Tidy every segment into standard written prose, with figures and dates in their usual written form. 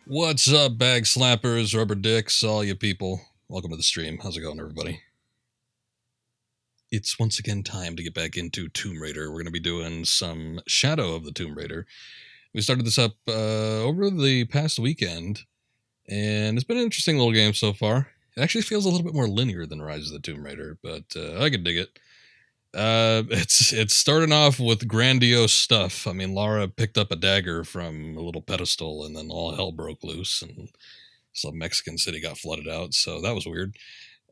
What's up, bag slappers, rubber dicks, all you people? Welcome to the stream. How's it going, everybody? It's once again time to get back into Tomb Raider. We're going to be doing some Shadow of the Tomb Raider. We started this up over the past weekend, and it's been an interesting little game so far. It actually feels a little bit more linear than Rise of the Tomb Raider, but I could dig it. It's starting off with grandiose stuff. I mean, Lara picked up a dagger from a little pedestal, and then all hell broke loose, and some Mexican city got flooded out, so that was weird.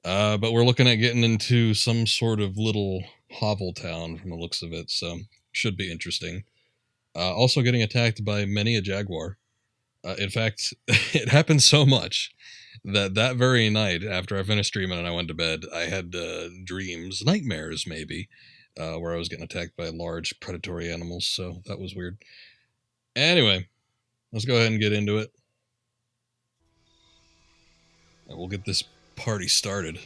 But we're looking at getting into some sort of little hovel town from the looks of it, so should be interesting. Also getting attacked by many a jaguar. In fact, it happened so much that very night after I finished streaming and I went to bed, I had dreams, nightmares maybe, where I was getting attacked by large predatory animals, so that was weird. Anyway, let's go ahead and get into it. And we'll get this party started.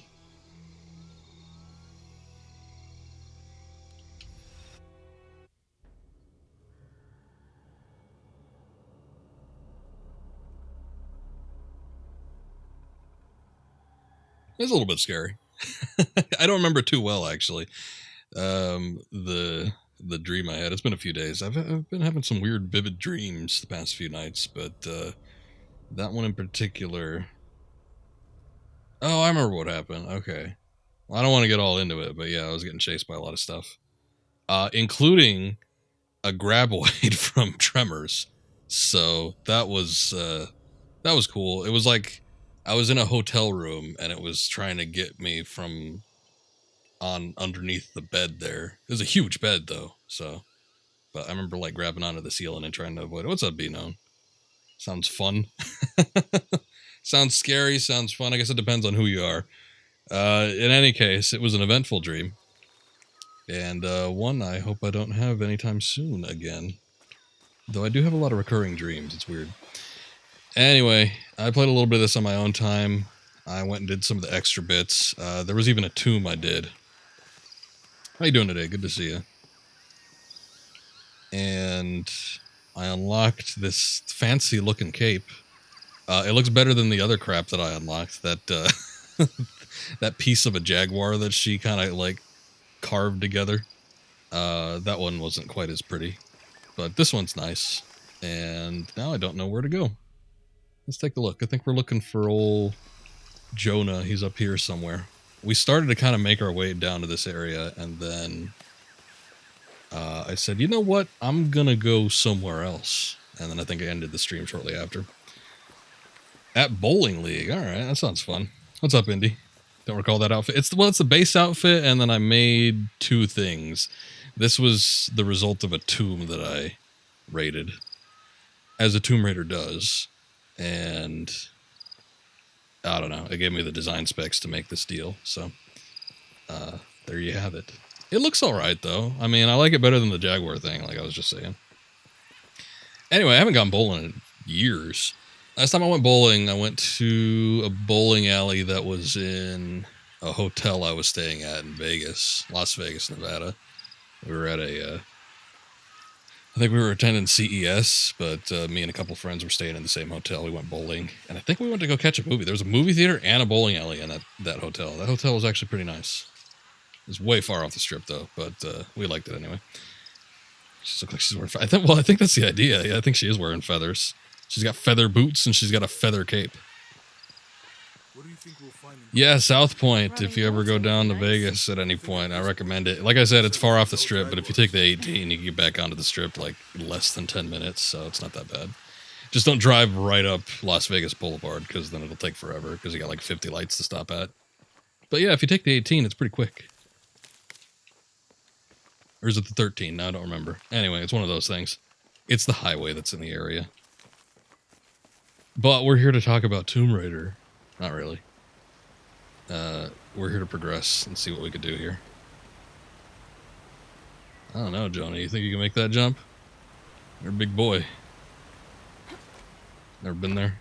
It's a little bit scary. I don't remember too well, actually. The dream I had. It's been a few days. I've been having some weird, vivid dreams the past few nights, but that one in particular. Oh, I remember what happened. Okay. Well, I don't want to get all into it, but yeah, I was getting chased by a lot of stuff, including a graboid from Tremors. So that was cool. It was like I was in a hotel room and it was trying to get me from on underneath the bed there. It was a huge bed though, so but I remember like grabbing onto the ceiling and trying to avoid it. What's up, B known? Sounds fun. Sounds scary, sounds fun. I guess it depends on who you are. In any case, it was an eventful dream. And one I hope I don't have anytime soon again. Though I do have a lot of recurring dreams. It's weird. Anyway, I played a little bit of this on my own time. I went and did some of the extra bits. There was even a tomb I did. How you doing today? Good to see you. And I unlocked this fancy looking cape. It looks better than the other crap that I unlocked. That that piece of a jaguar that she kind of like carved together. That one wasn't quite as pretty. But this one's nice. And now I don't know where to go. Let's take a look. I think we're looking for old Jonah. He's up here somewhere. We started to kind of make our way down to this area, and then I said, you know what? I'm going to go somewhere else. And then I think I ended the stream shortly after. At Bowling League. All right, that sounds fun. What's up, Indy? Don't recall that outfit. It's the base outfit, and then I made two things. This was the result of a tomb that I raided, as a Tomb Raider does. And I don't know. It gave me the design specs to make this deal. So there you have it. It looks all right, though. I mean, I like it better than the Jaguar thing, like I was just saying. Anyway, I haven't gone bowling in years. Last time I went bowling, I went to a bowling alley that was in a hotel I was staying at in Vegas, Las Vegas, Nevada. We were at I think we were attending CES, but me and a couple friends were staying in the same hotel. We went bowling, and I think we went to go catch a movie. There was a movie theater and a bowling alley in that hotel. That hotel was actually pretty nice. It was way far off the strip, though, but we liked it anyway. She looks like she's wearing feathers. I think that's the idea. Yeah, I think she is wearing feathers. She's got feather boots, and she's got a feather cape. What do you think we'll find? Yeah, South Point. If you ever go down to Vegas at any point, I recommend it. Like I said, it's far off the strip, but if you take the 18, you can get back onto the strip like less than 10 minutes, so it's not that bad. Just don't drive right up Las Vegas Boulevard, because then it'll take forever, because you got like 50 lights to stop at. But yeah, if you take the 18, it's pretty quick. Or is it the 13? No, I don't remember. Anyway, it's one of those things. It's the highway that's in the area. But we're here to talk about Tomb Raider. Not really. We're here to progress and see what we could do here. I don't know, Jonah. You think you can make that jump? You're a big boy. Never been there?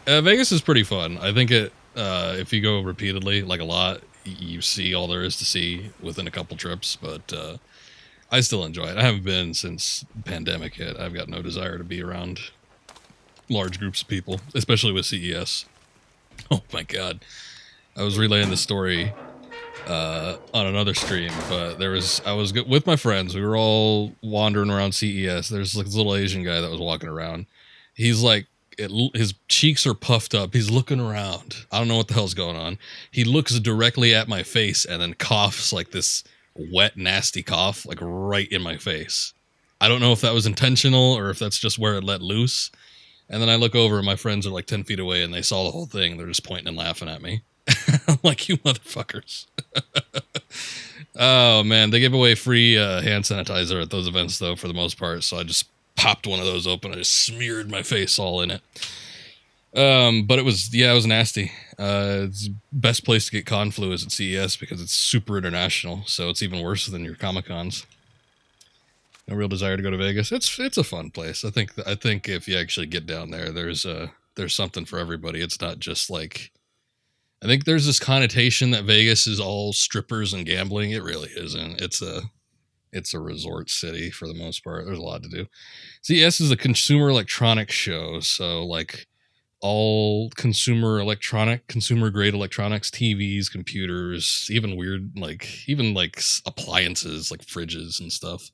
Vegas is pretty fun. I think if you go repeatedly, like a lot, you see all there is to see within a couple trips, but I still enjoy it. I haven't been since the pandemic hit. I've got no desire to be around large groups of people, especially with CES. Oh my god. I was relaying the story on another stream, but I was with my friends. We were all wandering around CES. There's like this little Asian guy that was walking around. He's like, his cheeks are puffed up. He's looking around. I don't know what the hell's going on. He looks directly at my face and then coughs like this wet, nasty cough, like right in my face. I don't know if that was intentional or if that's just where it let loose. And then I look over and my friends are like 10 feet away and they saw the whole thing. They're just pointing and laughing at me. I'm like, you motherfuckers. Oh, man. They give away free hand sanitizer at those events, though, for the most part. So I just popped one of those open. I just smeared my face all in it. But it was nasty. It's the best place to get con flu is at CES because it's super international. So it's even worse than your Comic-Cons. No real desire to go to Vegas. It's a fun place. I think if you actually get down there, there's something for everybody. It's not just like, I think there's this connotation that Vegas is all strippers and gambling. It really isn't. It's a resort city for the most part. There's a lot to do. CES is a consumer electronics show, so like all consumer grade electronics, TVs, computers, even weird even appliances like fridges and stuff.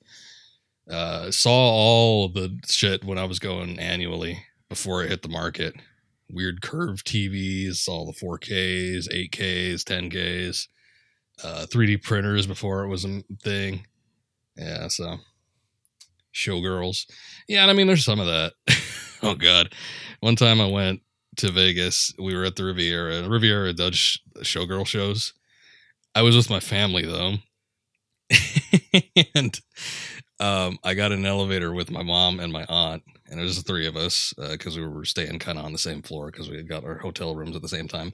Saw all the shit when I was going annually before it hit the market. Weird curved TVs, all the 4Ks, 8Ks, 10Ks, 3D printers before it was a thing. Yeah, so showgirls. Yeah, and I mean, there's some of that. Oh god, one time I went to Vegas. We were at the Riviera does showgirl shows. I was with my family though, and I got in an elevator with my mom and my aunt, and it was the three of us because we were staying kind of on the same floor because we had got our hotel rooms at the same time.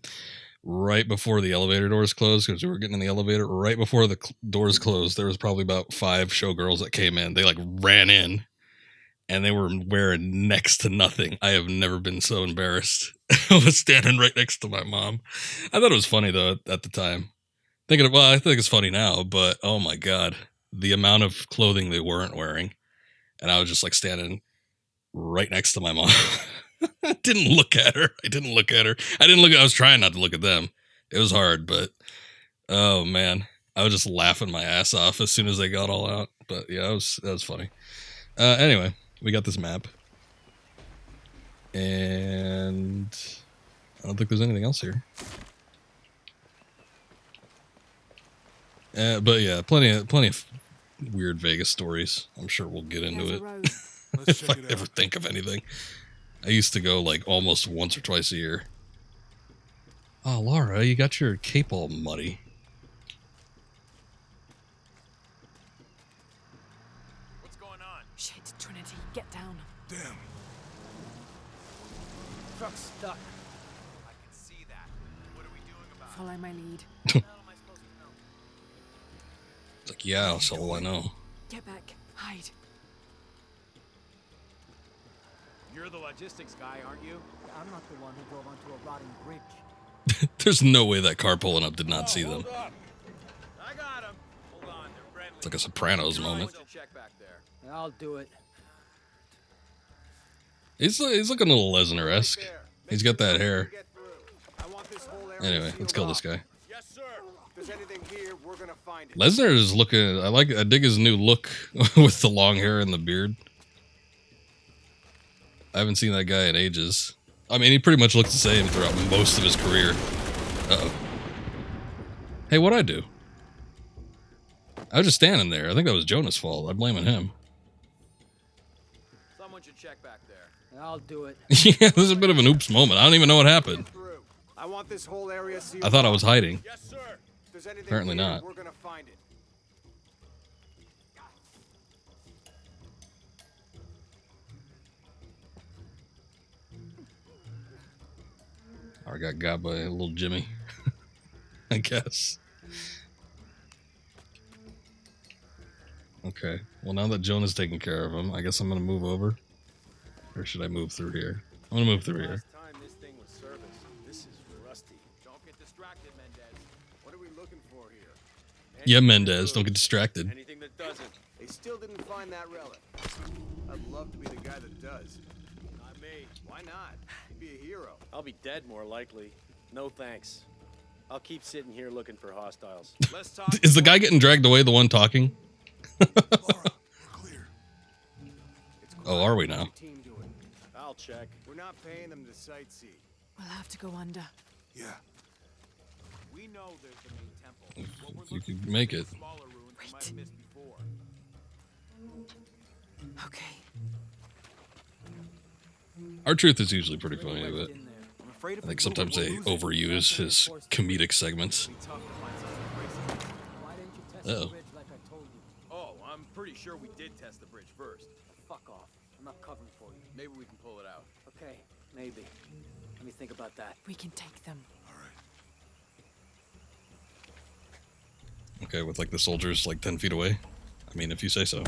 Right before the elevator doors closed, because we were getting in the elevator, right before the doors closed, there was probably about 5 showgirls that came in. They like ran in, and they were wearing next to nothing. I have never been so embarrassed. I was standing right next to my mom. I thought it was funny though at the time. I think it's funny now, but oh my god, the amount of clothing they weren't wearing, and I was just like standing right next to my mom. I didn't look at her. I was trying not to look at them. It was hard, but oh man, I was just laughing my ass off as soon as they got all out. But yeah, that was funny. Anyway, we got this map, and I don't think there's anything else here. But yeah, plenty of weird Vegas stories. I'm sure we'll get into it if I ever think of anything. I used to go like almost once or twice a year. Oh, Lara, you got your cape all muddy. What's going on? Shit, Trinity, get down. Damn. Truck's stuck. I can see that. What are we doing about it? Follow my lead. How am I supposed to know? It's like, yeah, that's all I know. Get back. Hide. You're the logistics guy, aren't you? I'm not the one who drove onto a rotting bridge. There's no way that car pulling up did not see them. Hold up. I got him. Hold on, they're friendly. It's like a Sopranos moment. Check back there. I'll do it. He's looking a little Lesnar-esque. He's got that hair. Anyway, let's kill this guy. Yes, sir. If there's anything here, we're gonna find it. Lesnar is looking. I dig his new look with the long hair and the beard. I haven't seen that guy in ages. I mean, he pretty much looks the same throughout most of his career. Uh-oh. Hey, what'd I do? I was just standing there. I think that was Jonah's fault. I'm blaming him. Someone should check back there. I'll do it. Yeah, this is a bit of an oops moment. I don't even know what happened. I want this whole area sealed. I thought I was hiding. Yes, sir. If there's anything Apparently here, not. We're gonna find it. I got got by a little Jimmy, I guess. Okay. Well, now that Jonah's taking care of him, I guess I'm going to move over. Or should I move through here? I'm going to move through here. Last time this thing was serviced. This is rusty. Don't get distracted, Mendez. What are we looking for here? Yeah, Mendez. Don't get distracted. Anything that doesn't. They still didn't find that relic. I'd love to be the guy that does. I'm me. Why not? You'd be a hero. I'll be dead more likely. No thanks. I'll keep sitting here looking for hostiles. Let's talk. Is the guy getting dragged away the one talking? Lara, we're clear. It's Oh, are we now? What's your team doing? I'll check. We're not paying them to sightsee. We'll have to go under. Yeah. We know there's the main temple. What we're You looking could for make is it. smaller ruins we might have missed before. Okay. R-Truth is usually pretty funny, Left but in there. I'm afraid if I we think move it, sometimes we'll they lose it. overuse his comedic segments. It'll be tough to find something to brace it. Why didn't you test Uh-oh. the bridge like I told you? Oh, I'm pretty sure we did test the bridge first. Fuck off. I'm not covering for you. Maybe we can pull it out. Okay, maybe. Let me think about that. We can take them. All right. Okay, with like the soldiers like 10 feet away. I mean, if you say so.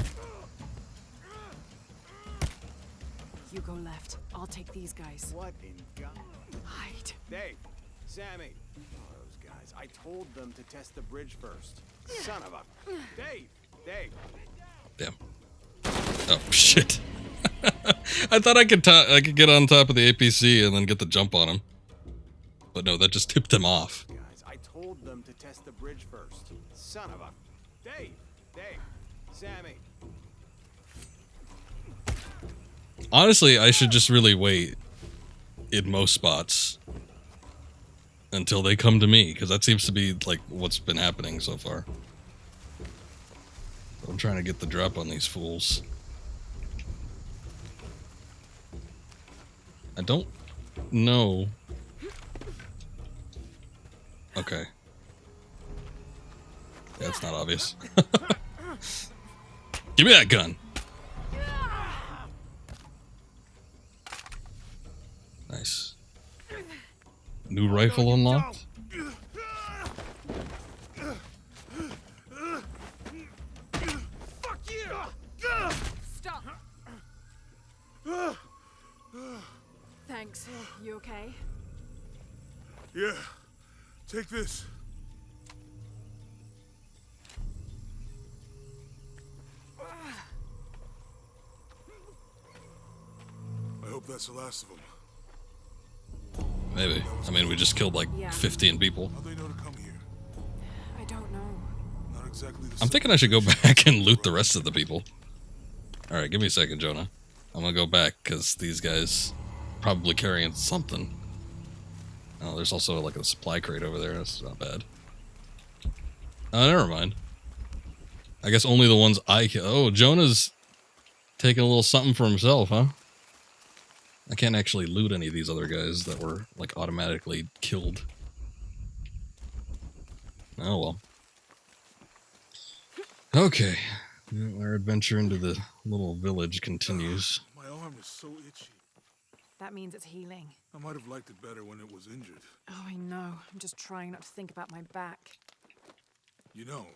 You go left. I'll take these guys. What in God? Hide. Dave, Sammy. Oh, those guys. I told them to test the bridge first. Son of a... Dave. Damn. Oh shit! I thought I could get on top of the APC and then get the jump on him, but no, that just tipped him off. Guys, I told them to test the bridge first. Son of a... Dave, Sammy. Honestly, I should just really wait in most spots until they come to me, because that seems to be like what's been happening so far. I'm trying to get the drop on these fools. I don't know. Okay. Yeah, it's not obvious. Give me that gun. Nice. New rifle unlocked. Fuck you! Stop. Thanks. You okay? Yeah. Take this. I hope that's the last of them. Maybe. I mean, we just killed like Yeah. 15 people. How'd they know to come here? I don't know. Not exactly the I'm thinking I should go back and loot the rest of the people. Alright, give me a second, Jonah. I'm gonna go back, because these guys probably carrying something. Oh, there's also like a supply crate over there. That's not bad. Oh, never mind. I guess only the ones I kill. Oh, Jonah's taking a little something for himself, huh? I can't actually loot any of these other guys that were like automatically killed. Oh well. Okay. Our adventure into the little village continues. My arm is so itchy. That means it's healing. I might have liked it better when it was injured. Oh, I know. I'm just trying not to think about my back. You know,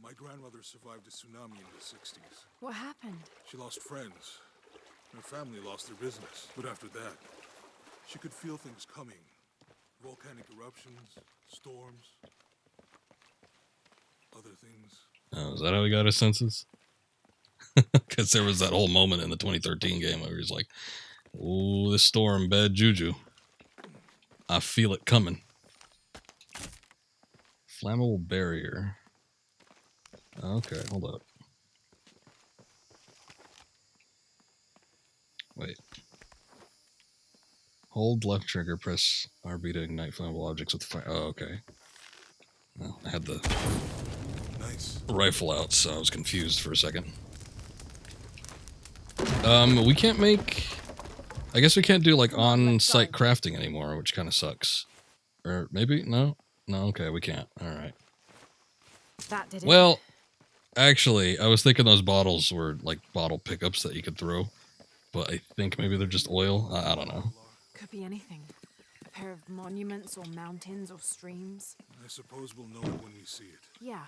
my grandmother survived a tsunami in the 60s. What happened? She lost friends. Her family lost their business. But after that, she could feel things coming. Volcanic eruptions, storms, other things. Oh, is that how he got his senses? Because there was that whole moment in the 2013 game where he's like, "Oh, this storm, bad juju. I feel it coming." Flammable barrier. Okay, hold up. Wait. Hold left trigger, press RB to ignite flammable objects with fire. Oh, okay. Well, I had the Nice. rifle out, so I was confused for a second. We can't make... I guess we can't do, like, on-site crafting anymore, which kind of sucks. Or maybe? No? No, okay, we can't. Alright. That did it. Well, actually, I was thinking those bottles were, like, bottle pickups that you could throw. But I think maybe they're just oil. I don't know. Could be anything. A pair of monuments or mountains or streams. I suppose we'll know it when we see it. Yeah.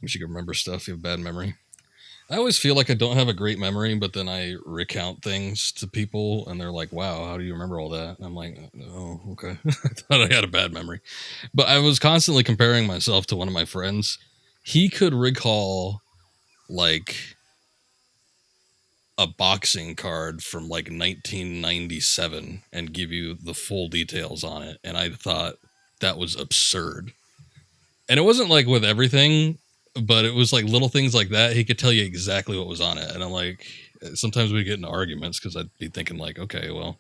Wish you could remember stuff. You have bad memory. I always feel like I don't have a great memory, but then I recount things to people, and they're like, "Wow, how do you remember all that?" And I'm like, "Oh, okay." I thought I had a bad memory. But I was constantly comparing myself to one of my friends. He could recall, like, a boxing card from like 1997 and give you the full details on it. And I thought that was absurd. And it wasn't like with everything, but it was like little things like that. He could tell you exactly what was on it. And I'm like, sometimes we get into arguments because I'd be thinking like, okay, well,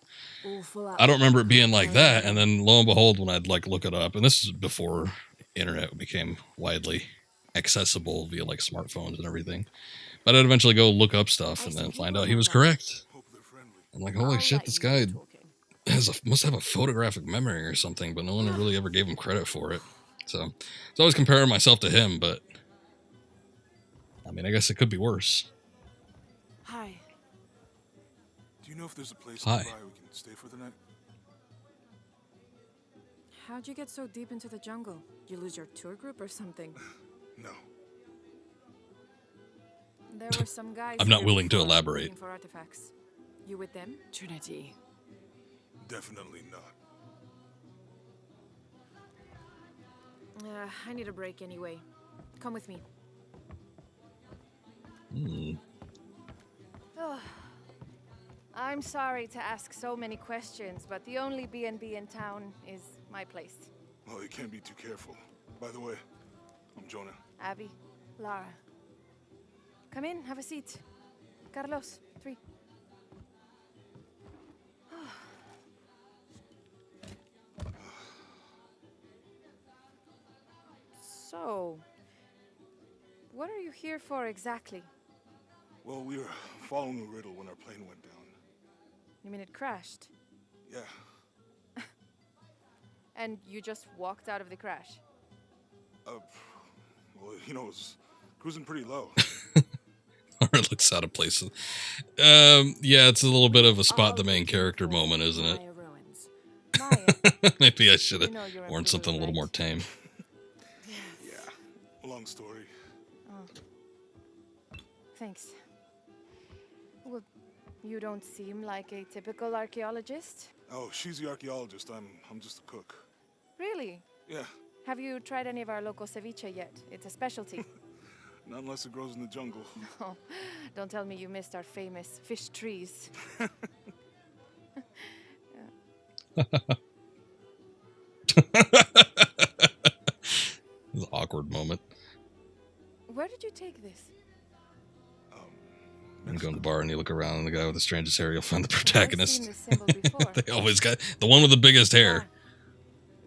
I don't remember it being like that. And then lo and behold, when I'd like look it up, and this is before internet became widely accessible via like smartphones and everything, but I'd eventually go look up stuff and then find out he was correct. Hope they're friendly. I'm like, holy shit, this guy must have a photographic memory or something, but no one really ever gave him credit for it. So I was always comparing myself to him, but I mean, I guess it could be worse. Hi. Do you know if there's a place Hi. nearby we can stay for the night? How'd you get so deep into the jungle? You lose your tour group or something? No. There were some guys. I'm not here willing to before elaborate. looking for artifacts. You with them? Trinity. Definitely not. I need a break anyway. Come with me. Oh, I'm sorry to ask so many questions, but the only B&B in town is my place. Well, you can't be too careful. By the way, I'm Jonah. Abby, Lara. come in, have a seat. Carlos, 3. So, what are you here for exactly? Well, we were following a riddle when our plane went down. You mean it crashed? Yeah. And you just walked out of the crash? Well, you know, it was cruising pretty low. Or it looks out of place. Yeah, it's a little bit of a spot the main character moment, isn't it? Maya ruins. Maya, Maybe I should you have know you're worn into something a little right? more tame. Yeah. Long story. Thanks. Well, you don't seem like a typical archaeologist. Oh, she's the archaeologist. I'm just a cook. Really? Yeah. Have you tried any of our local ceviche yet? It's a specialty. Not unless it grows in the jungle. Oh, don't tell me you missed our famous fish trees. It was an awkward moment. Where did you take this? You go in the bar and you look around and the guy with the strangest hair, you'll find the I've protagonist. seen this symbol before. They always got the one with the biggest hair.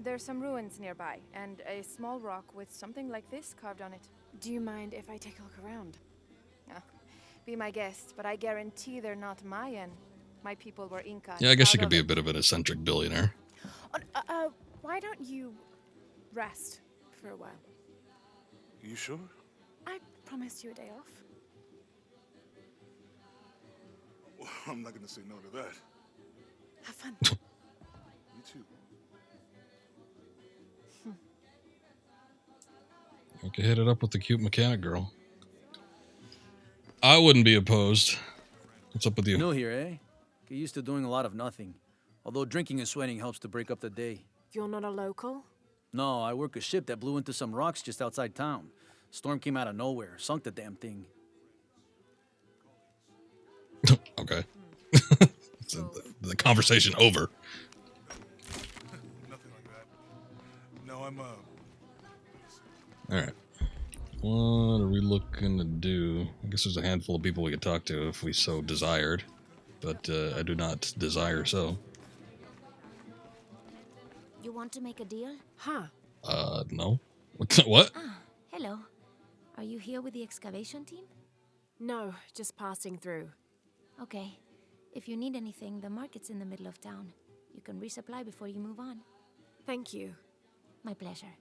There's some ruins nearby, and a small rock with something like this carved on it. Do you mind if I take a look around? Be my guest, but I guarantee they're not Mayan. My people were Incan. Yeah, I guess you proud could be a of bit of an eccentric billionaire. Why don't you rest for a while? You sure? I promised you a day off. Well, I'm not gonna say no to that. Have fun. You too. You could hit it up with the cute mechanic girl. I wouldn't be opposed. What's up with you? New here, eh? Get used to doing a lot of nothing. Although drinking and sweating helps to break up the day. You're not a local? No, I work a ship that blew into some rocks just outside town. Storm came out of nowhere, sunk the damn thing. Okay. So the conversation over. Nothing like that. No, I'm All right. What are we looking to do? I guess there's a handful of people we could talk to if we so desired, but I do not desire so. You want to make a deal? Huh. No. What? Ah, hello. Are you here with the excavation team? No, just passing through. Okay. If you need anything, the market's in the middle of town. You can resupply before you move on. Thank you. My pleasure.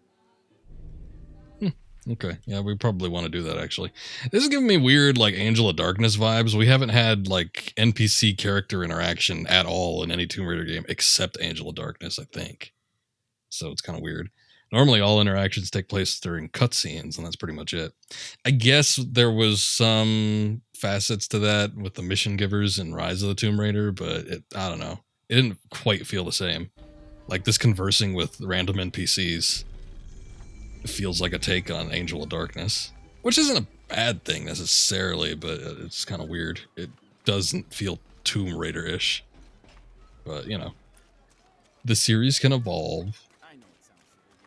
Okay, yeah, we probably want to do that, actually. This is giving me weird, like, Angel of Darkness vibes. We haven't had, like, NPC character interaction at all in any Tomb Raider game except Angel of Darkness, I think. So it's kind of weird. Normally, all interactions take place during cutscenes, and that's pretty much it. I guess there was some facets to that with the mission givers in Rise of the Tomb Raider, but I don't know. It didn't quite feel the same. Like, this conversing with random NPCs feels like a take on Angel of Darkness, which isn't a bad thing necessarily, but it's kind of weird. doesn't feel Tomb Raider-ish. But, you know, the series can evolve.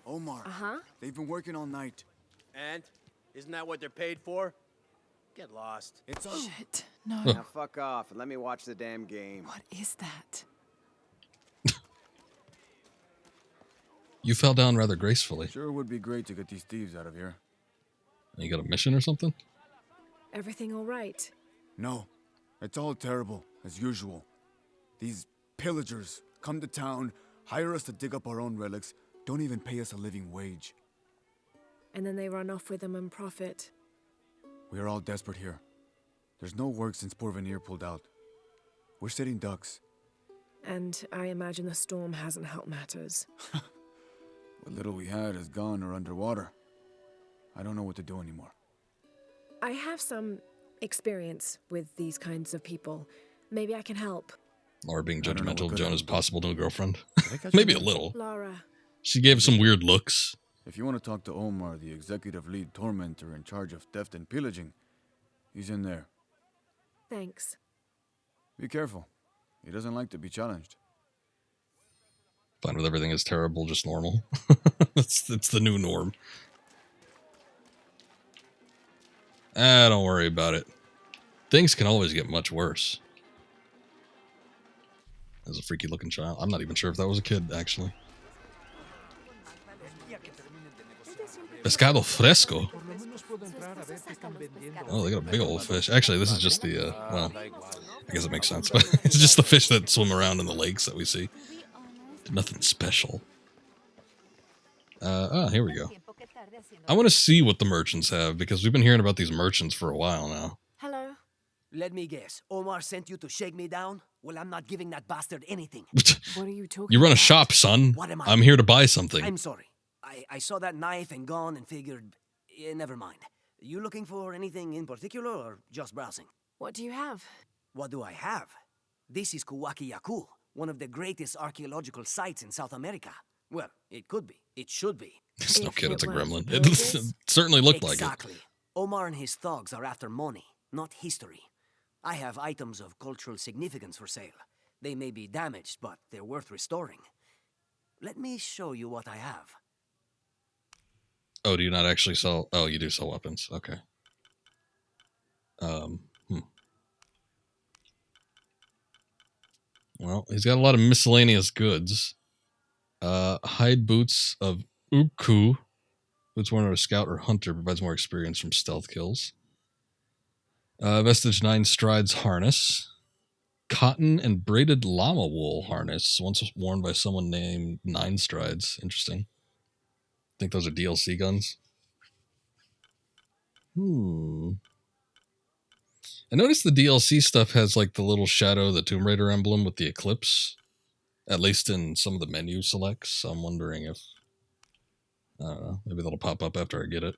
Omar. They've been working all night. And? Isn't that what they're paid for? Get lost. It's on. Shit. No. Now fuck off and let me watch the damn game. What is that? You fell down rather gracefully. Sure would be great to get these thieves out of here. You got a mission or something? Everything all right? No, it's all terrible, as usual. These pillagers come to town, hire us to dig up our own relics, don't even pay us a living wage. And then they run off with them and profit. We are all desperate here. There's no work since Porvenir pulled out. We're sitting ducks. And I imagine the storm hasn't helped matters. What little we had is gone or underwater. I don't know what to do anymore. I have some experience with these kinds of people. Maybe I can help. Laura being I don't know judgmental what of good Jonah's I'll do. possible new girlfriend. Did I catch Maybe a your name? little. Lara. She gave some weird looks. If you want to talk to Omar, the executive lead tormentor in charge of theft and pillaging, he's in there. Thanks. Be careful. He doesn't like to be challenged. Fine with everything is terrible, just normal. it's the new norm. Don't worry about it. Things can always get much worse. As a freaky looking child. I'm not even sure if that was a kid, actually. Pescado fresco. Oh, they got a big old fish. Actually, this is just the, well, I guess it makes sense, but it's just the fish that swim around in the lakes that we see. Nothing special. Here we go. I want to see what the merchants have, because we've been hearing about these merchants for a while now. Hello? Let me guess. Omar sent you to shake me down? Well, I'm not giving that bastard anything. What are you talking You run a about? shop, son. What am I? I'm here to buy something. I'm sorry. I saw that knife and gun and figured... never mind. You looking for anything in particular or just browsing? What do you have? What do I have? This is Kuwaki Yaku, one of the greatest archaeological sites in South America. Well, it could be. It should be. It's no If kid, it it's a weren't gremlin. for It pillagers? certainly looked like it. Exactly. Omar and his thugs are after money, not history. I have items of cultural significance for sale. They may be damaged, but they're worth restoring. Let me show you what I have. Oh, do you not actually sell? Oh, you do sell weapons. Okay. Well, he's got a lot of miscellaneous goods. Hide boots of Uku. Boots worn on a scout or hunter provides more experience from stealth kills. Vestige 9 Strides harness. Cotton and braided llama wool harness. Once worn by someone named 9 Strides. Interesting. Think those are DLC guns? I noticed the DLC stuff has like the little shadow, the Tomb Raider emblem with the eclipse. At least in some of the menu selects. So I'm wondering if... I don't know. Maybe that'll pop up after I get it.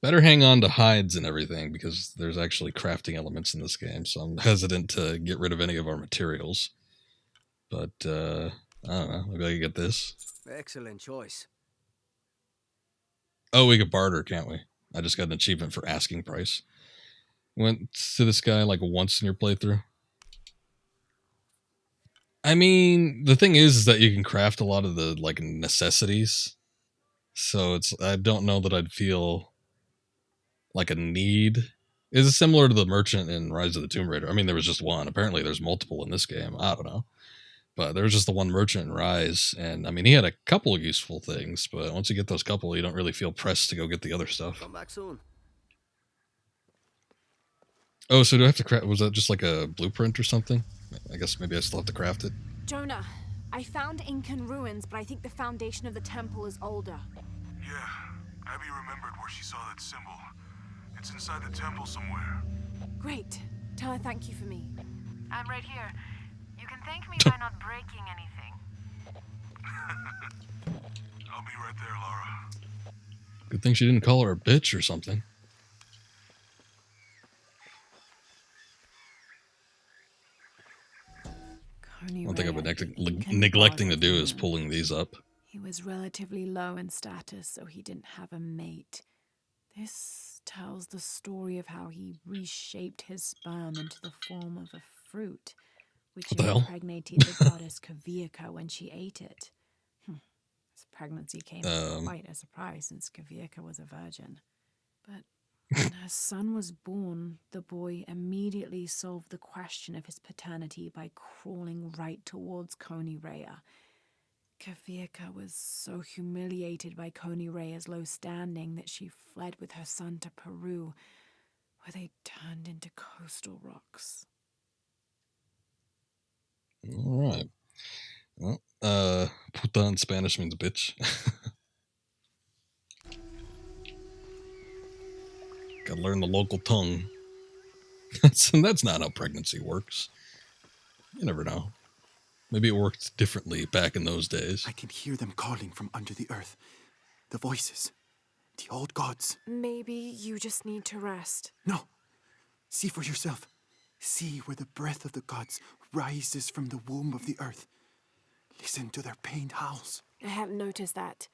Better hang on to hides and everything, because there's actually crafting elements in this game. So I'm hesitant to get rid of any of our materials. But, I don't know. Maybe I could get this. Excellent choice. Oh, we could barter, can't we? I just got an achievement for asking price. Went to this guy like once in your playthrough. I mean, the thing is that you can craft a lot of the like necessities. So I don't know that I'd feel like a need. It's similar to the merchant in Rise of the Tomb Raider. I mean, there was just one. Apparently there's multiple in this game. I don't know. But there was just the one merchant in Rise, and I mean, he had a couple of useful things, but once you get those couple, you don't really feel pressed to go get the other stuff. Come back soon. Oh, so do I have to craft? Was that just like a blueprint or something? I guess maybe I still have to craft it. Jonah, I found Incan ruins, but I think the foundation of the temple is older. Yeah, Abby remembered where she saw that symbol. It's inside the temple somewhere. Great. Tell her thank you for me. I'm right here. You can thank me by not breaking anything. I'll be right there, Lara. Good thing she didn't call her a bitch or something. One thing I've been neglecting to do is pulling these up. He was relatively low in status, so he didn't have a mate. This tells the story of how he reshaped his sperm into the form of a fruit, which What the hell? impregnated the goddess Kavika when she ate it. This pregnancy came as quite a surprise since Kavika was a virgin. But when her son was born, the boy immediately solved the question of his paternity by crawling right towards Coney Rhea. Kavika was so humiliated by Coney Rhea's low standing that she fled with her son to Peru, where they turned into coastal rocks. All right. Well, puta in Spanish means bitch. Gotta learn the local tongue. That's not how pregnancy works. You never know. Maybe it worked differently back in those days. I can hear them calling from under the earth. The voices. The old gods. Maybe you just need to rest. No. See for yourself. See where the breath of the gods rises from the womb of the earth. Listen to their pained howls. I haven't noticed that.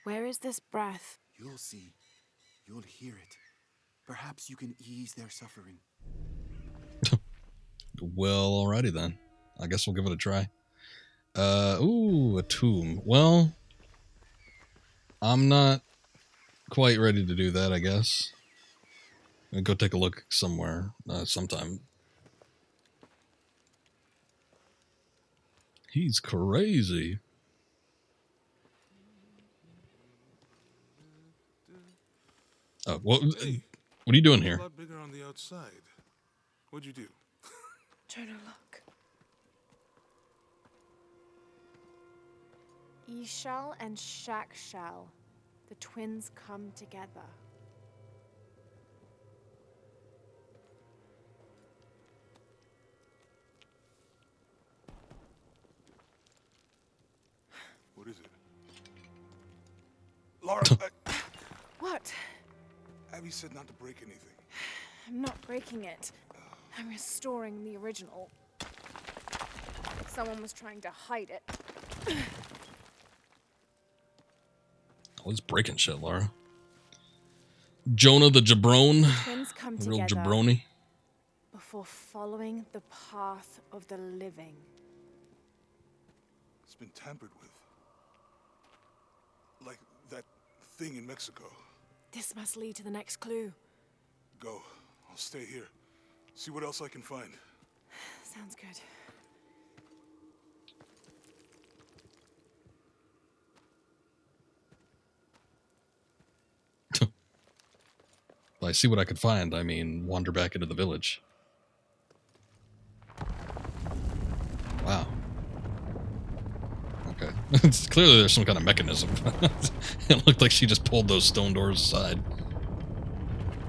Where is this breath? You'll see. You'll hear it. Perhaps you can ease their suffering. Well, alrighty then. I guess we'll give it a try. Ooh, a tomb. Well, I'm not quite ready to do that, I guess. I'll go take a look somewhere, sometime. He's crazy. Oh, what are you doing here? A lot bigger on the outside. What'd you do? Jonah, look. Ishal and Shakshal, the twins come together. What is it? Lara, What? Abby said not to break anything. I'm not breaking it. I'm restoring the original. Someone was trying to hide it. Always breaking shit, Lara. Jonah the Jabrone. Twins come A real together jabroni. before following the path of the living. It's been tampered with. Like that thing in Mexico. This must lead to the next clue. Go. I'll stay here. See what else I can find. Sounds good. By see what I could find, I mean wander back into the village. Wow. Okay. It's clearly there's some kind of mechanism. It looked like she just pulled those stone doors aside.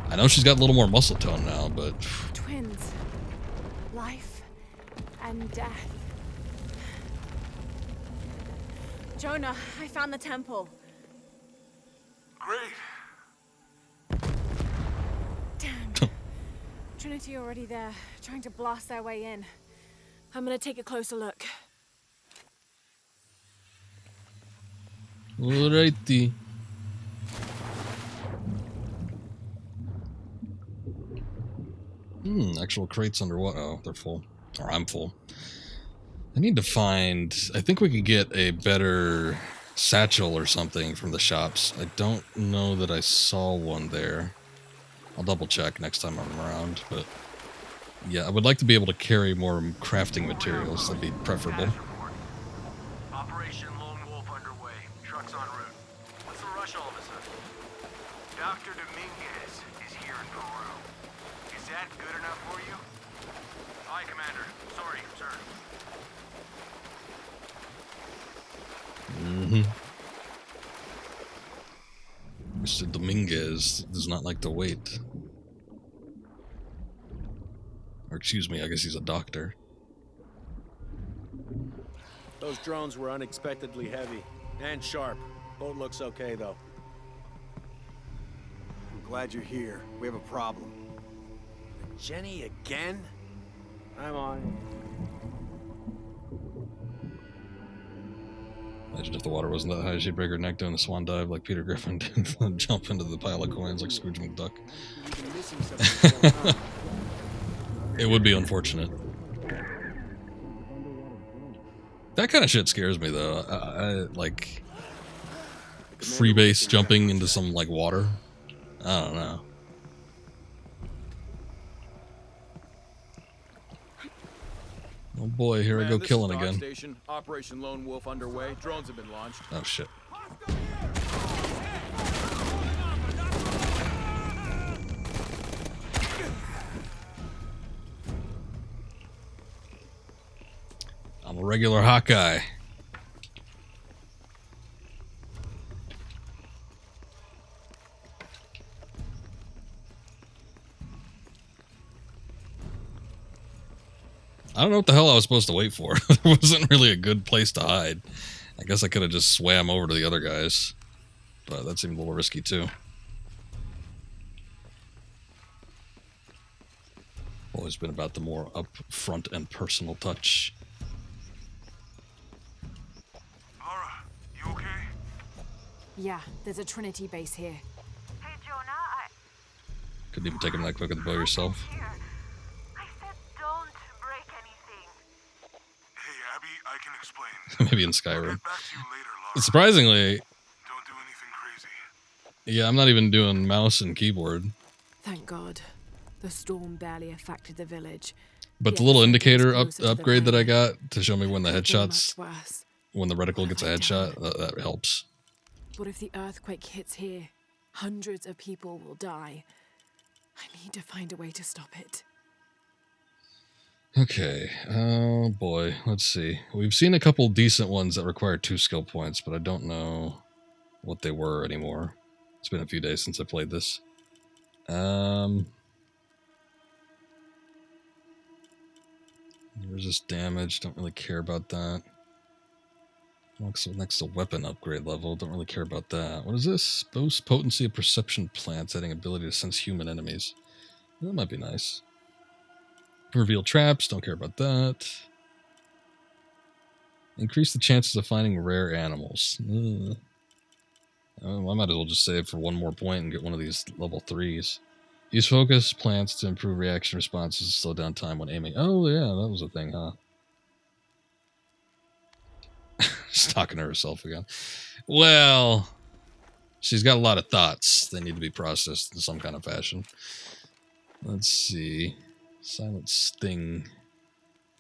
I know she's got a little more muscle tone now, but... Twins. Life and death. Jonah, I found the temple. Great. Damn. Trinity already there, trying to blast their way in. I'm gonna take a closer look. Alrighty. Actual crates underwater. Oh, they're full. Or I'm full. I need to find... I think we could get a better satchel or something from the shops. I don't know that I saw one there. I'll double check next time I'm around, but... yeah, I would like to be able to carry more crafting materials. That'd be preferable. Operation Lone Wolf underway. Trucks en route. What's the rush all of a sudden? Dr. Dominguez is here in Peru. Is that good enough for you? Aye, Commander. Sorry, sir. Mr. Dominguez does not like to wait. Or excuse me, I guess he's a doctor. Those drones were unexpectedly heavy and sharp. Boat looks okay, though. I'm glad you're here. We have a problem. Jenny again? I'm on Imagine if the water wasn't that high, she'd break her neck doing the swan dive like Peter Griffin did and jump into the pile of coins like Scrooge McDuck. It would be unfortunate. That kind of shit scares me, though. I like freebase jumping into some like water. I don't know. Oh boy, here I go killing again. Station. Operation Lone Wolf underway. Drones have been launched. Oh shit. I'm a regular Hawkeye. I don't know what the hell I was supposed to wait for. There wasn't really a good place to hide. I guess I could have just swam over to the other guys. But that seemed a little risky too. Always been about the more upfront and personal touch. Lara, you okay? Yeah, there's a Trinity base here. Hey, Jonah, Couldn't even take him that quick with the bow yourself. I said don't break anything. Hey, Abby, I can explain. Maybe in Skyrim. I'll get back to you later, Lara. Surprisingly, Don't do anything crazy. yeah, I'm not even doing mouse and keyboard. Thank God. The storm barely affected the village. But the little indicator upgrade that I got to show me when the headshots, when the reticle gets a headshot, that helps. What if the earthquake hits here? Hundreds of people will die. I need to find a way to stop it. Okay, oh boy, let's see. We've seen a couple decent ones that require 2 skill points, but I don't know what they were anymore. It's been a few days since I played this. Resist damage, don't really care about that. Next to weapon upgrade level, don't really care about that. What is this? Boost potency of perception plants, adding ability to sense human enemies. That might be nice. Reveal traps, don't care about that. Increase the chances of finding rare animals. I might as well just save for 1 more point and get one of these level 3s. Use focus plants to improve reaction responses, slow down time when aiming. Oh yeah, that was a thing, huh? She's talking to herself again. Well, she's got a lot of thoughts. They need to be processed in some kind of fashion. Let's see. Silent Sting.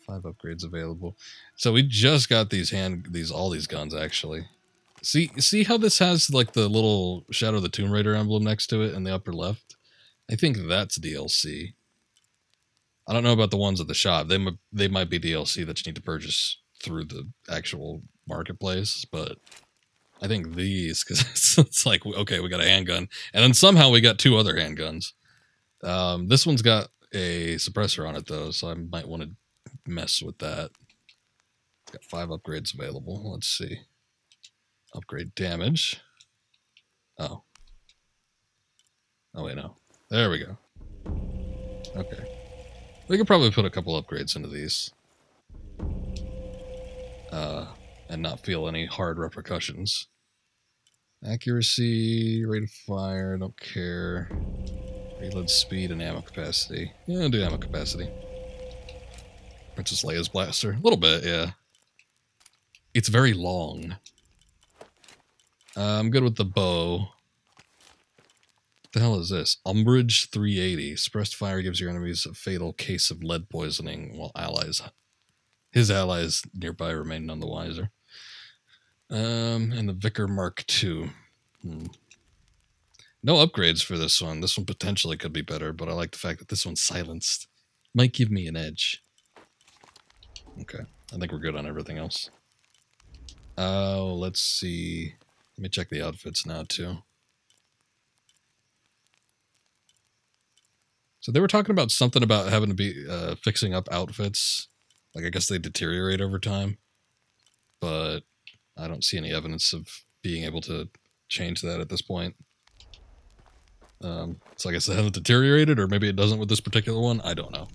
5 upgrades available. So we just got all these guns actually. See how this has like the little Shadow of the Tomb Raider emblem next to it in the upper left? I think that's DLC. I don't know about the ones at the shop. They might be DLC that you need to purchase through the actual marketplace, but I think these, because it's like, okay, we got a handgun, and then somehow we got 2 other handguns. This one's got a suppressor on it though, so I might want to mess with that. It's got 5 upgrades available. Let's see. Upgrade damage. Oh wait, no. There we go. Okay. We could probably put a couple upgrades into these. And not feel any hard repercussions. Accuracy, rate of fire, don't care. Reload speed and ammo capacity. Yeah, I'll do ammo capacity. Princess Leia's blaster. A little bit, yeah. It's very long. I'm good with the bow. What the hell is this? Umbrage 380. Suppressed fire gives your enemies a fatal case of lead poisoning while his allies nearby remain none the wiser. And the Vicar Mark II. No upgrades for this one. This one potentially could be better, but I like the fact that this one's silenced. Might give me an edge. Okay. I think we're good on everything else. Oh, let's see. Let me check the outfits now, too. So they were talking about something about having to be fixing up outfits. Like, I guess they deteriorate over time. But I don't see any evidence of being able to change that at this point. So I guess it hasn't deteriorated, or maybe it doesn't with this particular one. I don't know.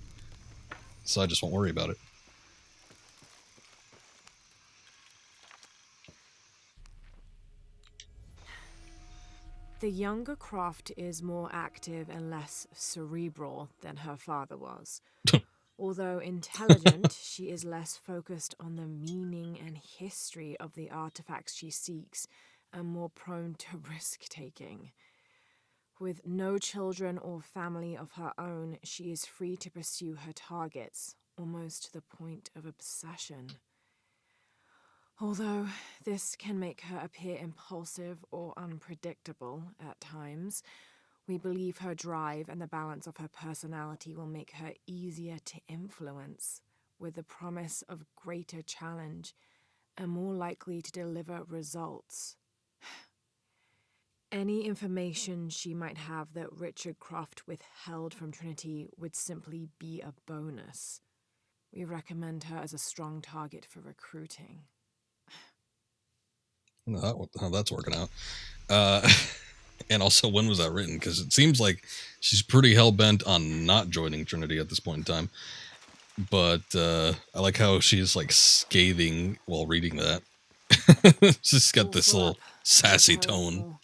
So I just won't worry about it. The younger Croft is more active and less cerebral than her father was. Although intelligent, she is less focused on the meaning and history of the artifacts she seeks and more prone to risk-taking. With no children or family of her own, she is free to pursue her targets, almost to the point of obsession. Although this can make her appear impulsive or unpredictable at times, we believe her drive and the balance of her personality will make her easier to influence, with the promise of greater challenge and more likely to deliver results. Any information she might have that Richard Croft withheld from Trinity would simply be a bonus. We recommend her as a strong target for recruiting. I don't know how that's working out. And also, when was that written? Because it seems like she's pretty hell-bent on not joining Trinity at this point in time. But I like how she's like scathing while reading that. She's got this little sassy tone.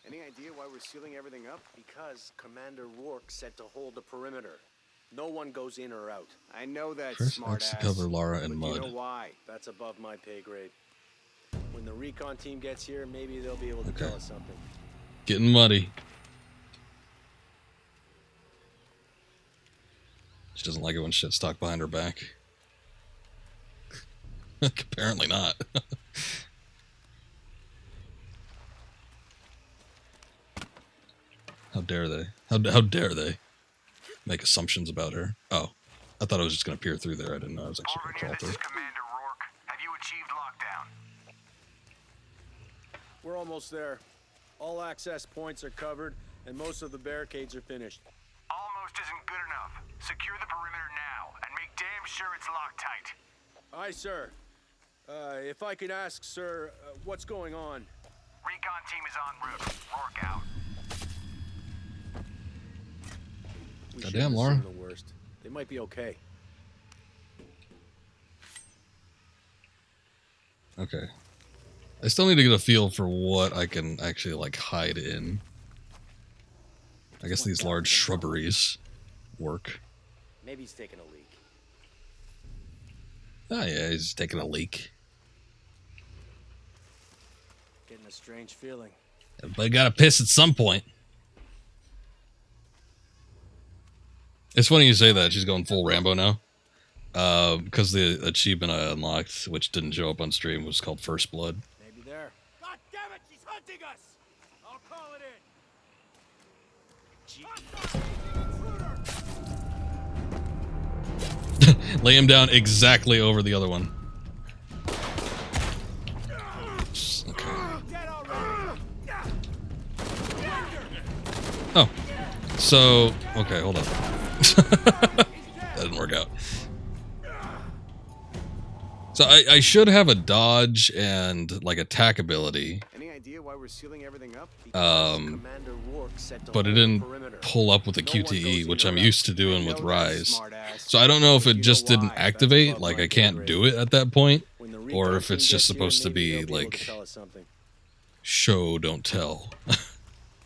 Any idea why we're sealing everything up? Because Commander Rourke said to hold the perimeter. No one goes in or out. I know that, First, smart let's ass. cover Lara in But mud. you know why? That's above my pay grade. When the recon team gets here, maybe they'll be able to tell us something. Getting muddy. She doesn't like it when shit's talked behind her back. Apparently not. How dare they? How dare they make assumptions about her? Oh, I thought I was just going to peer through there. I didn't know I was actually going to crawl through. Commander Rourke. Have you achieved lockdown? We're almost there. All access points are covered, and most of the barricades are finished. Almost isn't good enough. Secure the perimeter now, and make damn sure it's locked tight. Aye, sir. If I could ask, sir, what's going on? Recon team is en route. Rourke out. Goddamn, Lara. The worst. They might be okay. Okay. I still need to get a feel for what I can actually like hide in. I guess these large shrubberies work. Maybe he's taking a leak. Oh yeah, he's taking a leak. Getting a strange feeling. Everybody gotta piss at some point. It's funny you say that. She's going full Rambo now. Because the achievement I unlocked, which didn't show up on stream, was called First Blood. Maybe there. God damn it, she's hunting us! I'll call it in. Lay him down exactly over the other one. Okay. Oh. So, okay, hold on. That didn't work out. So I should have a dodge and like attack ability. Any idea why we're sealing everything up? But it didn't pull up with the QTE, which I'm used to doing with Rise. So I don't know if it just didn't activate, like I can't do it at that point, or if it's just supposed to be like show, don't tell.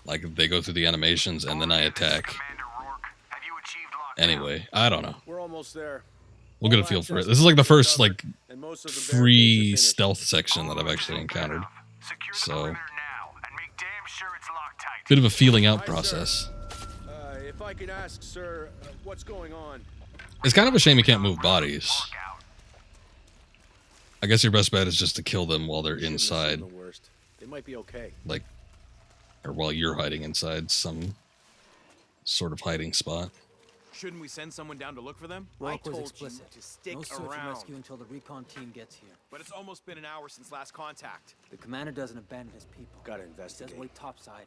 Like they go through the animations and then I attack. Anyway, I don't know. We're almost there. We'll get a feel for it. This is like the first like free stealth section that I've actually encountered. So bit of a feeling out process. If I could ask, sir, what's going on? It's kind of a shame you can't move bodies. I guess your best bet is just to kill them while they're inside. They might be okay. Like, or while you're hiding inside some sort of hiding spot. Shouldn't we send someone down to look for them? Rourke was I told explicit. you to stick No search and around. rescue until the recon team gets here. But it's almost been an hour since last contact. The commander doesn't abandon his people. Gotta He investigate. says wait topside.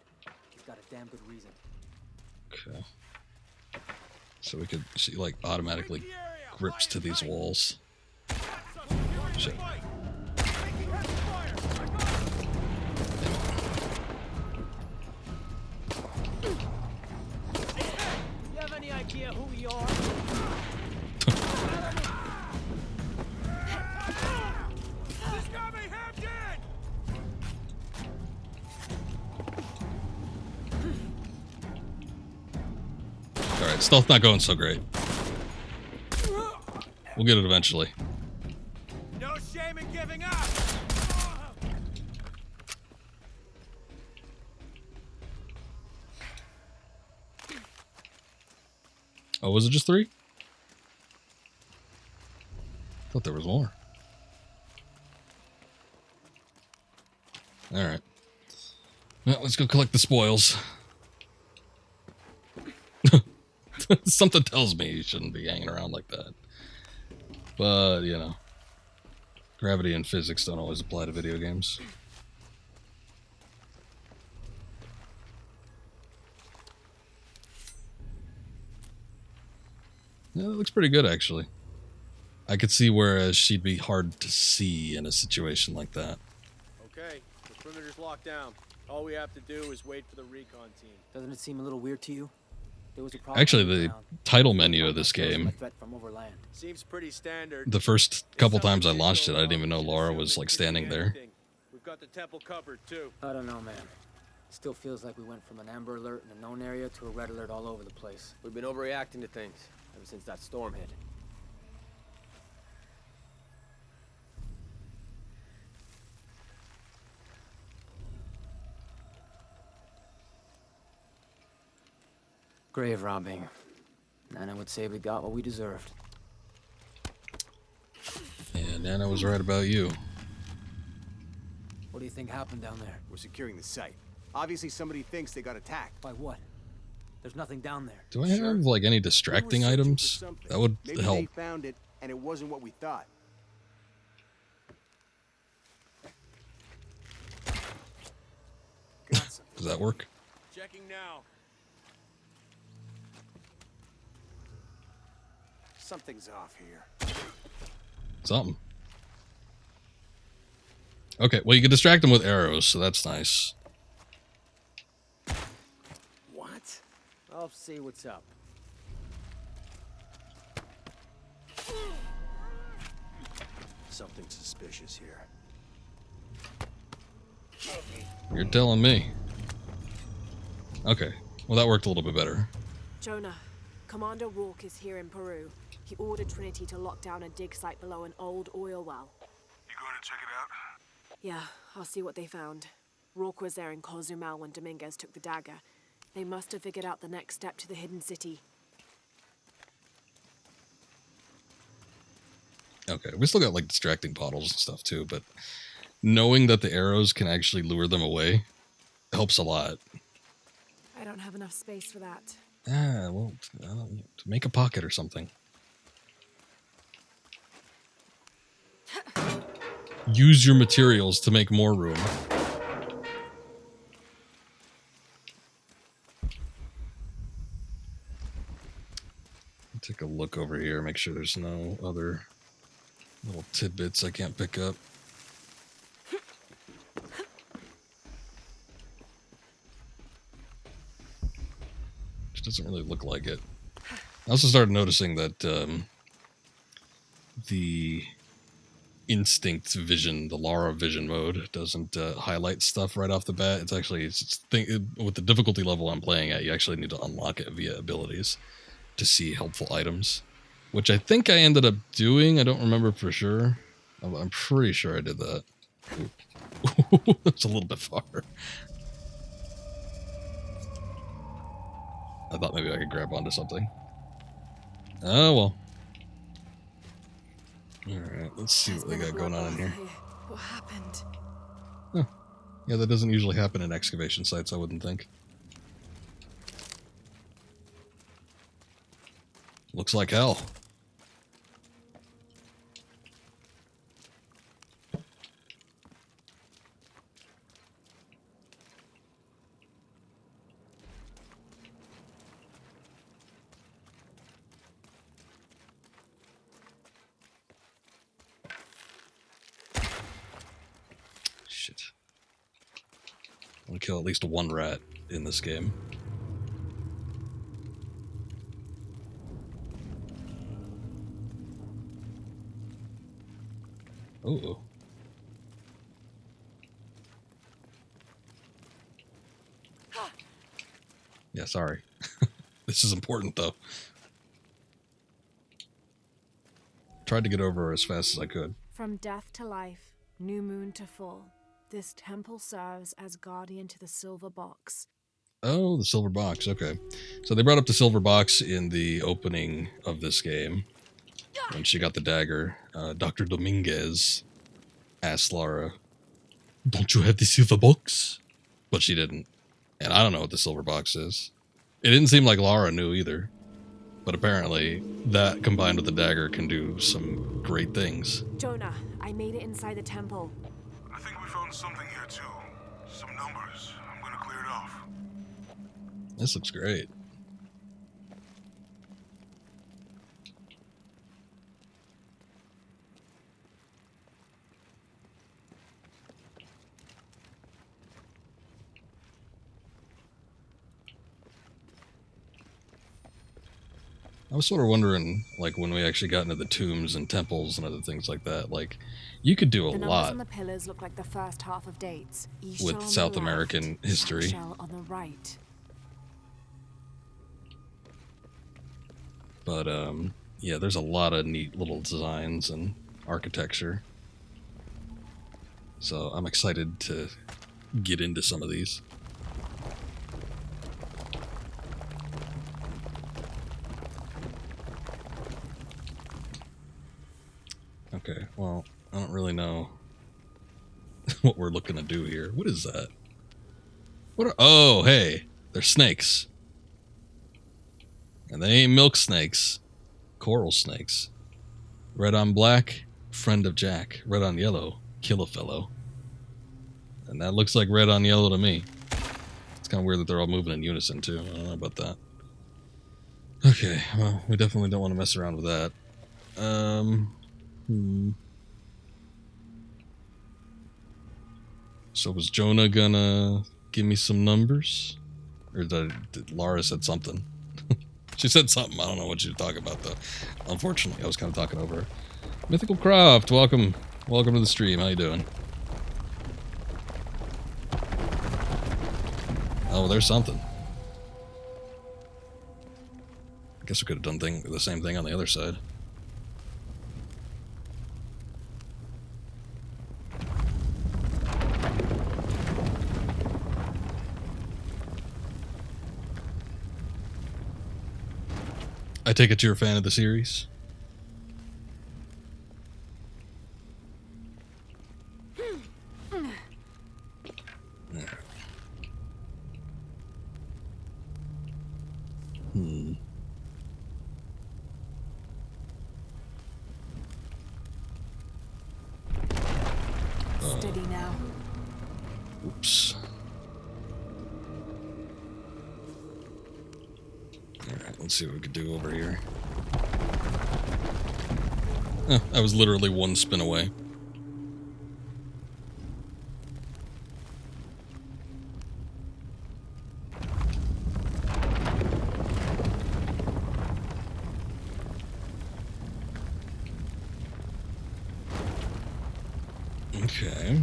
He's got a damn good reason. Okay. So we could see like automatically grips to these walls. Shit. You have any idea who we are? Stealth not going so great. We'll get it eventually. No shame in giving up. Oh, was it just 3? Thought there was more. All right. Well, let's go collect the spoils. Something tells me you shouldn't be hanging around like that. But, you know, gravity and physics don't always apply to video games. Yeah, it looks pretty good, actually. I could see whereas she'd be hard to see in a situation like that. Okay, the perimeter's locked down. All we have to do is wait for the recon team. Doesn't it seem a little weird to you? There was a problem Actually, the down. title menu of this game, Threat from overland. Seems pretty standard. the first couple times I launched it, I didn't even know Lara was, like, standing there. We've got the temple covered, too. I don't know, man. Still feels like we went from an amber alert in a known area to a red alert all over the place. We've been overreacting to things ever since that storm hit. Grave robbing. Nana would say we got what we deserved. Yeah, Nana was right about you. What do you think happened down there? We're securing the site. Obviously somebody thinks they got attacked. By what? There's nothing down there. Do I have, like, any distracting items? That would Maybe help. they found it and it wasn't what we thought. Does that work? Checking now. Something's off here. Something. Okay, well, you can distract them with arrows, so that's nice. What? I'll see what's up. Something suspicious here. You're telling me. Okay, well, that worked a little bit better. Jonah, Commander Rourke is here in Peru. He ordered Trinity to lock down a dig site below an old oil well. You going to check it out? Yeah, I'll see what they found. Rourke was there in Cozumel when Dominguez took the dagger. They must have figured out the next step to the hidden city. Okay, we still got, like, distracting bottles and stuff, too, but knowing that the arrows can actually lure them away helps a lot. I don't have enough space for that. Ah, well, make a pocket or something. Use your materials to make more room. Take a look over here, make sure there's no other little tidbits I can't pick up. Which doesn't really look like it. I also started noticing that the instinct vision, the Lara vision mode, doesn't highlight stuff right off the bat. It's actually, with the difficulty level I'm playing at, you actually need to unlock it via abilities to see helpful items, which I think I ended up doing. I don't remember for sure. I'm pretty sure I did that. That's a little bit far. I thought maybe I could grab onto something. Oh, well. Alright, let's see what they got going on in here. What happened? Huh. Yeah, that doesn't usually happen in excavation sites, I wouldn't think. Looks like hell. Shit. I want to kill at least one rat in this game. Oh. Yeah, sorry. This is important, though. Tried to get over her as fast as I could. From death to life, new moon to full, this temple serves as guardian to the silver box. Oh, the silver box. Okay. So they brought up the silver box in the opening of this game. When she got the dagger, Dr. Dominguez asked Lara, "Don't you have the silver box?" But she didn't. And I don't know what the silver box is. It didn't seem like Lara knew either. But apparently, that combined with the dagger can do some great things. Jonah, I made it inside the temple. I think we found something here too. Some numbers. I'm gonna clear it off. This looks great. I was sort of wondering, like, when we actually got into the tombs and temples and other things like that, like, you could do a the numbers lot on the pillars look like the first half of dates. with South American history. Shell on the right. But, yeah, there's a lot of neat little designs and architecture. So I'm excited to get into some of these. Okay, well, I don't really know what we're looking to do here. What is that? What are... Oh, hey, they're snakes. And they ain't milk snakes. Coral snakes. Red on black, friend of Jack. Red on yellow, kill a fellow. And that looks like red on yellow to me. It's kind of weird that they're all moving in unison, too. I don't know about that. Okay, well, we definitely don't want to mess around with that. So was Jonah gonna give me some numbers? Or did Lara said something? She said something. I don't know what she was talking about, though. Unfortunately, I was kind of talking over her. Mythical Croft, welcome. Welcome to the stream. How you doing? Oh, there's something. I guess we could have done the same thing on the other side. I take it you're a fan of the series? Steady now. Oops. Alright, let's see what we could do over here. I was literally one spin away. Okay.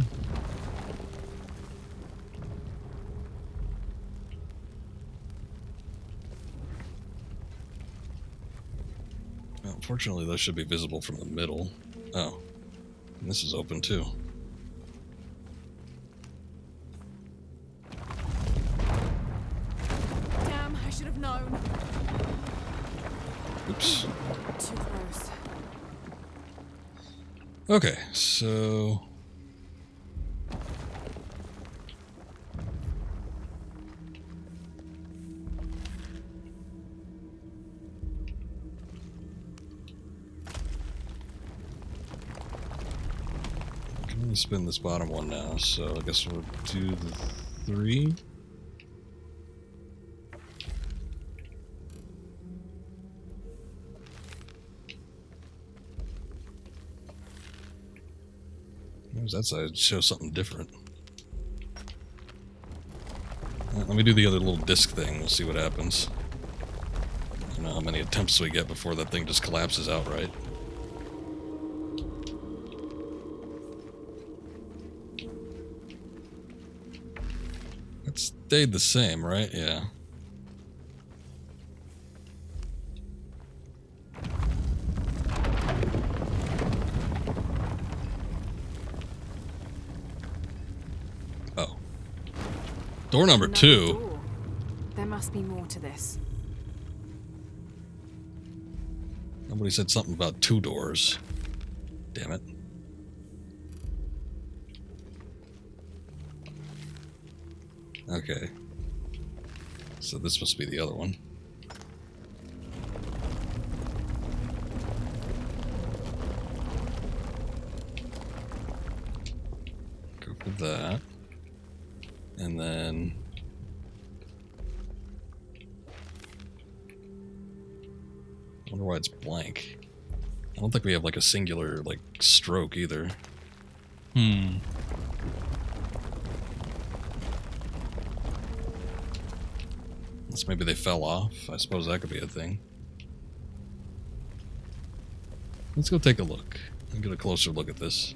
Well, unfortunately, those should be visible from the middle. Oh. And this is open, too. Damn, I should have known. Oops. Too close. Okay, so... Let me spin this bottom one now, so I guess we'll do the 3. Maybe that side shows something different. Let me do the other little disc thing, we'll see what happens. I don't know how many attempts we get before that thing just collapses outright. It stayed the same, right? Yeah. Door number Another 2. door. There must be more to this. Nobody said something about 2 doors. Damn it. Okay. So this must be the other one. Go for that. And then... I wonder why it's blank. I don't think we have like a singular like stroke either. Unless maybe they fell off. I suppose that could be a thing. Let's go take a look and get a closer look at this.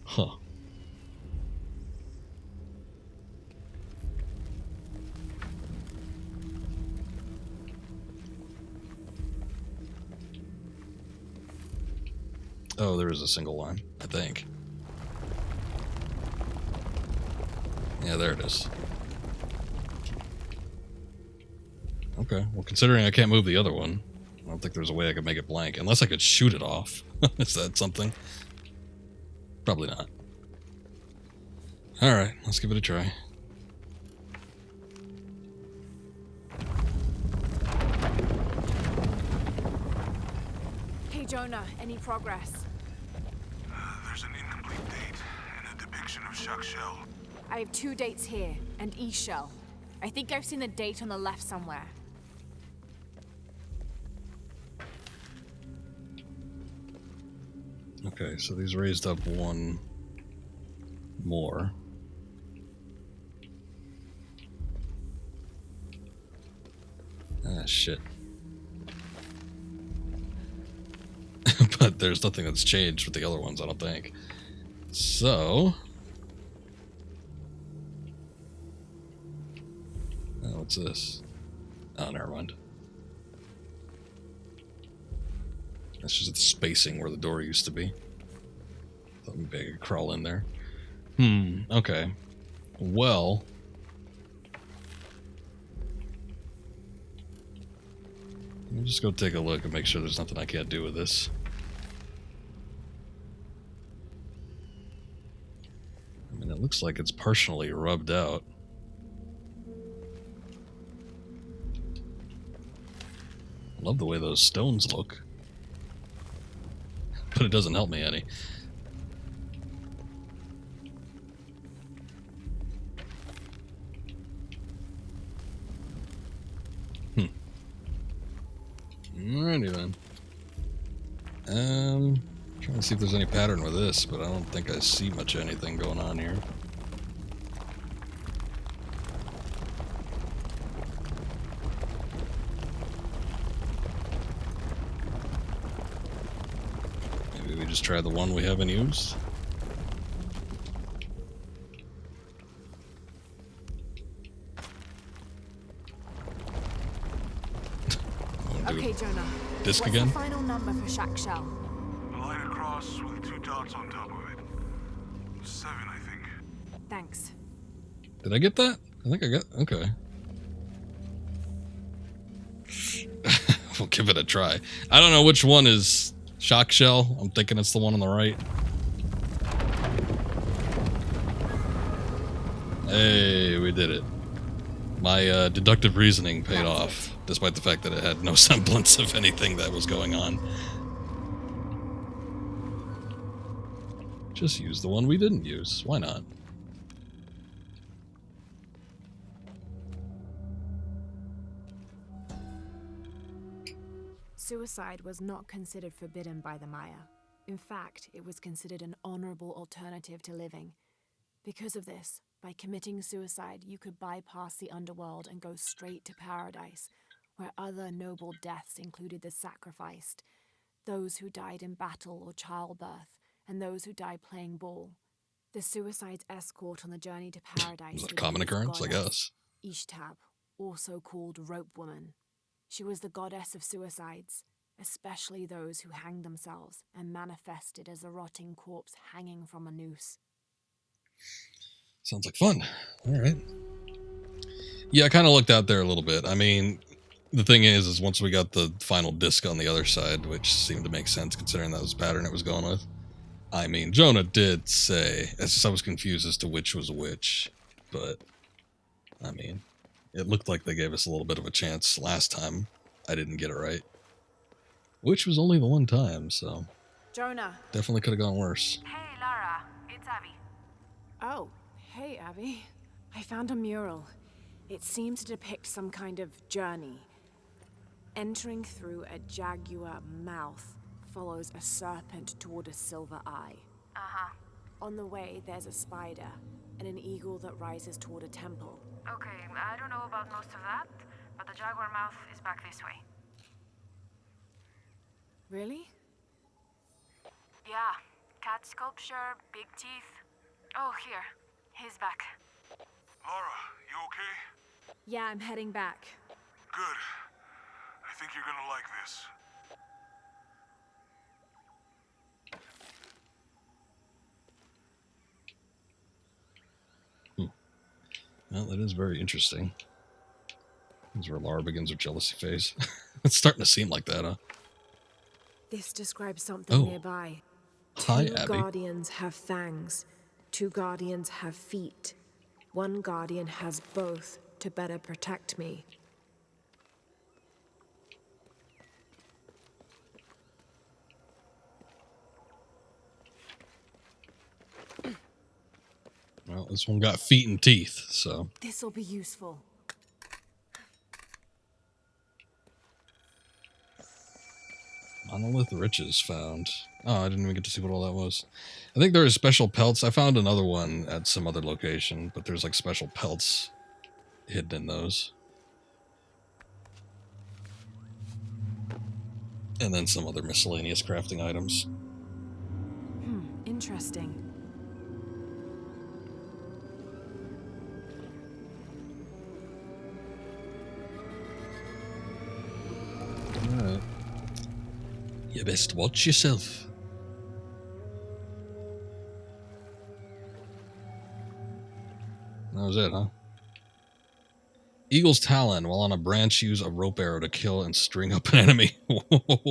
Huh. Oh, there is a single line, I think. Yeah, there it is. Okay, well, considering I can't move the other one, I don't think there's a way I could make it blank. Unless I could shoot it off. Is that something? Probably not. Alright, let's give it a try. Hey, Jonah, any progress? There's an incomplete date and a depiction of Shock Shell. I have 2 dates here, and E-Shell. I think I've seen the date on the left somewhere. Okay, so these raised up one more. Ah, shit. But there's nothing that's changed with the other ones, I don't think. So... oh, what's this? Oh, never mind. That's just the spacing where the door used to be. Thought maybe I could crawl in there. Okay. Well... let me just go take a look and make sure there's nothing I can't do with this. I mean, it looks like it's partially rubbed out. Love the way those stones look. But it doesn't help me any. Alrighty then. Trying to see if there's any pattern with this, but I don't think I see much anything going on here. Maybe we just try the one we haven't used. Okay, Jonah. Disc What's again? the final number for Shock Shell? A line across with 2 dots on top of it. 7, I think. Thanks. Did I get that? I think I got... okay. We'll give it a try. I don't know which one is Shock Shell. I'm thinking it's the one on the right. Hey, we did it. My deductive reasoning paid off, despite the fact that it had no semblance of anything that was going on. Just use the one we didn't use. Why not? Suicide was not considered forbidden by the Maya. In fact, it was considered an honorable alternative to living. Because of this, by committing suicide, you could bypass the underworld and go straight to paradise, where other noble deaths included the sacrificed, those who died in battle or childbirth, and those who died playing ball. The suicide's escort on the journey to paradise Was was it a common occurrence, I guess? Ishtab, also called Rope Woman. She was the goddess of suicides, especially those who hanged themselves and manifested as a rotting corpse hanging from a noose. Sounds like fun. All right. Yeah, I kind of looked out there a little bit. I mean, the thing is once we got the final disc on the other side, which seemed to make sense considering that was the pattern it was going with. I mean, Jonah did say, it's just I was confused as to which was which, but I mean, it looked like they gave us a little bit of a chance last time. I didn't get it right, which was only the one time, so Jonah. Definitely could have gone worse. Hey, Lara. It's Abby. Oh, hey, Abby. I found a mural. It seems to depict some kind of journey. Entering through a jaguar mouth follows a serpent toward a silver eye. Uh-huh. On the way, there's a spider and an eagle that rises toward a temple. Okay, I don't know about most of that, but the jaguar mouth is back this way. Really? Yeah. Cat sculpture, big teeth. Oh, here. He's back. Lara, you okay? Yeah, I'm heading back. Good. I think you're gonna like this. Well, that is very interesting. This is where Lara begins her jealousy phase. It's starting to seem like that, huh? This describes something nearby. Hi, Two Abby. guardians have fangs. 2 guardians have feet. 1 guardian has both to better protect me. Well, this one got feet and teeth, so. This'll be useful. Monolith riches found. Oh, I didn't even get to see what all that was. I think there are special pelts. I found another one at some other location, but there's like special pelts hidden in those. And then some other miscellaneous crafting items. Interesting. Alright. You best watch yourself. That was it, huh? Eagle's Talon. While on a branch, use a rope arrow to kill and string up an enemy.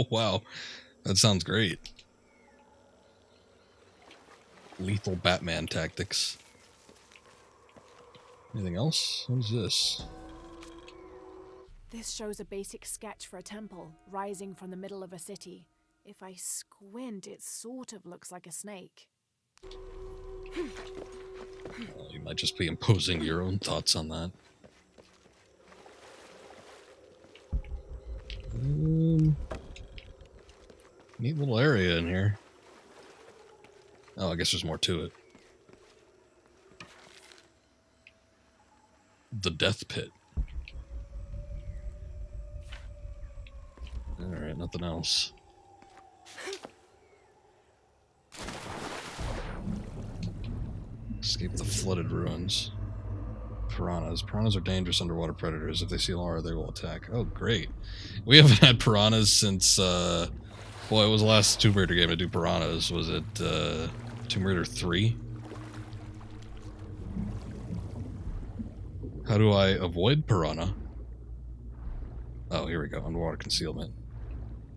Wow. That sounds great. Lethal Batman tactics. Anything else? What is this? This shows a basic sketch for a temple rising from the middle of a city. If I squint, it sort of looks like a snake. Well, you might just be imposing your own thoughts on that. Neat little area in here. Oh, I guess there's more to it. The Death Pit. Alright, nothing else. Escape the flooded ruins. Piranhas. Piranhas are dangerous underwater predators. If they see Lara, they will attack. Oh, great. We haven't had piranhas since, boy, it was the last Tomb Raider game to do piranhas. Was it, Tomb Raider 3? How do I avoid piranha? Oh, here we go. Underwater concealment.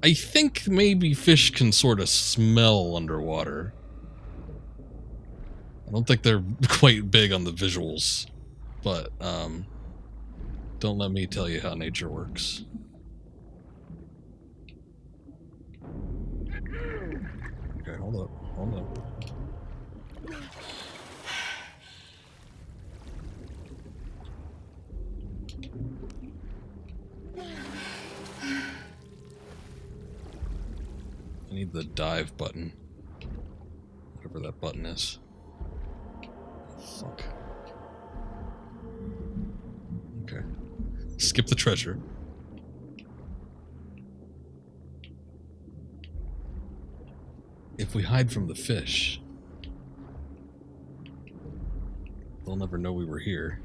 I think maybe fish can sort of smell underwater. I don't think they're quite big on the visuals, but don't let me tell you how nature works. Okay, hold up, hold up. I need the dive button. Whatever that button is. Fuck. Okay. Skip the treasure. If we hide from the fish, they'll never know we were here.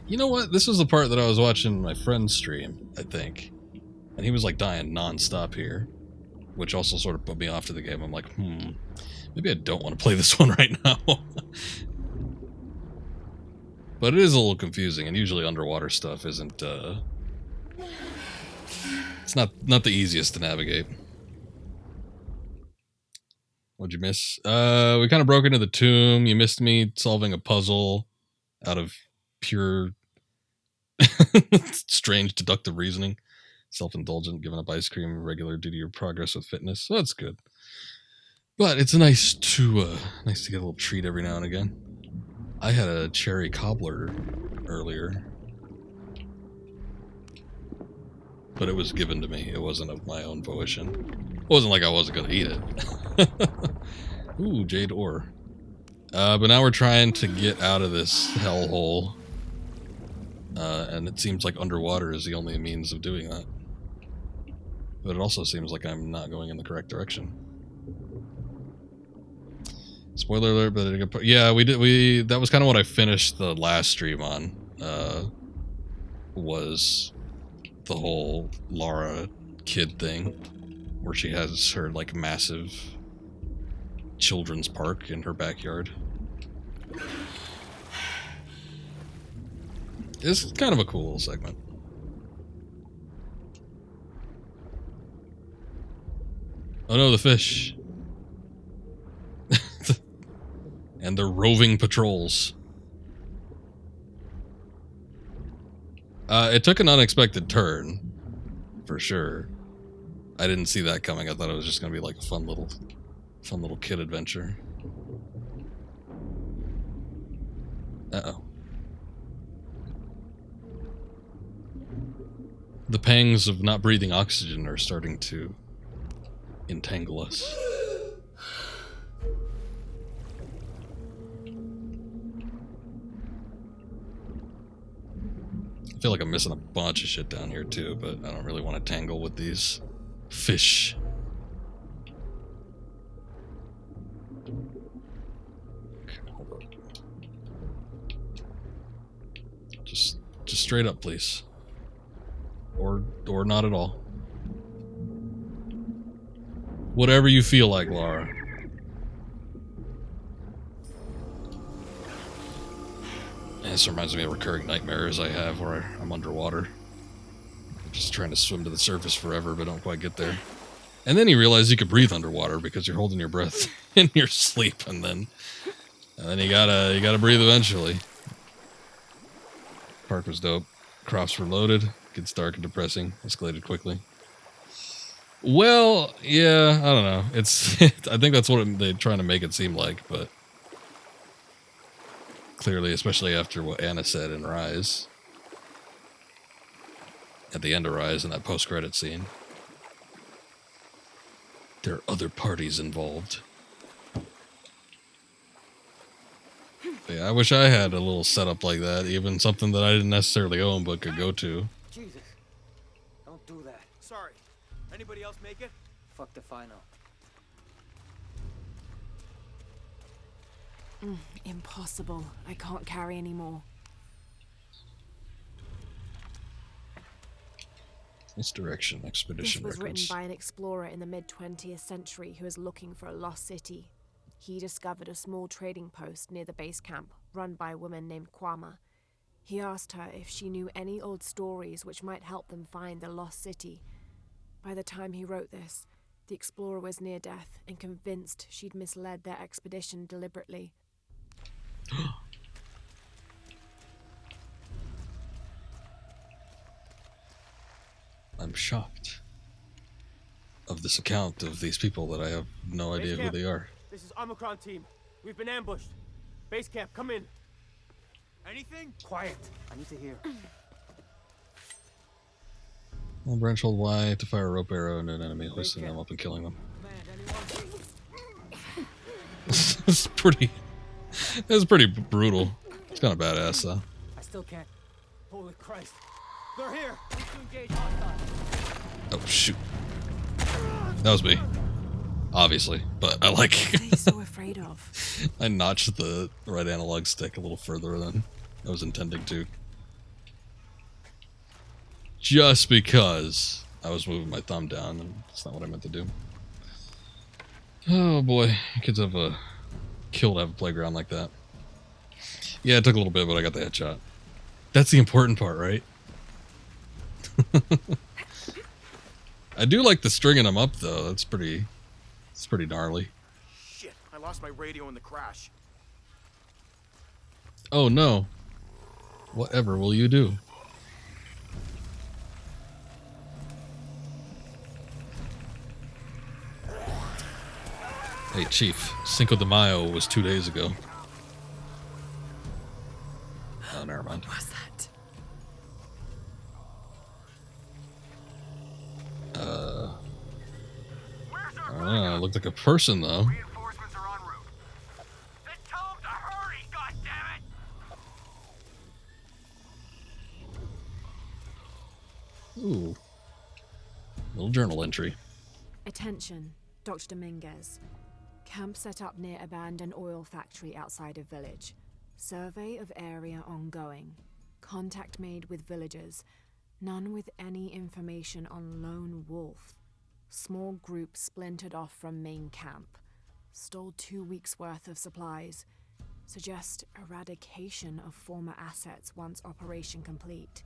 You know what? This was the part that I was watching my friend's stream, I think. And he was like dying non-stop here. Which also sort of put me off to the game. I'm like, maybe I don't want to play this one right now. But it is a little confusing, and usually underwater stuff isn't, it's not the easiest to navigate. What'd you miss? We kind of broke into the tomb. You missed me solving a puzzle out of pure strange deductive reasoning. Self-indulgent, giving up ice cream regular due to your progress with fitness. So that's good. But it's nice to get a little treat every now and again. I had a cherry cobbler earlier, but it was given to me. It wasn't of my own volition. It wasn't like I wasn't gonna eat it. Ooh, jade ore. But now we're trying to get out of this hellhole, and it seems like underwater is the only means of doing that. But it also seems like I'm not going in the correct direction. Spoiler alert, but yeah, that was kind of what I finished the last stream on, was the whole Lara kid thing, where she has her, like, massive children's park in her backyard. It's kind of a cool little segment. Oh no, the fish. And their roving patrols. It took an unexpected turn, for sure. I didn't see that coming. I thought it was just gonna be like a fun little kid adventure. Uh-oh. The pangs of not breathing oxygen are starting to entangle us. I feel like I'm missing a bunch of shit down here too, but I don't really want to tangle with these fish. Okay, hold on. Just straight up, please. Or not at all. Whatever you feel like, Lara. This reminds me of recurring nightmares I have where I'm underwater. I'm just trying to swim to the surface forever, but don't quite get there. And then you realize you can breathe underwater because you're holding your breath in your sleep, and then you gotta breathe eventually. Park was dope. Crops were loaded. Gets dark and depressing. Escalated quickly. Well, yeah, I don't know. I think that's what they're trying to make it seem like, but clearly, especially after what Anna said in Rise, at the end of Rise in that post-credit scene, there are other parties involved. But yeah, I wish I had a little setup like that, even something that I didn't necessarily own but could go to. Jesus. Don't do that. Sorry. Anybody else make it? Fuck the final. Impossible. I can't carry anymore. Misdirection expedition This was records. written by an explorer in the mid-20th century who was looking for a lost city. He discovered a small trading post near the base camp, run by a woman named Kwama. He asked her if she knew any old stories which might help them find the lost city. By the time he wrote this, the explorer was near death and convinced she'd misled their expedition deliberately. I'm shocked of this account of these people that I have no idea who they are. This is Omicron team. We've been ambushed. Base camp, come in. Anything? Quiet. I need to hear. One branch hold Y to fire a rope arrow into an enemy, hoisting them up and killing them. That's pretty brutal. It's kind of badass though. I still can't. Holy Christ. They're here. Need to engage hostile. Oh shoot. That was me. Obviously, but I like. What are you so afraid of? I notched the right analog stick a little further than I was intending to. just because I was moving my thumb down, and that's not what I meant to do. Oh boy, kids have a kill to have a playground like that. Yeah, it took a little bit, but I got the headshot. That's the important part, right? I do like the stringing them up, though. It's pretty gnarly. Shit, I lost my radio in the crash. Oh no. Whatever will you do? Hey, Chief. Cinco de Mayo was 2 days ago. Oh, never mind. What was that? I don't know. It looked like a person, though. Reinforcements are en route. Then tell them to hurry, goddammit! Ooh. Little journal entry. Attention, Dr. Dominguez. Camp set up near abandoned oil factory outside of village. Survey of area ongoing. Contact made with villagers. None with any information on lone wolf. Small group splintered off from main camp. Stole 2 weeks' worth of supplies. Suggest eradication of former assets once operation complete.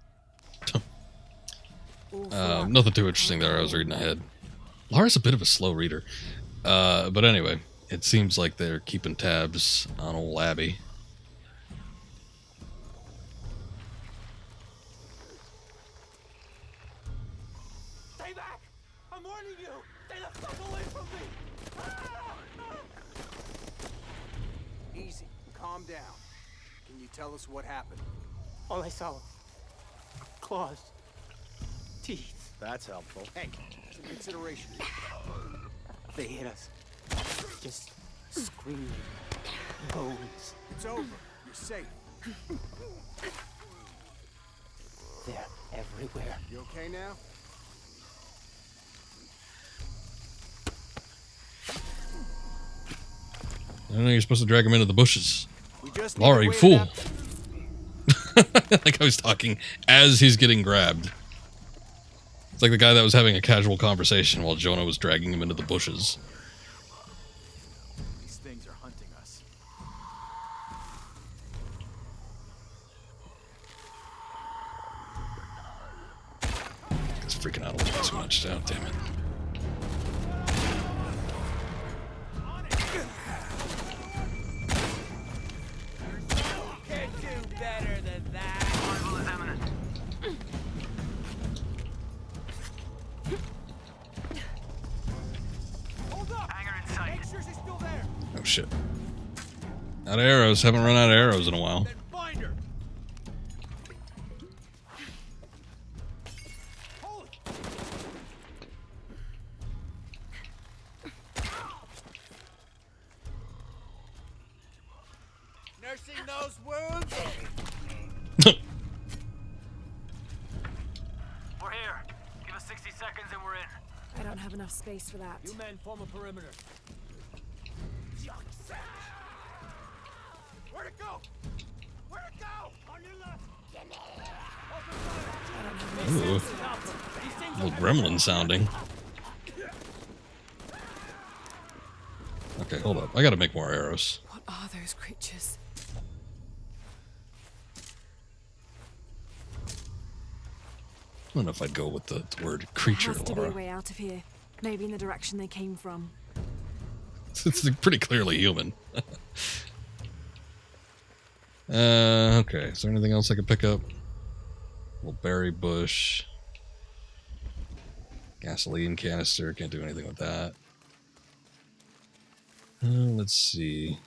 Nothing too interesting there. I was reading ahead. Lara's a bit of a slow reader. But anyway, it seems like they're keeping tabs on old Abby. Stay back! I'm warning you! Stay the fuck away from me! Easy. Calm down. Can you tell us what happened? All I saw was claws, teeth. That's helpful. Hey, some consideration. They hit us. Just screaming. Bones. It's over. You're safe. They're everywhere. You okay now? I don't know, you're supposed to drag him into the bushes. We just Lara, you fool. Like I was talking as he's getting grabbed. It's like the guy that was having a casual conversation while Jonah was dragging him into the bushes. These things are hunting us. He's freaking out a little bit too much. Oh, damn it. Can't do better than that. Arrival is imminent. Hold up! Hangar in sight. Make sure she's still there. Oh, shit. Out of arrows. Haven't run out of arrows in a while. Then find her. Hold it. Nursing those wounds. We're here. Give us 60 seconds and we're in. I don't have enough space for that. You men form a perimeter. Where'd it go? Where'd it go? On your left. Ooh. Little gremlin sounding. Okay, hold up. I gotta make more arrows. What are those creatures? I don't know if I'd go with the word creature, There has to be a Lara. way out of here. Maybe in the direction they came from. It's pretty clearly human. Okay. Is there anything else I could pick up? Little berry bush. Gasoline canister. Can't do anything with that. Let's see.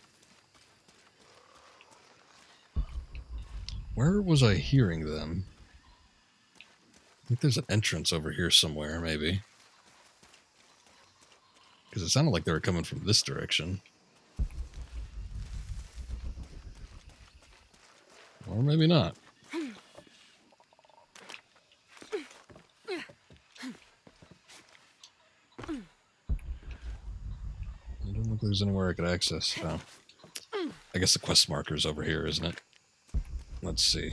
Where was I hearing them? I think there's an entrance over here somewhere, maybe. Because it sounded like they were coming from this direction. Or maybe not. I don't think there's anywhere I could access. Oh. I guess the quest marker's over here, isn't it? Let's see.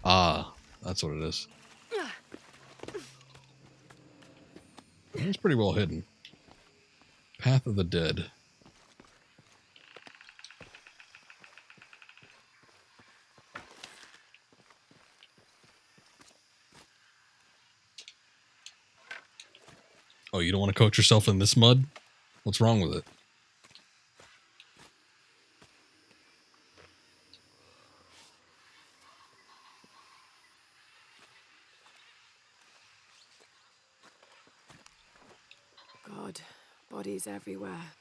Ah, that's what it is. It's pretty well hidden. Path of the Dead. Oh, you don't want to coat yourself in this mud? What's wrong with it? God, bodies everywhere.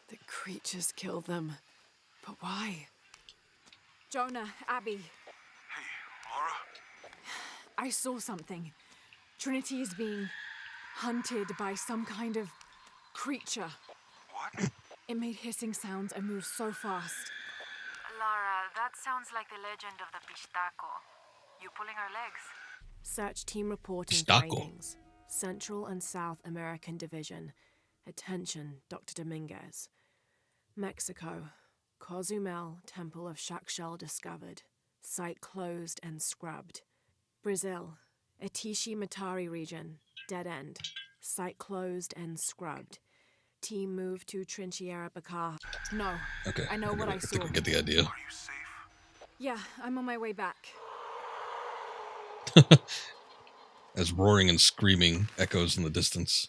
The creatures kill them. But why? Jonah, Abby. Hey, Lara? I saw something. Trinity is being hunted by some kind of creature. What? It made hissing sounds and moved so fast. Lara, that sounds like the legend of the Pistaco. You pulling our legs? Search team reporting Pistaco. findings. Central and South American Division. Attention, Dr. Dominguez. Mexico. Cozumel Temple of Shakshel discovered. Site closed and scrubbed. Brazil. Atishi Matari region. Dead end. Site closed and scrubbed. Team moved to Trinchera Bacar. No. Okay. I know what I I saw. think we get the idea. Are you safe? Yeah, I'm on my way back. As roaring and screaming echoes in the distance.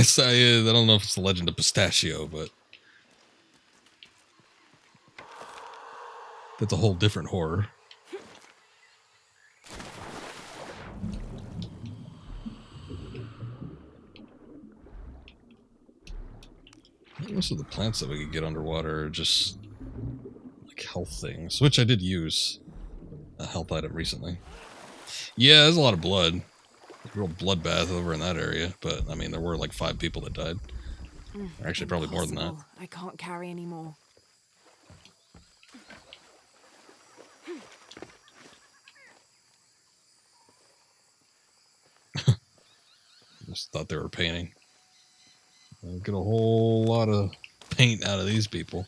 So, I don't know if it's the legend of Pistachio, but that's a whole different horror. Most of the plants that we could get underwater are just like health things, which I did use a health item recently. Yeah, there's a lot of blood. Real bloodbath over in that area, but I mean, there were like 5 people that died. Or actually, probably more than that. Impossible. I can't carry anymore. Just thought they were painting. I'll get a whole lot of paint out of these people.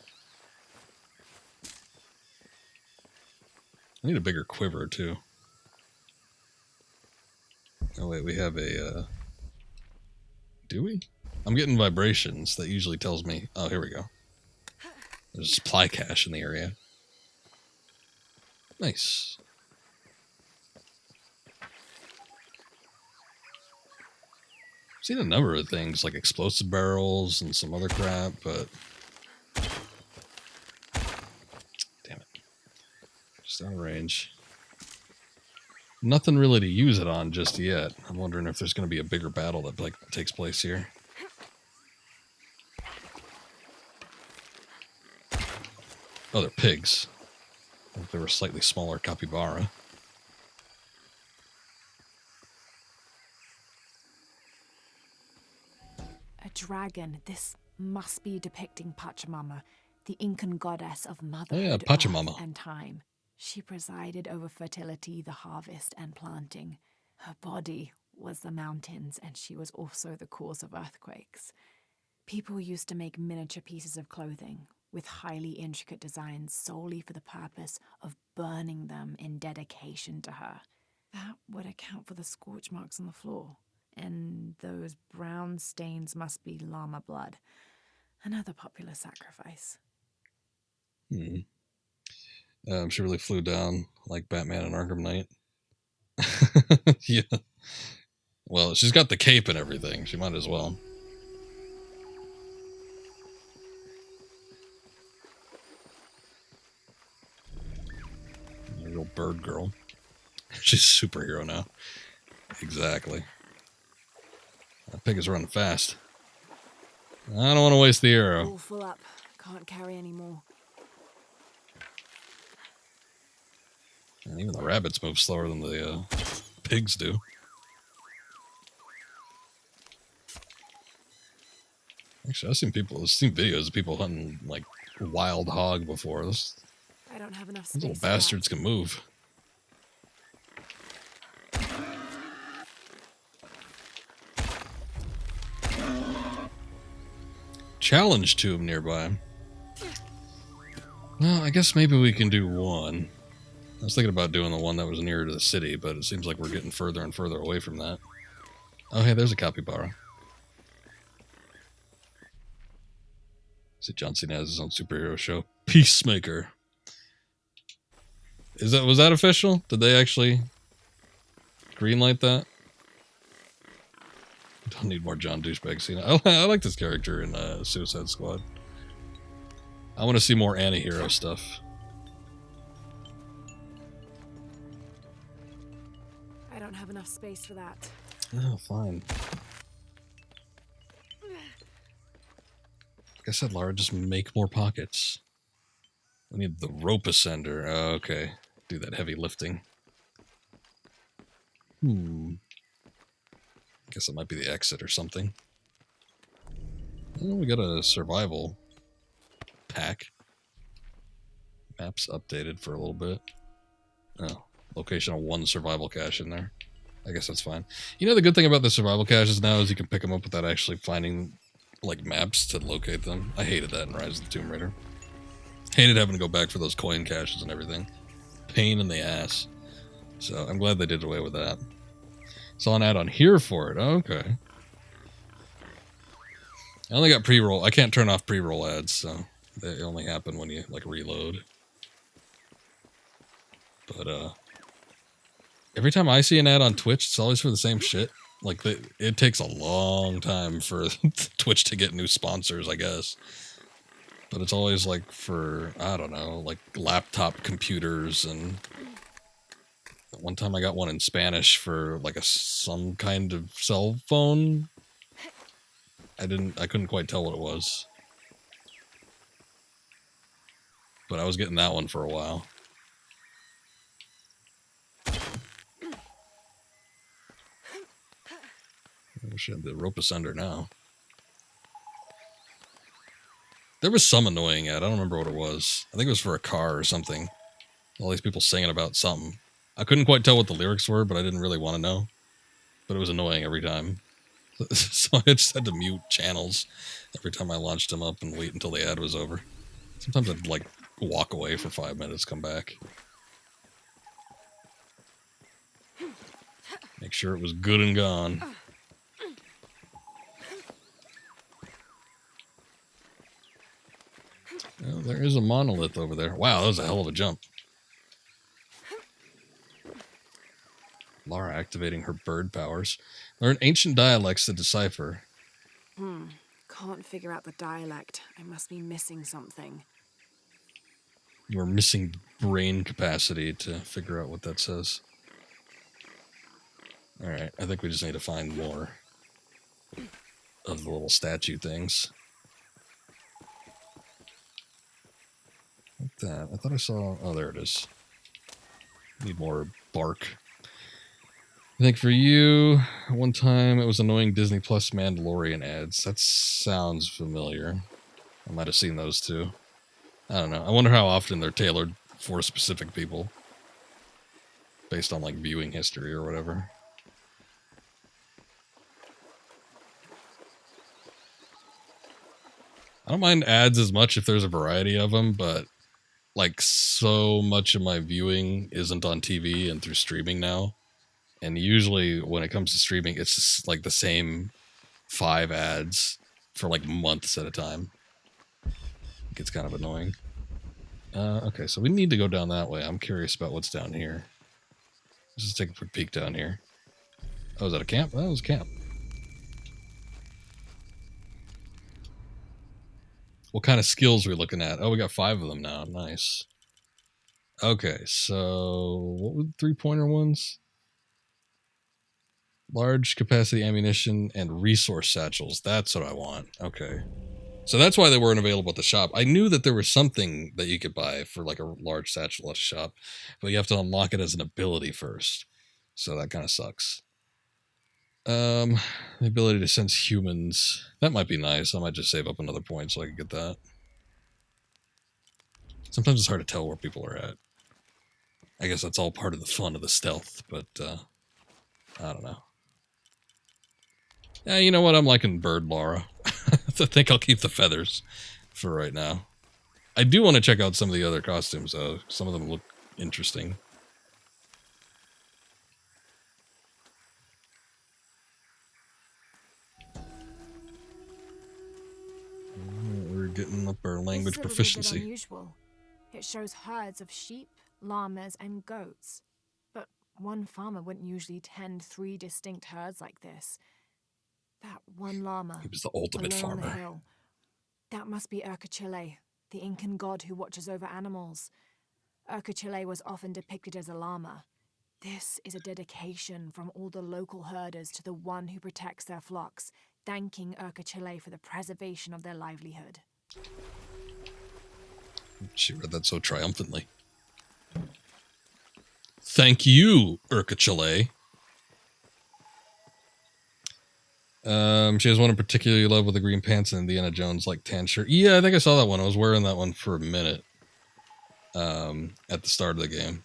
I need a bigger quiver too. Oh wait, we have a, do we? I'm getting vibrations that usually tells me, oh, here we go. There's a supply cache in the area. Nice. I've seen a number of things like explosive barrels and some other crap, but damn it. Just out of range. Nothing really to use it on just yet. I'm wondering if there's going to be a bigger battle that like takes place here. Oh, they're pigs. I think they were slightly smaller capybara. A dragon. This must be depicting Pachamama, the Incan goddess of motherhood, Pachamama. earth, and time. She presided over fertility, the harvest, and planting. Her body was the mountains, and she was also the cause of earthquakes. People used to make miniature pieces of clothing with highly intricate designs solely for the purpose of burning them in dedication to her. That would account for the scorch marks on the floor. And those brown stains must be llama blood. Another popular sacrifice. She really flew down like Batman and Arkham Knight. Yeah. Well, she's got the cape and everything. She might as well. A real bird girl. She's a superhero now. Exactly. That pig is running fast. I don't want to waste the arrow. All full up. Can't carry anymore. And even the rabbits move slower than the pigs do. Actually, I've seen videos of people hunting like wild hog before. Those I don't have enough space. little bastards can move. Challenge tomb nearby. Well, I guess maybe we can do one. I was thinking about doing the one that was nearer to the city, but it seems like we're getting further and further away from that. Oh, hey, there's a capybara. See, John Cena has his own superhero show, Peacemaker. Was that official? Did they actually greenlight that? Don't need more John Douchebag Cena. I like this character in Suicide Squad. I want to see more anti-hero stuff. I don't have enough space for that. Oh, fine. Like I said, Lara, just make more pockets. We need the rope ascender. Oh, okay. Do that heavy lifting. Guess it might be the exit or something. Oh, we got a survival pack. Maps updated for a little bit. Oh, location of 1 survival cache in there. I guess that's fine. You know, the good thing about the survival caches now is you can pick them up without actually finding, like, maps to locate them. I hated that in Rise of the Tomb Raider. Hated having to go back for those coin caches and everything. Pain in the ass. So I'm glad they did away with that. Saw an add-on here for it. Oh, okay. I only got pre-roll. I can't turn off pre-roll ads, so they only happen when you, like, reload. But, every time I see an ad on Twitch, it's always for the same shit. Like, it takes a long time for Twitch to get new sponsors, I guess. But it's always, like, for, I don't know, like, laptop computers, and one time I got one in Spanish for, like, some kind of cell phone. I couldn't quite tell what it was. But I was getting that one for a while. I wish I had the rope asunder now. There was some annoying ad. I don't remember what it was. I think it was for a car or something. All these people singing about something. I couldn't quite tell what the lyrics were, but I didn't really want to know. But it was annoying every time. So I just had to mute channels every time I launched them up and wait until the ad was over. Sometimes I'd, like, walk away for 5 minutes, come back. Make sure it was good and gone. Oh, there is a monolith over there. Wow, that was a hell of a jump. Lara activating her bird powers. Learn ancient dialects to decipher. Can't figure out the dialect. I must be missing something. You are missing brain capacity to figure out what that says. Alright, I think we just need to find more of the little statue things. Like that. I thought I saw... Oh, there it is. Need more bark. I think for you, one time it was annoying Disney Plus Mandalorian ads. That sounds familiar. I might have seen those too. I don't know. I wonder how often they're tailored for specific people. Based on, like, viewing history or whatever. I don't mind ads as much if there's a variety of them, but, like, so much of my viewing isn't on TV and through streaming now. And usually when it comes to streaming, it's just, like, the same 5 ads for, like, months at a time. It gets kind of annoying. Okay, so we need to go down that way. I'm curious about what's down here. Let's just take a quick peek down here. Oh, is that a camp? Oh, it was a camp. What kind of skills are we looking at? Oh, we got 5 of them now. Nice. Okay, so what were the 3-pointer ones? Large capacity ammunition and resource satchels. That's what I want. Okay. So that's why they weren't available at the shop. I knew that there was something that you could buy for, like, a large satchel at a shop, but you have to unlock it as an ability first. So that kind of sucks. The ability to sense humans. That might be nice. I might just save up another point so I can get that. Sometimes it's hard to tell where people are at. I guess that's all part of the fun of the stealth, but, I don't know. Yeah, you know what? I'm liking Bird Lara. I think I'll keep the feathers for right now. I do want to check out some of the other costumes, though. Some of them look interesting. getting up our language This is a little bit proficiency. unusual. It shows herds of sheep, llamas, and goats. But one farmer wouldn't usually tend 3 distinct herds like this. That one llama. He was the ultimate alone on the farmer. hill. That must be Chile, the Incan god who watches over animals. Chile was often depicted as a llama. This is a dedication from all the local herders to the one who protects their flocks, thanking Chile for the preservation of their livelihood. She read that so triumphantly. Thank you, Chile. She has one in particular you love with the green pants and Indiana Jones like tan shirt. Yeah, I think I saw that one. I was wearing that one for a minute. At the start of the game.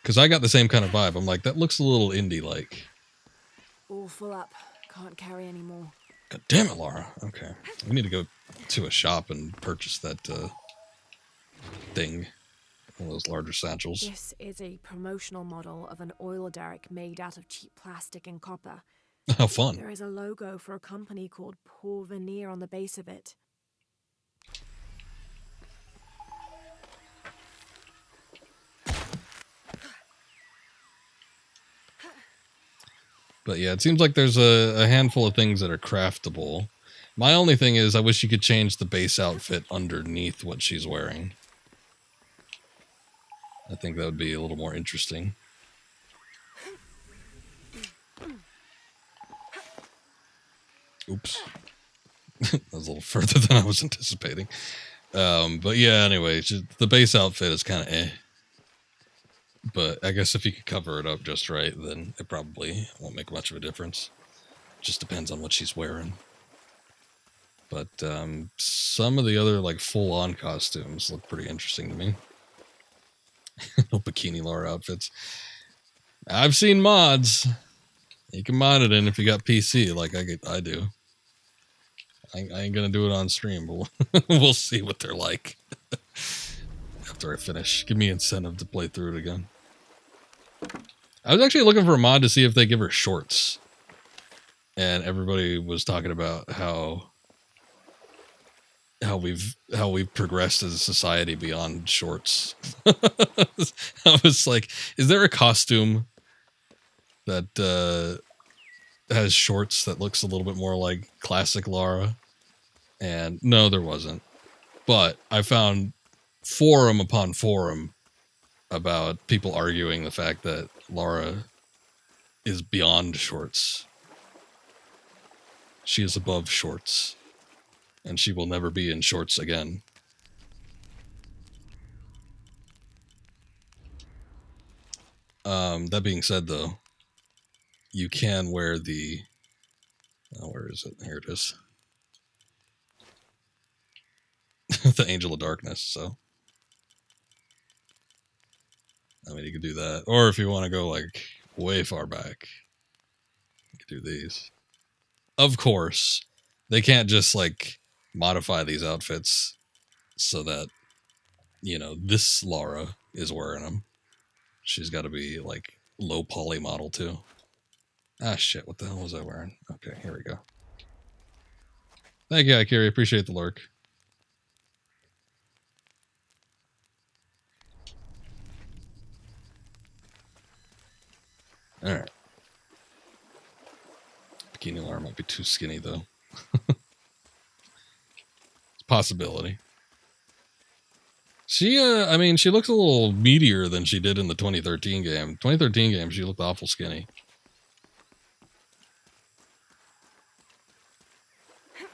Because I got the same kind of vibe. I'm like, that looks a little indie-like. All full up. Can't carry anymore. God damn it, Lara. Okay. We need to go to a shop and purchase that thing. One of those larger satchels. This is a promotional model of an oil derrick made out of cheap plastic and copper. How fun. There is a logo for a company called Porvenir on the base of it. But yeah, it seems like there's a handful of things that are craftable. My only thing is I wish you could change the base outfit underneath what she's wearing. I think that would be a little more interesting. Oops. That was a little further than I was anticipating. But yeah, anyway, the base outfit is kind of eh. But I guess if you could cover it up just right, then it probably won't make much of a difference. Just depends on what she's wearing. But some of the other like full-on costumes look pretty interesting to me. No bikini Lara outfits. I've seen mods. You can mod it in if you got PC, like I do. I ain't gonna do it on stream, but we'll see what they're like after I finish. Give me incentive to play through it again. I was actually looking for a mod to see if they give her shorts. And everybody was talking about how we've progressed as a society beyond shorts. I was like, is there a costume that has shorts that looks a little bit more like classic Lara? And no, there wasn't. But I found forum upon forum about people arguing the fact that Lara is beyond shorts. She is above shorts. And she will never be in shorts again. That being said, though, you can wear the... Oh, where is it? Here it is. The Angel of Darkness, so... I mean, you could do that. Or if you want to go, like, way far back, you could do these. Of course, they can't just, like, modify these outfits so that, you know, this Lara is wearing them. She's got to be, like, low poly model, too. Ah, shit, what the hell was I wearing? Okay, here we go. Thank you, Akiri. Appreciate the lurk. Alright. Bikini Lara might be too skinny, though. It's a possibility. She, I mean, she looks a little meatier than she did in the 2013 game. 2013 game, she looked awful skinny.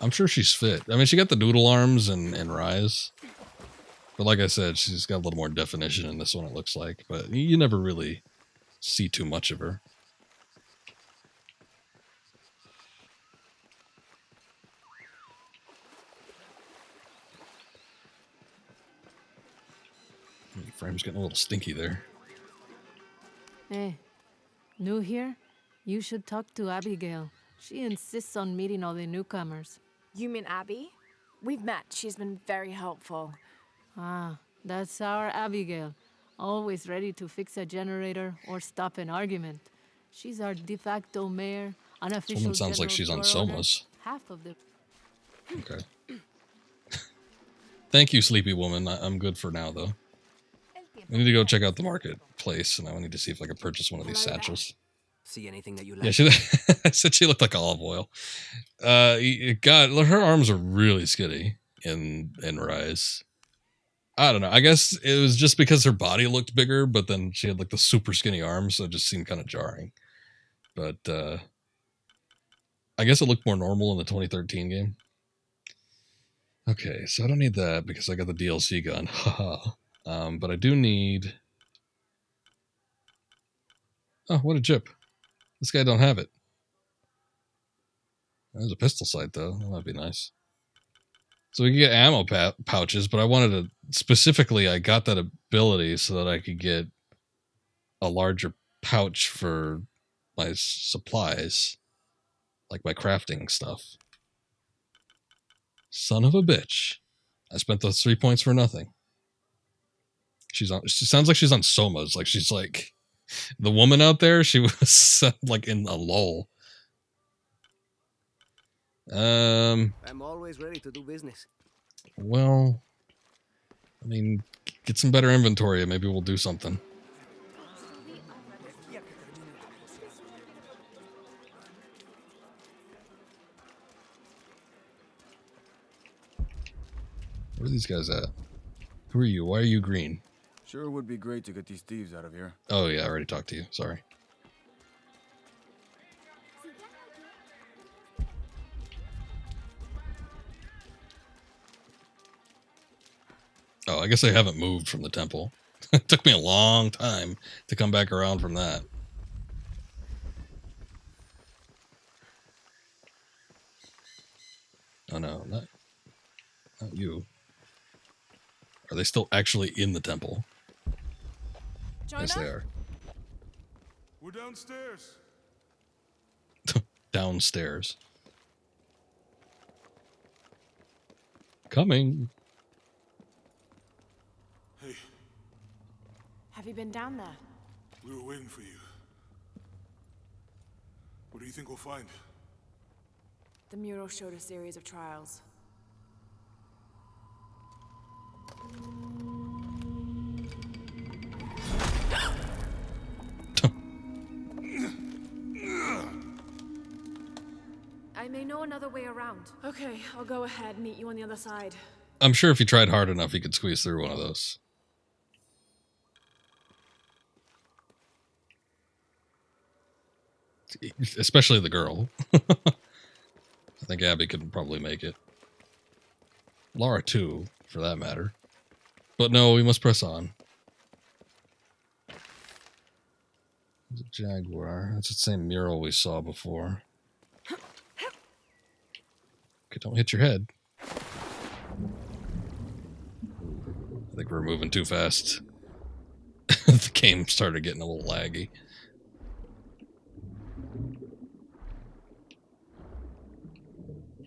I'm sure she's fit. I mean, she got the noodle arms and Rise. But like I said, she's got a little more definition in this one, it looks like. But you never really see too much of her. The frame's getting a little stinky there. Hey, new here? You should talk to Abigail. She insists on meeting all the newcomers. You mean Abby? We've met. She's been very helpful. Ah, that's our Abigail. Always ready to fix a generator or stop an argument. She's our de facto mayor, unofficial Woman sounds like she's on general store owner, Soma's. half of the... Okay. Thank you, sleepy woman. I'm good for now, though. I need to go check out the marketplace, and I need to see if I can purchase one of these satchels. See anything that you like? Yeah, I said she looked like olive oil. God, her arms are really skinny in Rise. I don't know. I guess it was just because her body looked bigger, but then she had like the super skinny arms, so it just seemed kind of jarring. But I guess it looked more normal in the 2013 game. Okay, so I don't need that because I got the DLC gun. Haha. But I do need... Oh, what a chip. This guy don't have it. There's a pistol sight, though. That might be nice. So we can get ammo pouches, but I wanted to... Specifically, I got that ability so that I could get a larger pouch for my supplies. Like my crafting stuff. Son of a bitch. I spent those 3 points for nothing. She sounds like she's on Somas. Like she's like... The woman out there, she was like in a lull. I'm always ready to do business. Well, I mean, get some better inventory and maybe we'll do something. Where are these guys at? Who are you? Why are you green? Sure would be great to get these thieves out of here. Oh yeah, I already talked to you. Sorry. Oh, I guess I haven't moved from the temple. It took me a long time to come back around from that. Oh no, not you. Are they still actually in the temple? Jonah? Yes, they are. We're downstairs. Downstairs. Coming. Hey. Have you been down there? We were waiting for you. What do you think we'll find? The mural showed a series of trials. I may know another way around. Okay, I'll go ahead and meet you on the other side. I'm sure if you tried hard enough, you could squeeze through one of those. Especially the girl. I think Abby could probably make it. Lara too, for that matter. But no, we must press on. There's a jaguar. That's the same mural we saw before. Okay, don't hit your head. I think we're moving too fast. The game started getting a little laggy.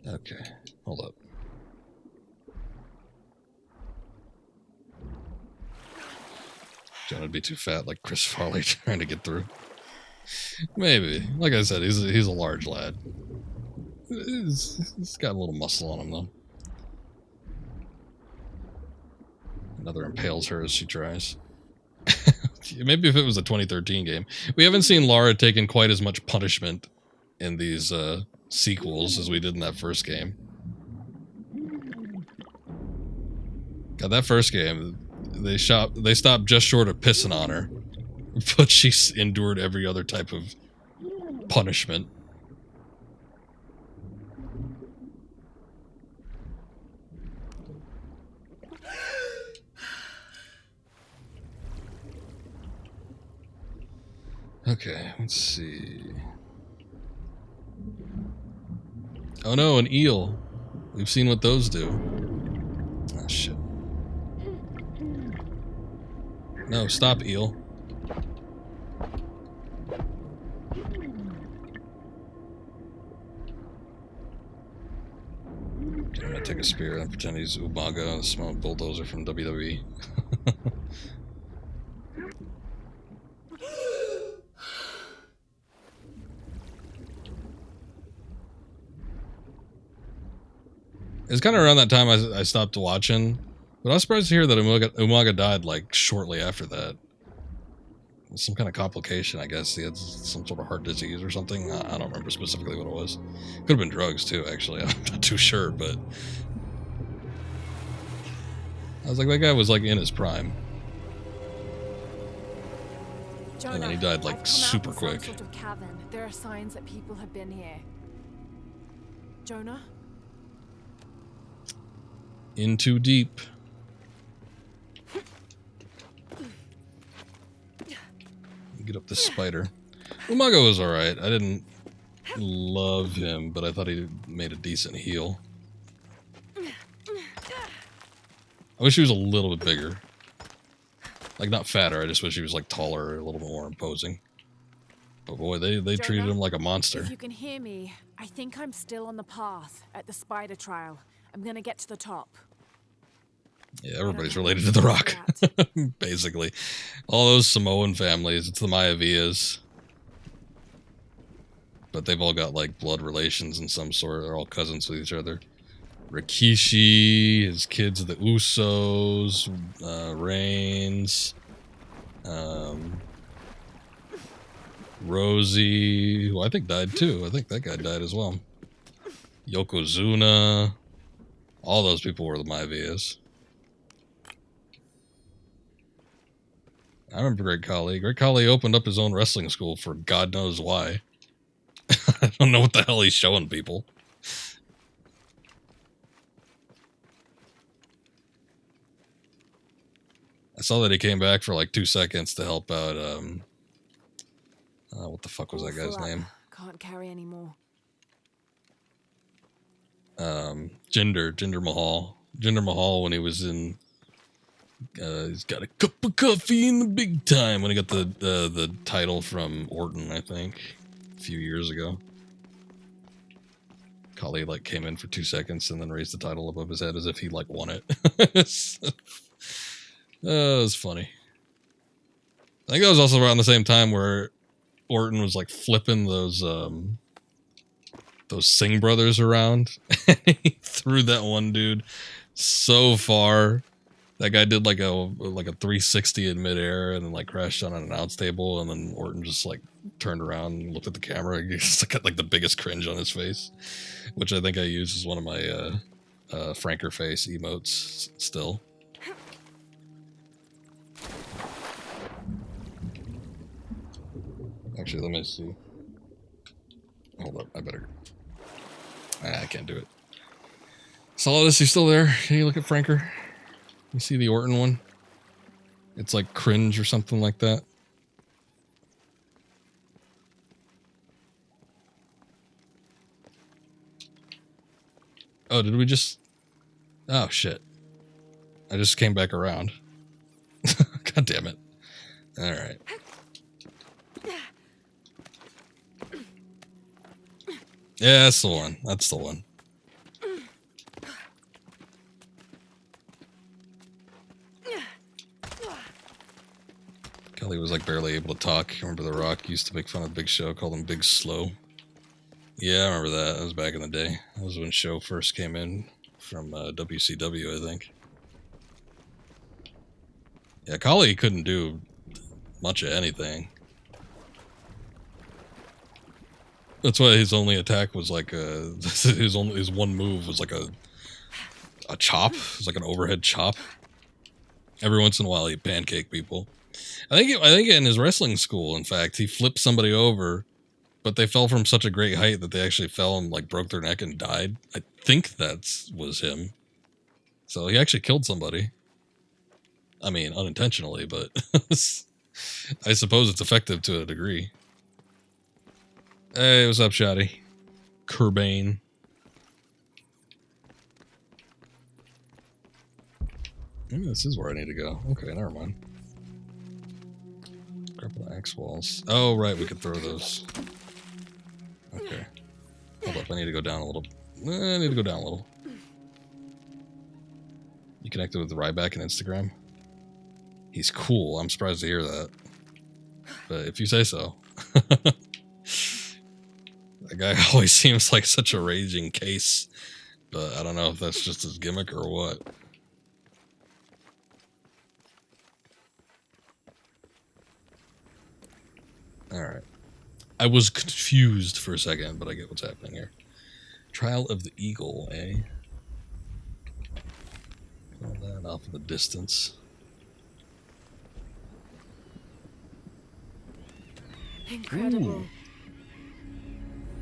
Okay, hold up. Jonah'd be too fat like Chris Farley trying to get through. Maybe. Like I said, he's a large lad. He's got a little muscle on him, though. Another impales her as she tries. Maybe if it was a 2013 game. We haven't seen Lara taking quite as much punishment in these sequels as we did in that first game. God, that first game, they stopped just short of pissing on her, but she's endured every other type of punishment. Okay, let's see. Oh no, an eel. We've seen what those do. Ah, shit. No, stop, eel. Okay, I'm gonna take a spear and pretend he's Ubaga, the small bulldozer from WWE. It's kind of around that time I stopped watching, But I was surprised to hear that Umaga died like shortly after that. Some kind of complication, I guess. He had some sort of heart disease or something. I don't remember specifically what it was. Could have been drugs too, actually. I'm not too sure, but I was like, that guy was like in his prime. Jonah, and then he died like super quick. Some sort of cavern. There are signs that people have been here. Jonah? In too deep. Get up this spider. Umaga was alright. I didn't love him, but I thought he made a decent heal. I wish he was a little bit bigger. Like, not fatter, I just wish he was like taller, a little bit more imposing. But boy, they treated him like a monster. If you can hear me, I think I'm still on the path at the spider trial. I'm gonna get to the top. Yeah, everybody's related to the Rock, basically. All those Samoan families, it's the Mayavias. But they've all got, like, blood relations in some sort. They're all cousins with each other. Rikishi, his kids are the Usos, Reigns, Rosie, who I think died too. I think that guy died as well. Yokozuna. All those people were the Mayavias. I remember Greg Khali. Greg Khali opened up his own wrestling school for God knows why. I don't know what the hell he's showing people. I saw that he came back for like 2 seconds to help out, what the fuck was that guy's name? Can't carry anymore. Jinder Mahal. Jinder Mahal, when he was in, he's got a cup of coffee in the big time, when he got the title from Orton, I think, a few years ago. Khali like came in for 2 seconds and then raised the title above his head as if he like won it. It was funny. I think that was also around the same time where Orton was like flipping those Singh brothers around. He threw that one dude so far. That guy did like a 360 in midair and then like crashed on an announce table, and then Orton just like turned around and looked at the camera. He just got like the biggest cringe on his face, which I think I use as one of my franker face emotes still. Actually, let me see. Hold up, I better. I can't do it. Solidus, you still there? Can you look at Franker? You see the Orton one? It's like cringe or something like that. Oh, did we just... Oh, shit. I just came back around. God damn it. Alright. Yeah, that's the one. That's the one. Kelly was like barely able to talk. Remember The Rock used to make fun of Big Show, called him Big Slow. Yeah, I remember that. That was back in the day. That was when Show first came in from WCW, I think. Yeah, Khali couldn't do much of anything. That's why his only attack was like his one move was like a chop. It was like an overhead chop. Every once in a while, he'd pancake people. I think in his wrestling school, in fact, he flipped somebody over, but they fell from such a great height that they actually fell and like broke their neck and died. I think that was him. So he actually killed somebody. I mean, unintentionally, but I suppose it's effective to a degree. Hey, what's up, Shotty? Kerbane. Maybe this is where I need to go. Okay, never mind. Grab the axe walls. Oh, right, we could throw those. Okay. Hold up, I need to go down a little. I need to go down a little. You connected with the Ryback on Instagram? He's cool. I'm surprised to hear that. But if you say so. That guy always seems like such a raging case. But I don't know if that's just his gimmick or what. Alright. I was confused for a second, but I get what's happening here. Trial of the Eagle, eh? Pull that off in the distance. Incredible. Ooh.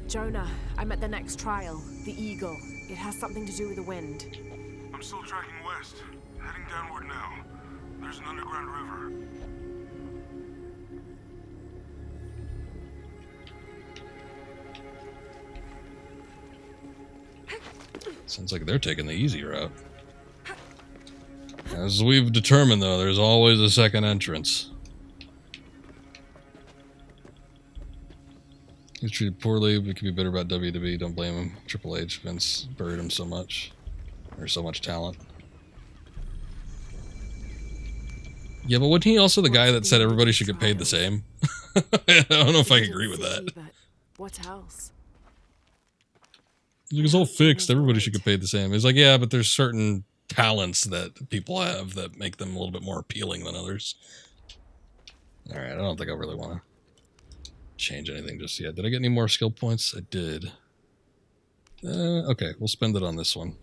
Jonah, I'm at the next trial. The Eagle. It has something to do with the wind. I'm still tracking west. Heading downward now. There's an underground river. Sounds like they're taking the easy route. As we've determined, though, there's always a second entrance. He's treated poorly, but can be better about WWE. Don't blame him. Triple H, Vince buried him so much. There's so much talent. Yeah, but wasn't he also the guy that said everybody should get paid the same? I don't know if I agree with that. But what else? It was all fixed. Everybody should get paid the same. It's like, yeah, but there's certain talents that people have that make them a little bit more appealing than others. All right, I don't think I really want to change anything just yet. Did I get any more skill points? I did. Okay, we'll spend it on this one.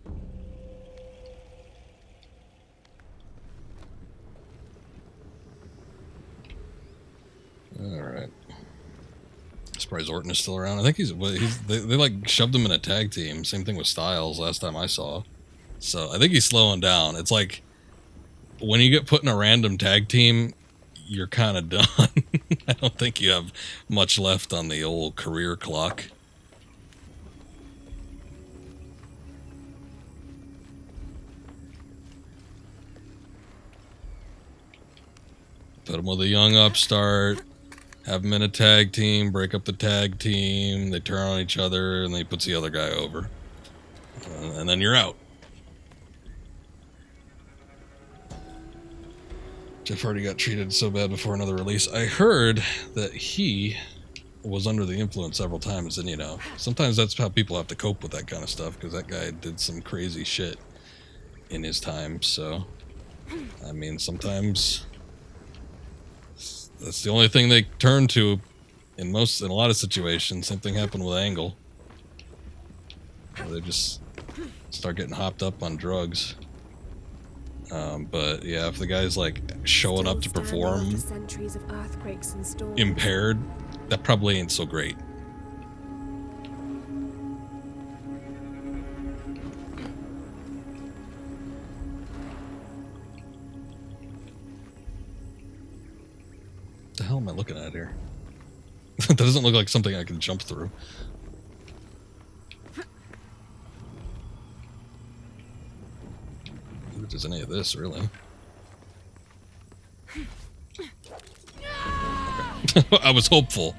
All right. Surprised Orton is still around. I think they like shoved him in a tag team. Same thing with Styles last time I saw. So I think he's slowing down. It's like when you get put in a random tag team, you're kind of done. I don't think you have much left on the old career clock. Put him with a young upstart. Have them in a tag team, break up the tag team, they turn on each other, and then he puts the other guy over. And then you're out. Jeff Hardy got treated so bad before another release. I heard that he was under the influence several times, and you know, sometimes that's how people have to cope with that kind of stuff, because that guy did some crazy shit in his time, so... I mean, sometimes... that's the only thing they turn to in a lot of situations. Same thing happened with Angle. They just start getting hopped up on drugs. But yeah, if the guy's like showing up to perform impaired, that probably ain't so great. What the hell am I looking at here? That doesn't look like something I can jump through. If there's any of this, really. Okay. I was hopeful.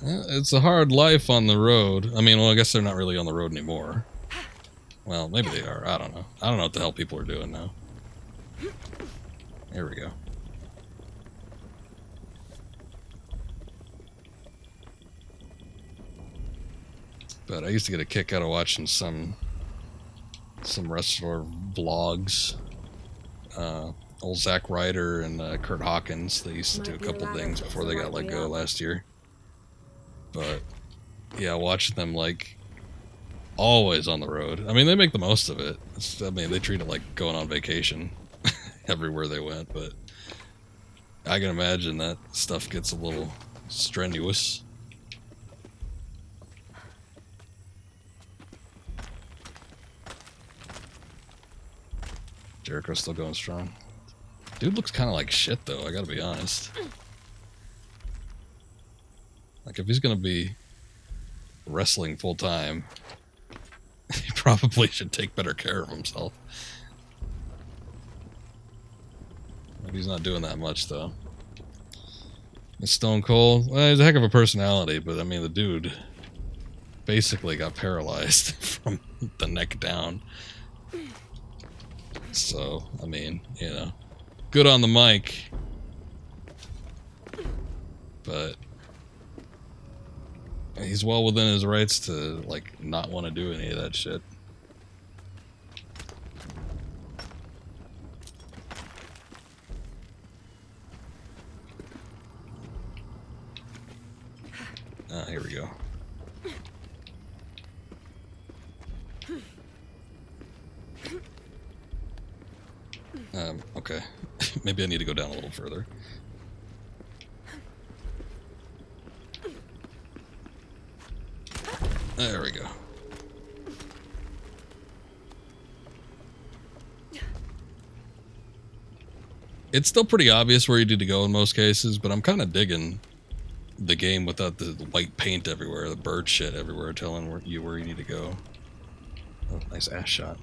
It's a hard life on the road. I mean, well, I guess they're not really on the road anymore. Well, maybe they are. I don't know. I don't know what the hell people are doing now. Here we go. But I used to get a kick out of watching some wrestler vlogs. Old Zack Ryder and Kurt Hawkins. They used to do a couple things before they got let go last year. But yeah, watching them like always on the road. I mean, they make the most of it. I mean, they treat it like going on vacation everywhere they went. But I can imagine that stuff gets a little strenuous. Jericho's still going strong. Dude looks kind of like shit, though, I gotta be honest. Like, if he's gonna be wrestling full-time, he probably should take better care of himself. But he's not doing that much, though. And Stone Cold, well, he's a heck of a personality, but, I mean, the dude basically got paralyzed from the neck down. So, I mean, you know, good on the mic, but he's well within his rights to, like, not want to do any of that shit. Here we go. Okay. Maybe I need to go down a little further. There we go. It's still pretty obvious where you need to go in most cases, but I'm kind of digging the game without the white paint everywhere, the bird shit everywhere telling you where you need to go. Oh, nice ass shot.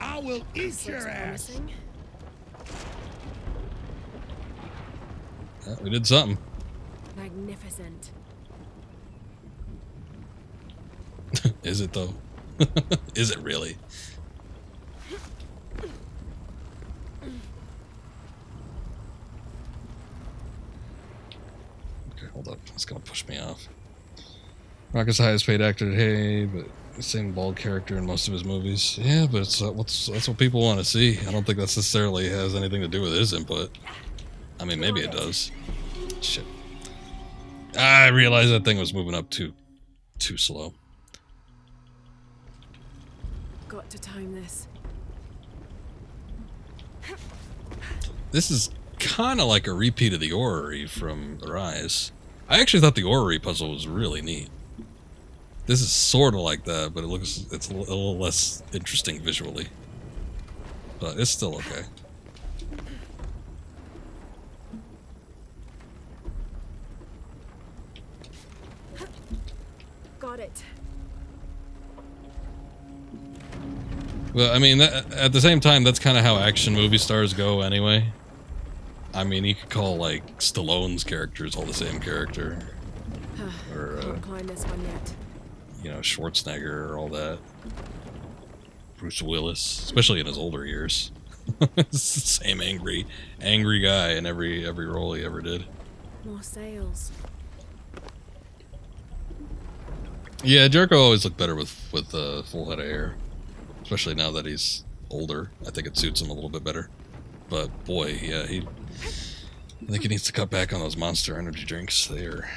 I will eat your ass. Yeah, we did something. Magnificent. Is it though? Is it really? Okay, hold up. It's gonna push me off. Rock is the highest paid actor today, but the same bald character in most of his movies. Yeah, but it's, that's what people want to see. I don't think that necessarily has anything to do with his input. I mean, maybe it does. Shit. I realized that thing was moving up too slow. Got to time this. This is kind of like a repeat of the orrery from Arise. I actually thought the orrery puzzle was really neat. This is sort of like that, but it's a little less interesting visually. But it's still okay. Got it. Well, I mean, at the same time, that's kind of how action movie stars go anyway. I mean, you could call, like, Stallone's characters all the same character. Or, Can't climb this one yet. You know, Schwarzenegger or all that. Bruce Willis, especially in his older years. It's the same angry guy in every role he ever did. More sails. Yeah, Jericho always looked better with full head of hair. Especially now that he's older. I think it suits him a little bit better. But boy, yeah, I think he needs to cut back on those Monster energy drinks. They are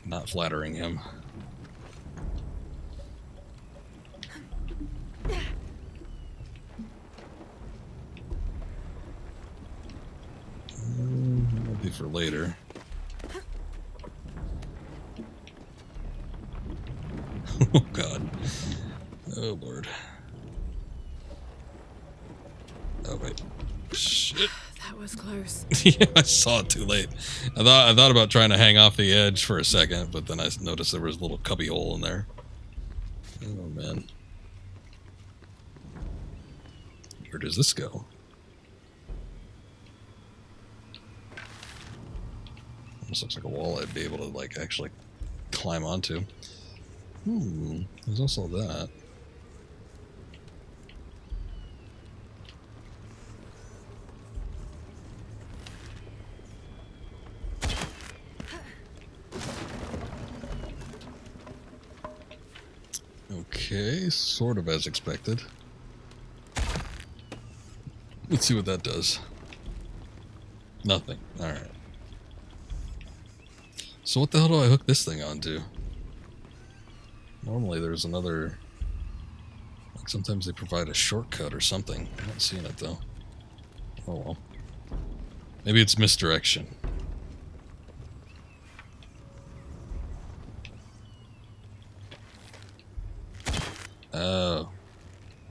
not flattering him. That'll be for later. Oh god. Oh lord. Oh wait. Shit. That was close. Yeah, I saw it too late. I thought about trying to hang off the edge for a second, but then I noticed there was a little cubby hole in there. Oh man. Where does this go? Almost looks like a wall I'd be able to like actually climb onto. There's also that. Okay, sort of as expected. Let's see what that does. Nothing. Alright. So what the hell do I hook this thing onto? Normally there's another... Like sometimes they provide a shortcut or something. I'm not seeing it though. Oh well. Maybe it's misdirection. Oh.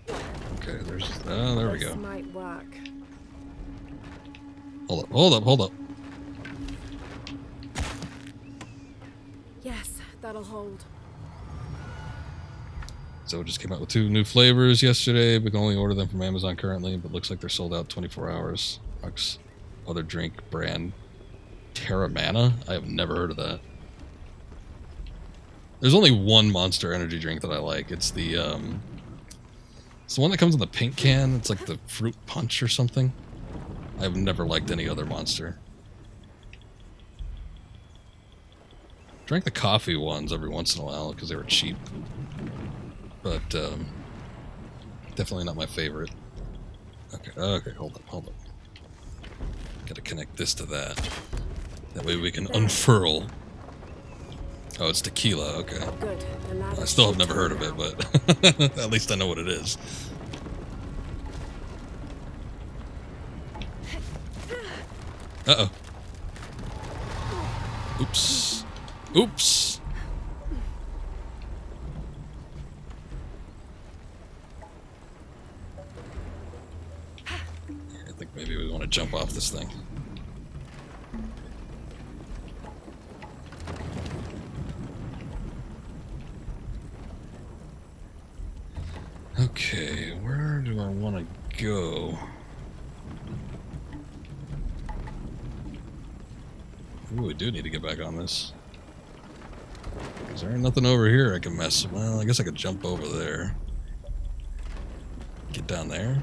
Okay, there's... Oh, there we go. This might work. Hold up. Yes, that'll hold. So it just came out with 2 new flavors yesterday. We can only order them from Amazon currently, but looks like they're sold out 24 hours. Other drink brand Terramana? I have never heard of that. There's only one Monster energy drink that I like. It's the one that comes in the pink can. It's like the fruit punch or something. I've never liked any other Monster. Drank the coffee ones every once in a while because they were cheap. But definitely not my favorite. Okay, hold up. Gotta connect this to that. That way we can unfurl. Oh, it's tequila, okay. Good. The ladder I still have should never heard of turn it, but at least I know what it is. Uh-oh. Oops. Oops. I think maybe we want to jump off this thing. Okay, where do I want to go? Ooh, we do need to get back on this. Is there nothing over here I can mess? Well, I guess I could jump over there. Get down there.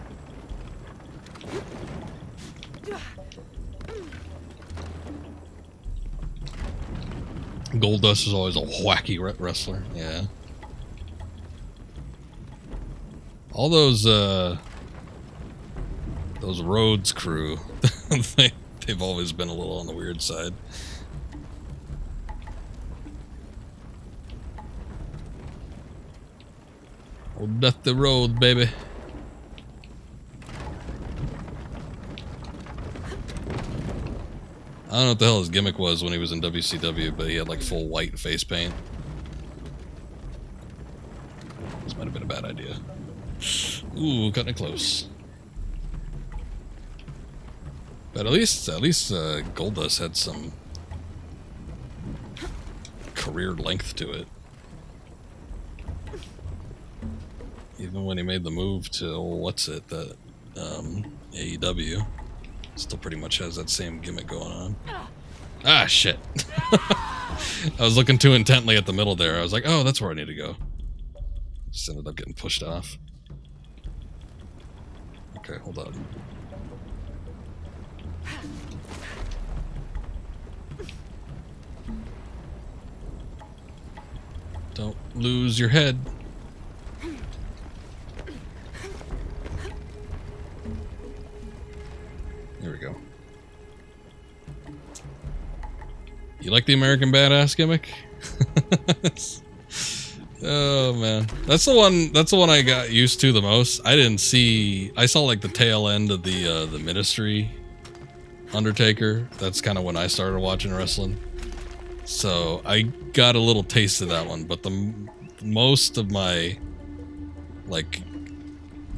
Goldust is always a wacky wrestler. Yeah. All those Rhodes crew, they've always been a little on the weird side. Old Death the Road, baby. I don't know what the hell his gimmick was when he was in WCW, but he had like full white face paint. This might have been a bad idea. Ooh, cutting it close. But at least Goldust had some career length to it. Even when he made the move to that AEW, still pretty much has that same gimmick going on. Ah, shit. I was looking too intently at the middle there. I was like, oh, that's where I need to go. Just ended up getting pushed off. Okay, hold on. Don't lose your head. There we go. You like the American Badass gimmick? Oh man, that's the one I got used to the most. I saw like the tail end of the Ministry Undertaker. That's kind of when I started watching wrestling. So I got a little taste of that one, but most of my like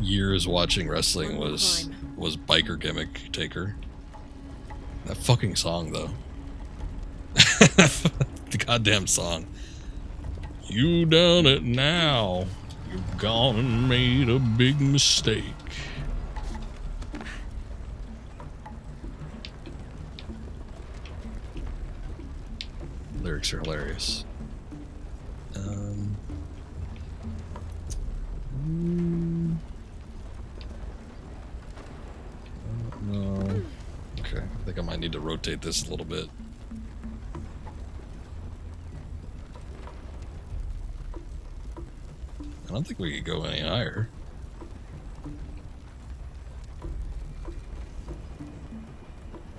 years watching wrestling was biker gimmick taker. That fucking song though. The goddamn song. You done it now. You've gone and made a big mistake. Lyrics are hilarious. No. Okay, I think I might need to rotate this a little bit. I don't think we could go any higher.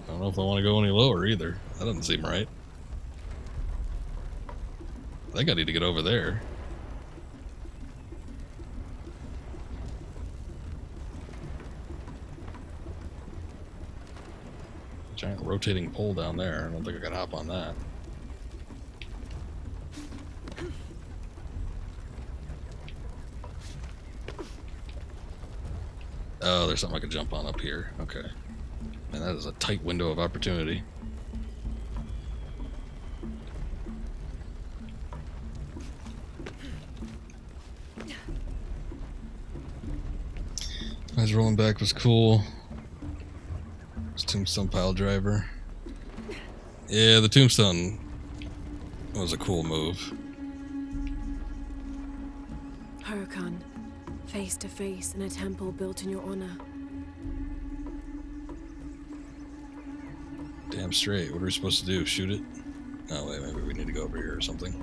I don't know if I want to go any lower either. That doesn't seem right. I think I need to get over there. Giant rotating pole down there. I don't think I can hop on that. Oh, there's something I can jump on up here. Okay. Man, that is a tight window of opportunity. Guys rolling back was cool. This tombstone pile driver. Yeah, the tombstone was a cool move. Huracan, face to face in a temple built in your honor. Damn straight. What are we supposed to do? Shoot it? Oh, wait, maybe we need to go over here or something.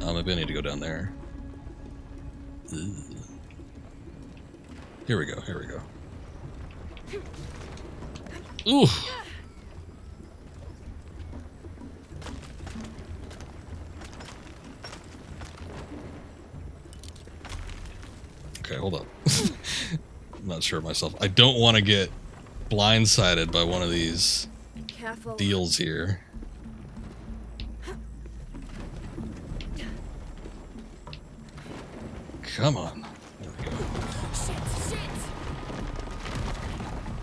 Oh, maybe I need to go down there. Ugh. Here we go, here we go. Ooh. Okay, hold up. I'm not sure of myself. I don't want to get blindsided by one of these deals here. Come on. There we go.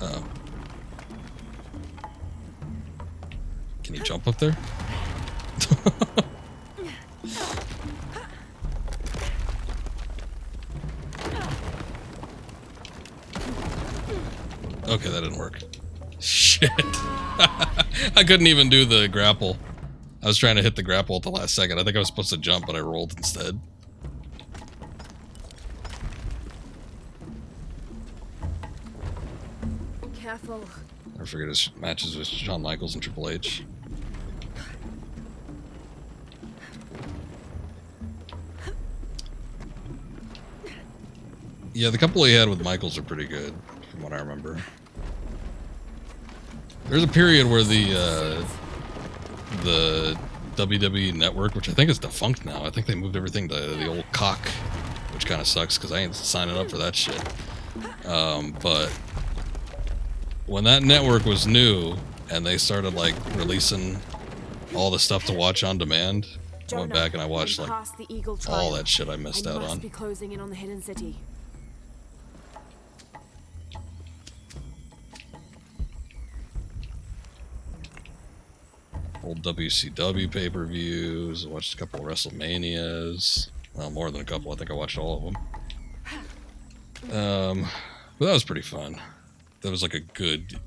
Uh-oh. Can you jump up there? Okay, that didn't work. Shit. I couldn't even do the grapple. I was trying to hit the grapple at the last second. I think I was supposed to jump, but I rolled instead. Careful. I forget his matches with Shawn Michaels and Triple H. Yeah, the couple he had with Michaels are pretty good, from what I remember. There's a period where the WWE Network, which I think is defunct now, I think they moved everything to the old cock, which kind of sucks because I ain't signing up for that shit. But when that network was new and they started like releasing all the stuff to watch on demand, I went back and I watched like all that shit I missed out on. Be closing in on the hidden city. Old WCW pay-per-views. I watched a couple of WrestleManias. Well, more than a couple. I think I watched all of them. But that was pretty fun. That was like a good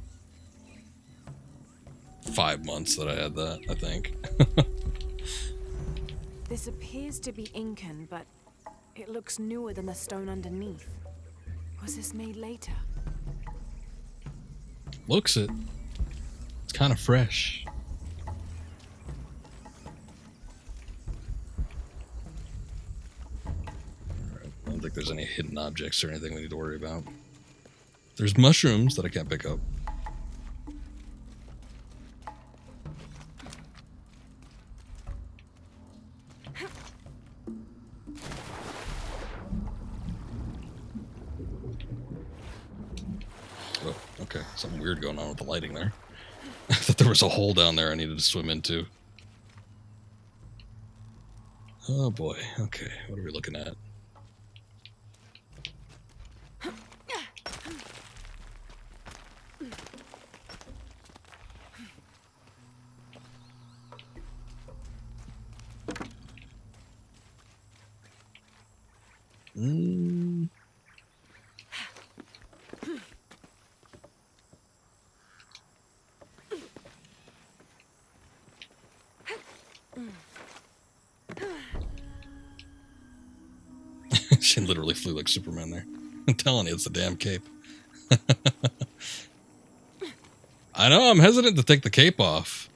5 months that I had that, I think. This appears to be Incan, but it looks newer than the stone underneath. Was this made later? Looks it. It's kind of fresh. I don't think there's any hidden objects or anything we need to worry about. There's mushrooms that I can't pick up. Oh, okay. Something weird going on with the lighting there. I thought there was a hole down there I needed to swim into. Oh boy. Okay, what are we looking at? She literally flew like Superman there. I'm telling you, it's the damn cape. I know, I'm hesitant to take the cape off.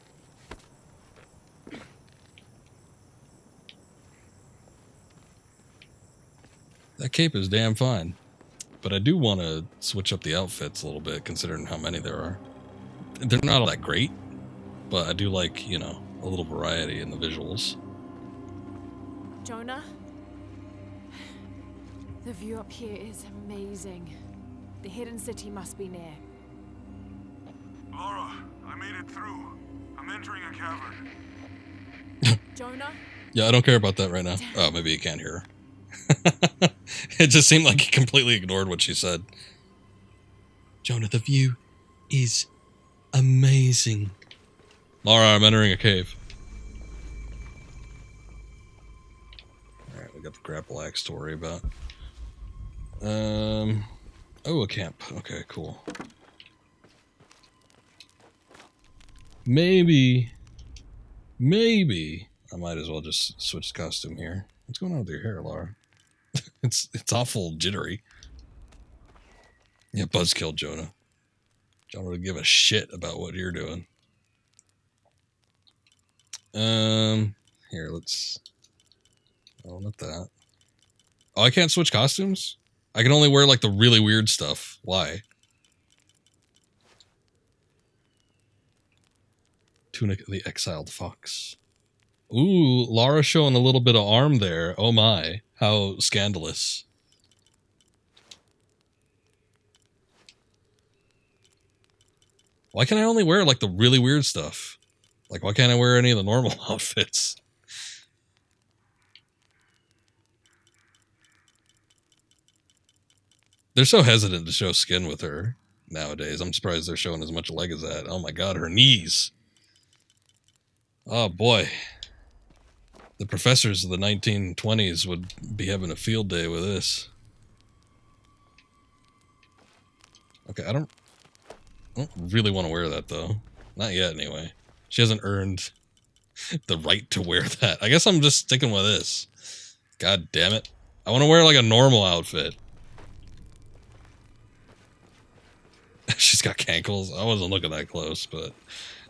That cape is damn fine. But I do want to switch up the outfits a little bit, considering how many there are. They're not all that great, but I do like, you know, a little variety in the visuals. Jonah? The view up here is amazing. The hidden city must be near. Lara, I made it through. I'm entering a cavern. Jonah? Yeah, I don't care about that right now. Oh, maybe you can't hear her. It just seemed like he completely ignored what she said. Jonah, the view is amazing. Lara, I'm entering a cave. Alright, we got the grapple axe to worry about. Oh, a camp. Okay, cool. Maybe I might as well just switch costume here. What's going on with your hair, Lara? It's awful jittery. Yeah, buzzkill Jonah. Jonah would give a shit about what you're doing. Here, let's... Oh, not that. Oh, I can't switch costumes? I can only wear, like, the really weird stuff. Why? tunic of the exiled fox. Ooh, Lara showing a little bit of arm there. Oh my, how scandalous. Why can't I only wear, like, the really weird stuff? Like, why can't I wear any of the normal outfits? They're so hesitant to show skin with her nowadays. I'm surprised they're showing as much leg as that. Oh my god, her knees. Oh boy. The professors of the 1920s would be having a field day with this. Okay, I don't really want to wear that, though. Not yet, anyway. She hasn't earned the right to wear that. I guess I'm just sticking with this. God damn it. I want to wear, like, a normal outfit. She's got cankles. I wasn't looking that close, but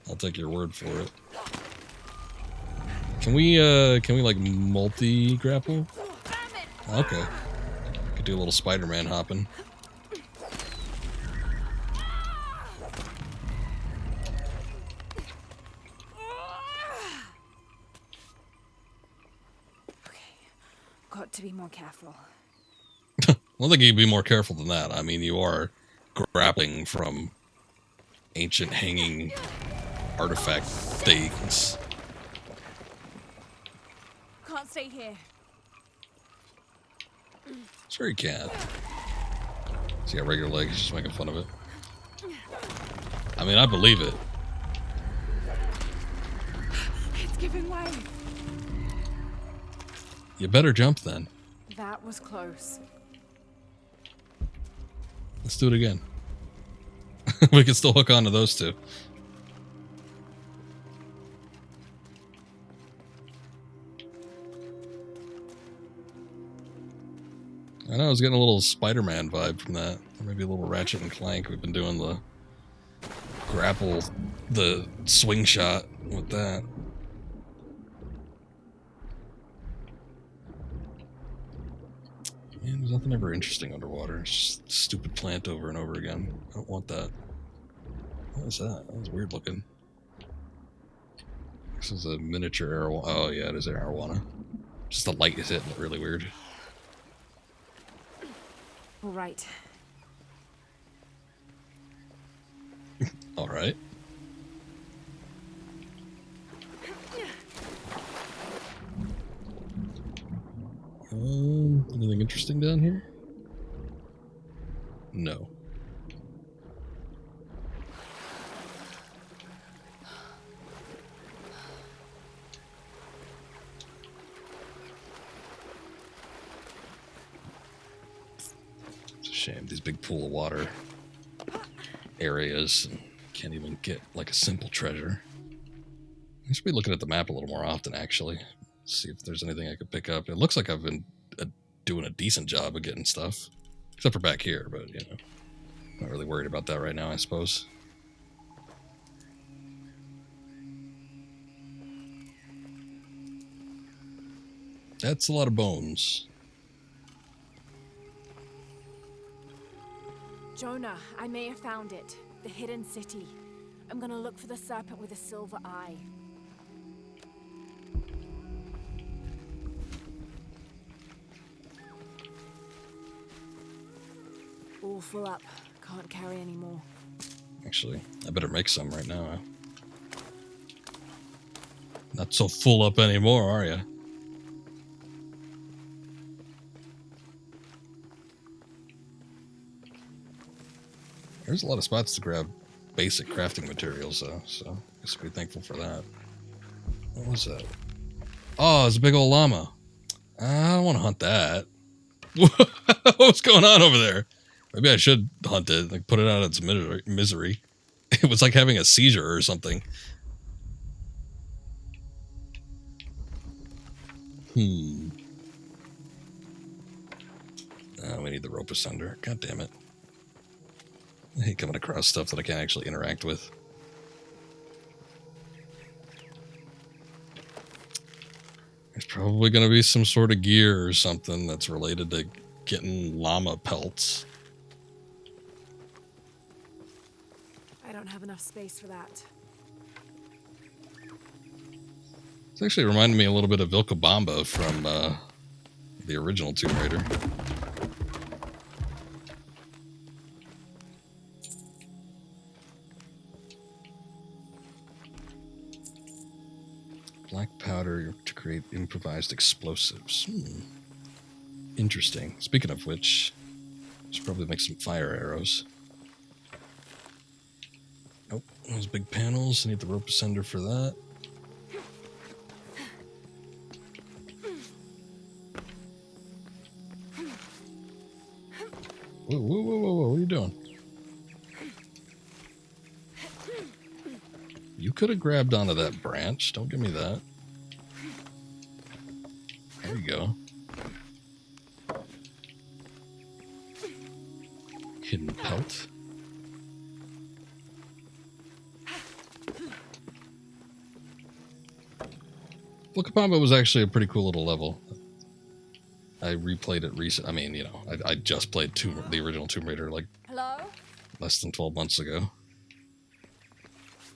I'll take your word for it. Can we, like, multi-grapple? Okay. Could do a little Spider-Man hopping. Got to be more careful. I don't think you'd be more careful than that. I mean, you are grappling from ancient hanging artifact things. Can't stay here. Sure you can. See, got regular legs, just making fun of it. I mean, I believe it. It's giving way. You better jump then. That was close. Let's do it again. We can still hook on to those two. I know I was getting a little Spider-Man vibe from that. Or maybe a little Ratchet and Clank. We've been doing the grapple, the swing shot with that. Man, there's nothing ever interesting underwater. It's just stupid plant over and over again. I don't want that. What was that? That was weird looking. This is a miniature arowana. Oh yeah, it is an arowana. Just the light is hitting it really weird. All right. All right. Anything interesting down here? No. It's a shame, these big pool of water areas, and can't even get like a simple treasure. I should be looking at the map a little more often, actually. See if there's anything I could pick up. It looks like I've been doing a decent job of getting stuff. Except for back here, but, you know. Not really worried about that right now, I suppose. That's a lot of bones. Jonah, I may have found it. The hidden city. I'm gonna look for the serpent with a silver eye. All full up. Can't carry any more. Actually, I better make some right now. Not so full up anymore, are you? There's a lot of spots to grab basic crafting materials, though, so I guess be thankful for that. What was that? Oh, it's a big old llama. I don't want to hunt that. What's going on over there? Maybe I should hunt it, like put it out of its misery. It was like having a seizure or something. We need the rope asunder. God damn it. I hate coming across stuff that I can't actually interact with. There's probably going to be some sort of gear or something that's related to getting llama pelts. I don't have enough space for that. It's actually reminded me a little bit of Vilcabamba from the original Tomb Raider. Black powder to create improvised explosives. Interesting. Speaking of which, I should probably make some fire arrows. Nope, those big panels. I need the rope ascender for that. Whoa, whoa, whoa, whoa, whoa, what are you doing? You could have grabbed onto that branch. Don't give me that. There you go. Hidden pelt. Vilcabamba was actually a pretty cool little level. I replayed it recently. I mean, you know, I just played the original Tomb Raider like less than 12 months ago.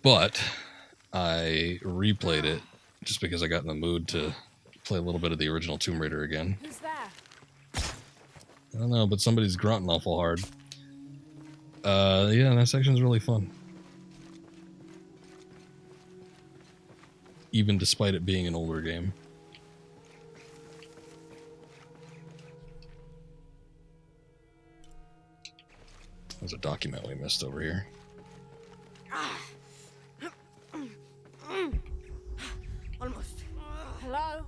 But I replayed it just because I got in the mood to play a little bit of the original Tomb Raider again. Who's there? I don't know, but somebody's grunting awful hard. Yeah, that section's really fun. Even despite it being an older game. There's a document we missed over here. Almost. Hello?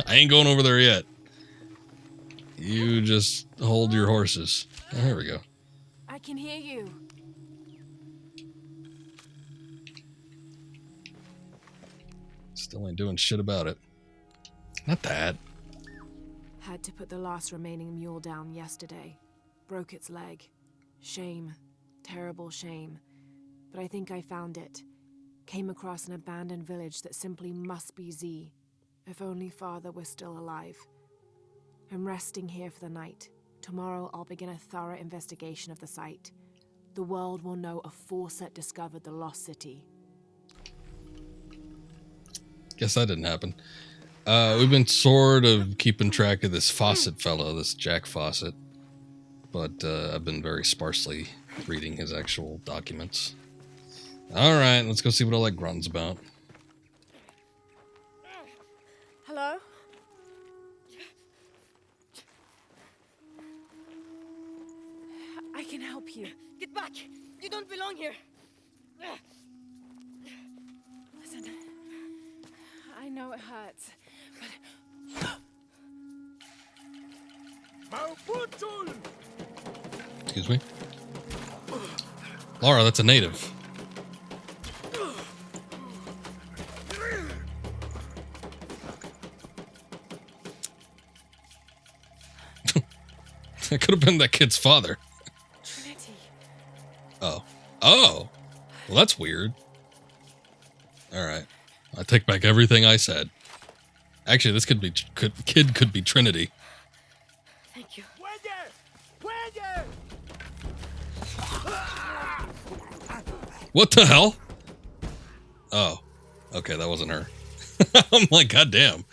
I ain't going over there yet. You just hold your horses. Oh, here we go. I can hear you. Still ain't doing shit about it. Not that. Had to put the last remaining mule down yesterday. Broke its leg. Shame. Terrible shame. But I think I found it. Came across an abandoned village that simply must be Z. If only father were still alive. I'm resting here for the night. Tomorrow I'll begin a thorough investigation of the site. The world will know a Fawcett discovered the lost city. Guess that didn't happen. We've been sort of keeping track of this Fawcett fellow, this Jack Fawcett. But I've been very sparsely reading his actual documents. Alright, let's go see what all that grunt's about. Hello? I can help you. Get back! You don't belong here! Listen, I know it hurts, but... Excuse me? Lara, that's a native. That could have been that kid's father. Trinity. Oh. Oh! Well, that's weird. Alright. I take back everything I said. Actually, this kid could be Trinity. Thank you. What the hell? Oh. Okay, that wasn't her. I'm like, goddamn.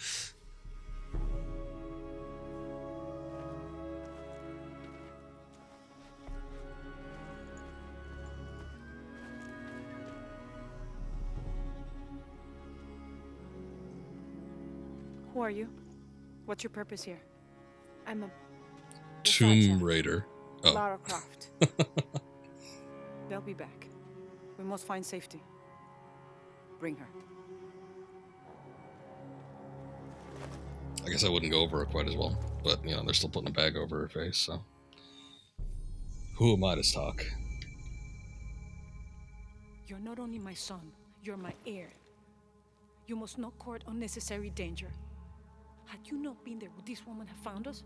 Who are you? What's your purpose here? I'm a Tomb Raider. Oh. Lara Croft. They'll be back. We must find safety. Bring her. I guess I wouldn't go over her quite as well. But, you know, they're still putting a bag over her face, so. Who am I to talk? You're not only my son, you're my heir. You must not court unnecessary danger. Had you not been there, would this woman have found us?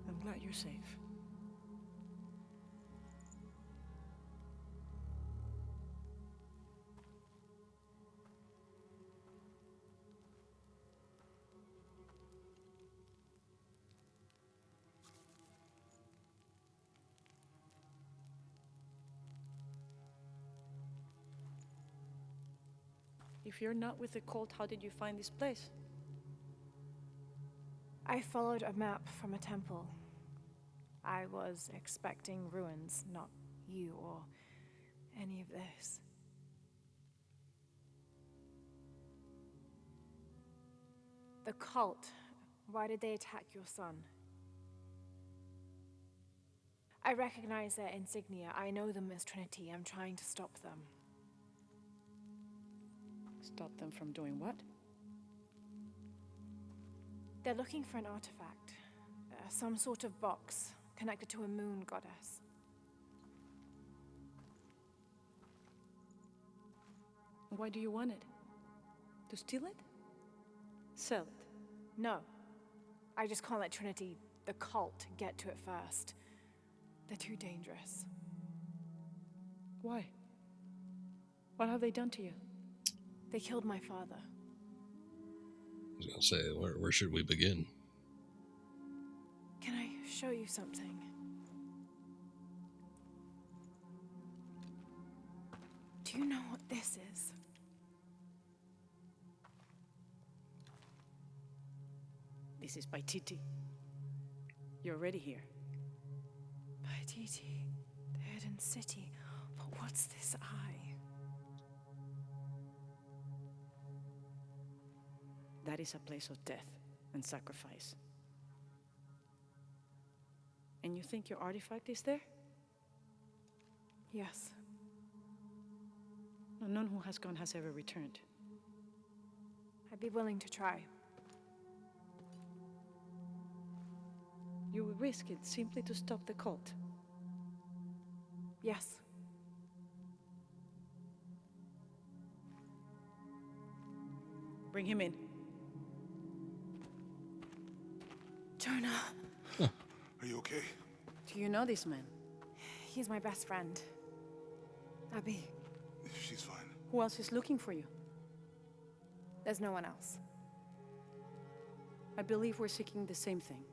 I'm glad you're safe. If you're not with the cult, how did you find this place? I followed a map from a temple. I was expecting ruins, not you or any of this. The cult. Why did they attack your son? I recognize their insignia. I know them as Trinity. I'm trying to stop them. Stop them from doing what? They're looking for an artifact. Some sort of box connected to a moon goddess. Why do you want it? To steal it? Sell it? No. I just can't let Trinity, the cult, get to it first. They're too dangerous. Why? What have they done to you? They killed my father. I was gonna say, where should we begin? Can I show you something? Do you know what this is? This is Paititi. You're already here. Paititi, the hidden city. But what's this eye? That is a place of death and sacrifice. And you think your artifact is there? Yes. No, none who has gone has ever returned. I'd be willing to try. You would risk it simply to stop the cult? Yes. Bring him in. Jonah. Are you okay? Do you know this man? He's my best friend. Abby. She's fine. Who else is looking for you? There's no one else. I believe we're seeking the same thing.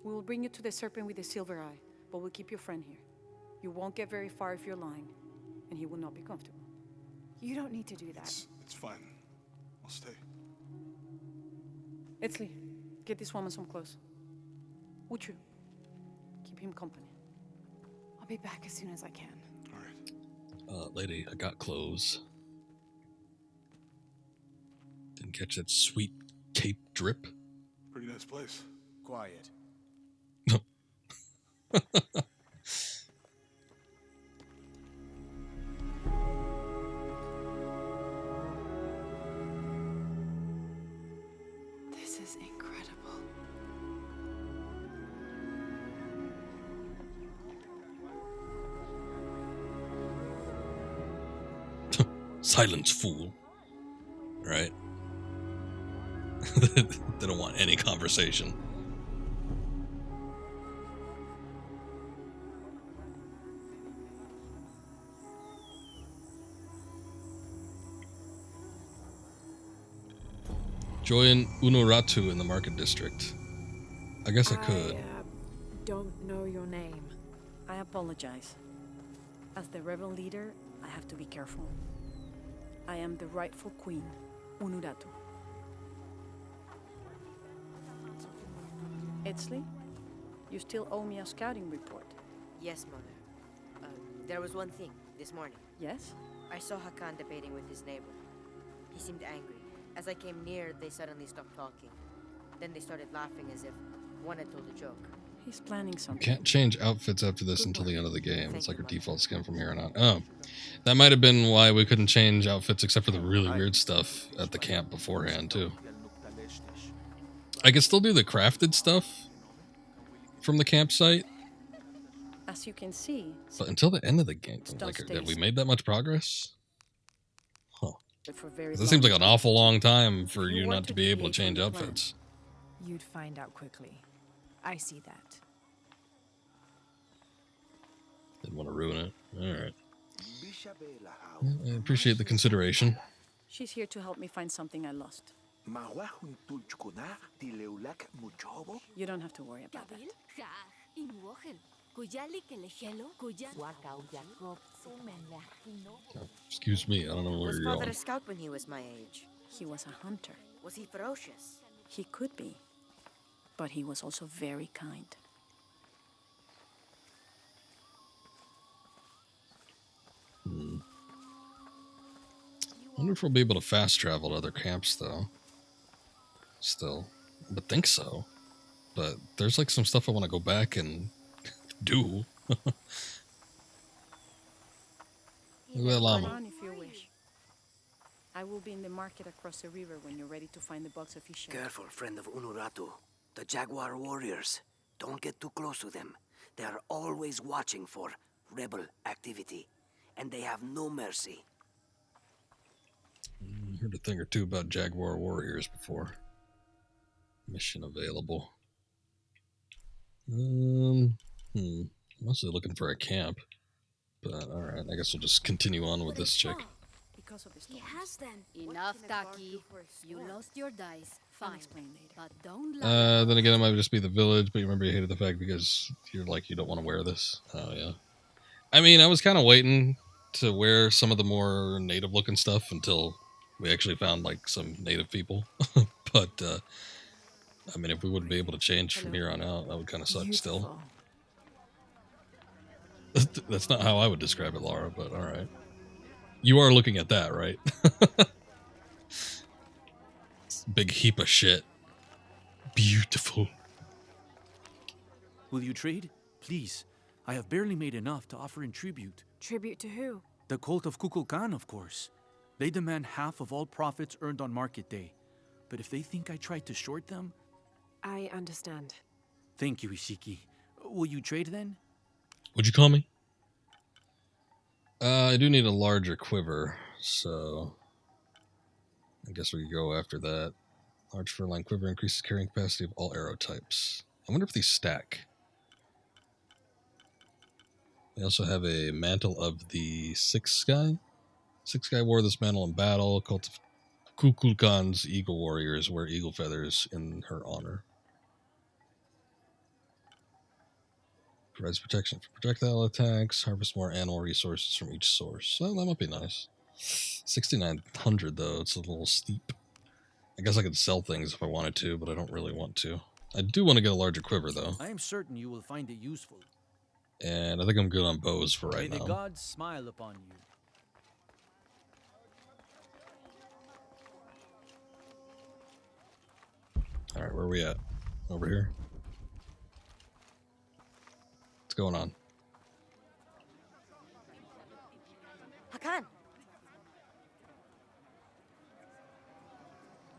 We will bring you to the serpent with the silver eye, but we'll keep your friend here. You won't get very far if you're lying, and he will not be comfortable. You don't need to do that. It's fine. I'll stay. Etzli, get this woman some clothes. Uchu, keep him company. I'll be back as soon as I can. All right. Lady, I got clothes. Didn't catch that sweet cape drip. Pretty nice place. Quiet. This is incredible. Silence, fool. Right? They don't want any conversation. Join Unuratu in the market district. I guess I could. Don't know your name. I apologize. As the rebel leader, I have to be careful. I am the rightful queen, Unuratu. Etzli, you still owe me a scouting report. Yes, Mother. There was one thing, this morning. Yes? I saw Hakan debating with his neighbor. He seemed angry. As I came near, they suddenly stopped talking. Then they started laughing as if one had told a joke. He's planning something. Can't change outfits after this until the end of the game. It's like our default skin from here on out. Oh, that might have been why we couldn't change outfits except for the really weird stuff at the camp beforehand, too. I can still do the crafted stuff from the campsite. As you can see, but until the end of the game, like, have we made that much progress? Huh. That seems like an awful long time for you not to be able to change outfits. You'd find out quickly. I see that. Didn't want to ruin it. Alright. I appreciate the consideration. She's here to help me find something I lost. You don't have to worry about that. Excuse me, I don't know where Was you're father going. a scout when he was my age? He was a hunter. Was he ferocious? He could be, but he was also very kind. I wonder if we'll be able to fast travel to other camps, though. Still. I would think so. But there's like some stuff I want to go back and do. Look at that llama. Run if you wish. I will be in the market across the river when you're ready to find the box of fish. Careful, friend of Unuratu. The Jaguar warriors. Don't get too close to them. They are always watching for rebel activity. And they have no mercy. Heard a thing or two about Jaguar warriors before. Mission available. Mostly looking for a camp. But alright, I guess we'll just continue on with this chick. He has then. Enough, Taki. You lost your dice. Fine. But don't lie. Then again, it might just be the village, but you remember you hated the fact because you're like, you don't want to wear this. Oh, yeah. I mean, I was kind of waiting to wear some of the more native looking stuff until we actually found like some native people. But, I mean, if we wouldn't be able to change from here on out, that would kind of suck still. That's not how I would describe it, Lara, but alright. You are looking at that, right? Big heap of shit. Beautiful. Will you trade? Please. I have barely made enough to offer in tribute. Tribute to who? The cult of Kukulkan, of course. They demand half of all profits earned on market day. But if they think I tried to short them... I understand. Thank you, Ishiki. Will you trade then? Would you call me? I do need a larger quiver, so I guess we could go after that. Large fur-lined quiver increases carrying capacity of all arrow types. I wonder if these stack. We also have a mantle of the Six Guy. Six Guy wore this mantle in battle. Cult of Kukulkan's eagle warriors wear eagle feathers in her honor. Provides protection for projectile attacks. Harvest more animal resources from each source. So that might be nice. 6,900 though. It's a little steep. I guess I could sell things if I wanted to, but I don't really want to. I do want to get a larger quiver though. I am certain you will find it useful. And I think I'm good on bows for right May now. the gods smile upon you. Alright, where are we at? Over here? What's going on? Hakan!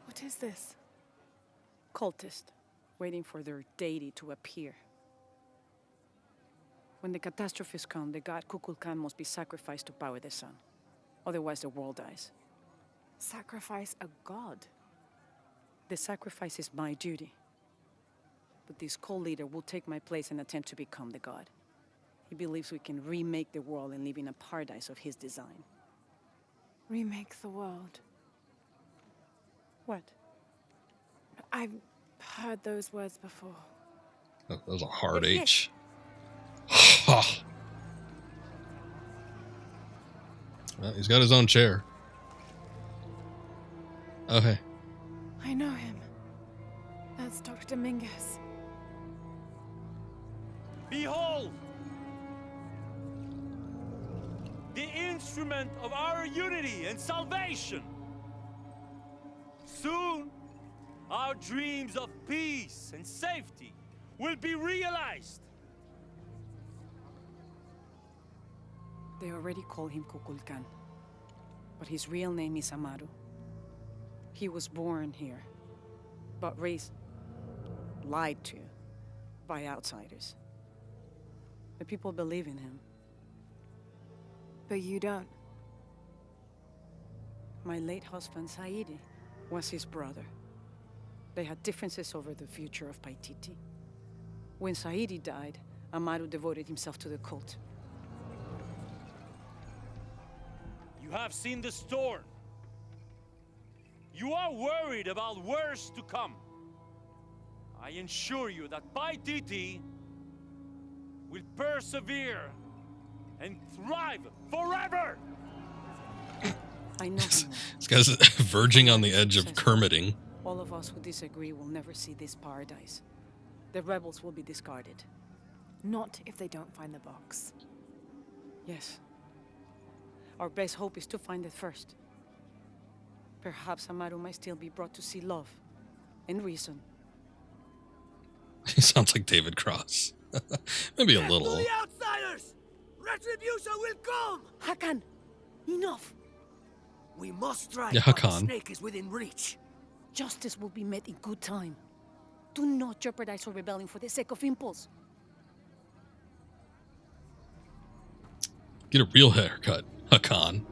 What is this? Cultist, waiting for their deity to appear. When the catastrophes come, the god Kukulkan must be sacrificed to power the sun. Otherwise, the world dies. Sacrifice a god? The sacrifice is my duty. But this cult leader will take my place and attempt to become the god. He believes we can remake the world and live in a paradise of his design. Remake the world? What? I've heard those words before. That was a hard H. Well, he's got his own chair. Oh, hey. I know him. That's Dr. Mingus. Behold! The instrument of our unity and salvation! Soon, our dreams of peace and safety will be realized. They already call him Kukulkan, but his real name is Amaru. He was born here, but raised, lied to, by outsiders. The people believe in him. But you don't. My late husband, Saidi, was his brother. They had differences over the future of Paititi. When Saidi died, Amaru devoted himself to the cult. You have seen the storm. You are worried about worse to come. I assure you that Paititi will persevere and thrive forever. I know. This guy's verging on the edge of Kermiting. All of us who disagree will never see this paradise. The rebels will be discarded. Not if they don't find the box. Yes. Our best hope is to find it first. Perhaps Amaru might still be brought to see love and reason. He sounds like David Cross. Maybe a little. To the outsiders! Retribution will come! Hakan, enough! We must strike Yeah, while the Hakan. snake is within reach. Justice will be met in good time. Do not jeopardize our rebellion for the sake of impulse. Get a real haircut, Hakan.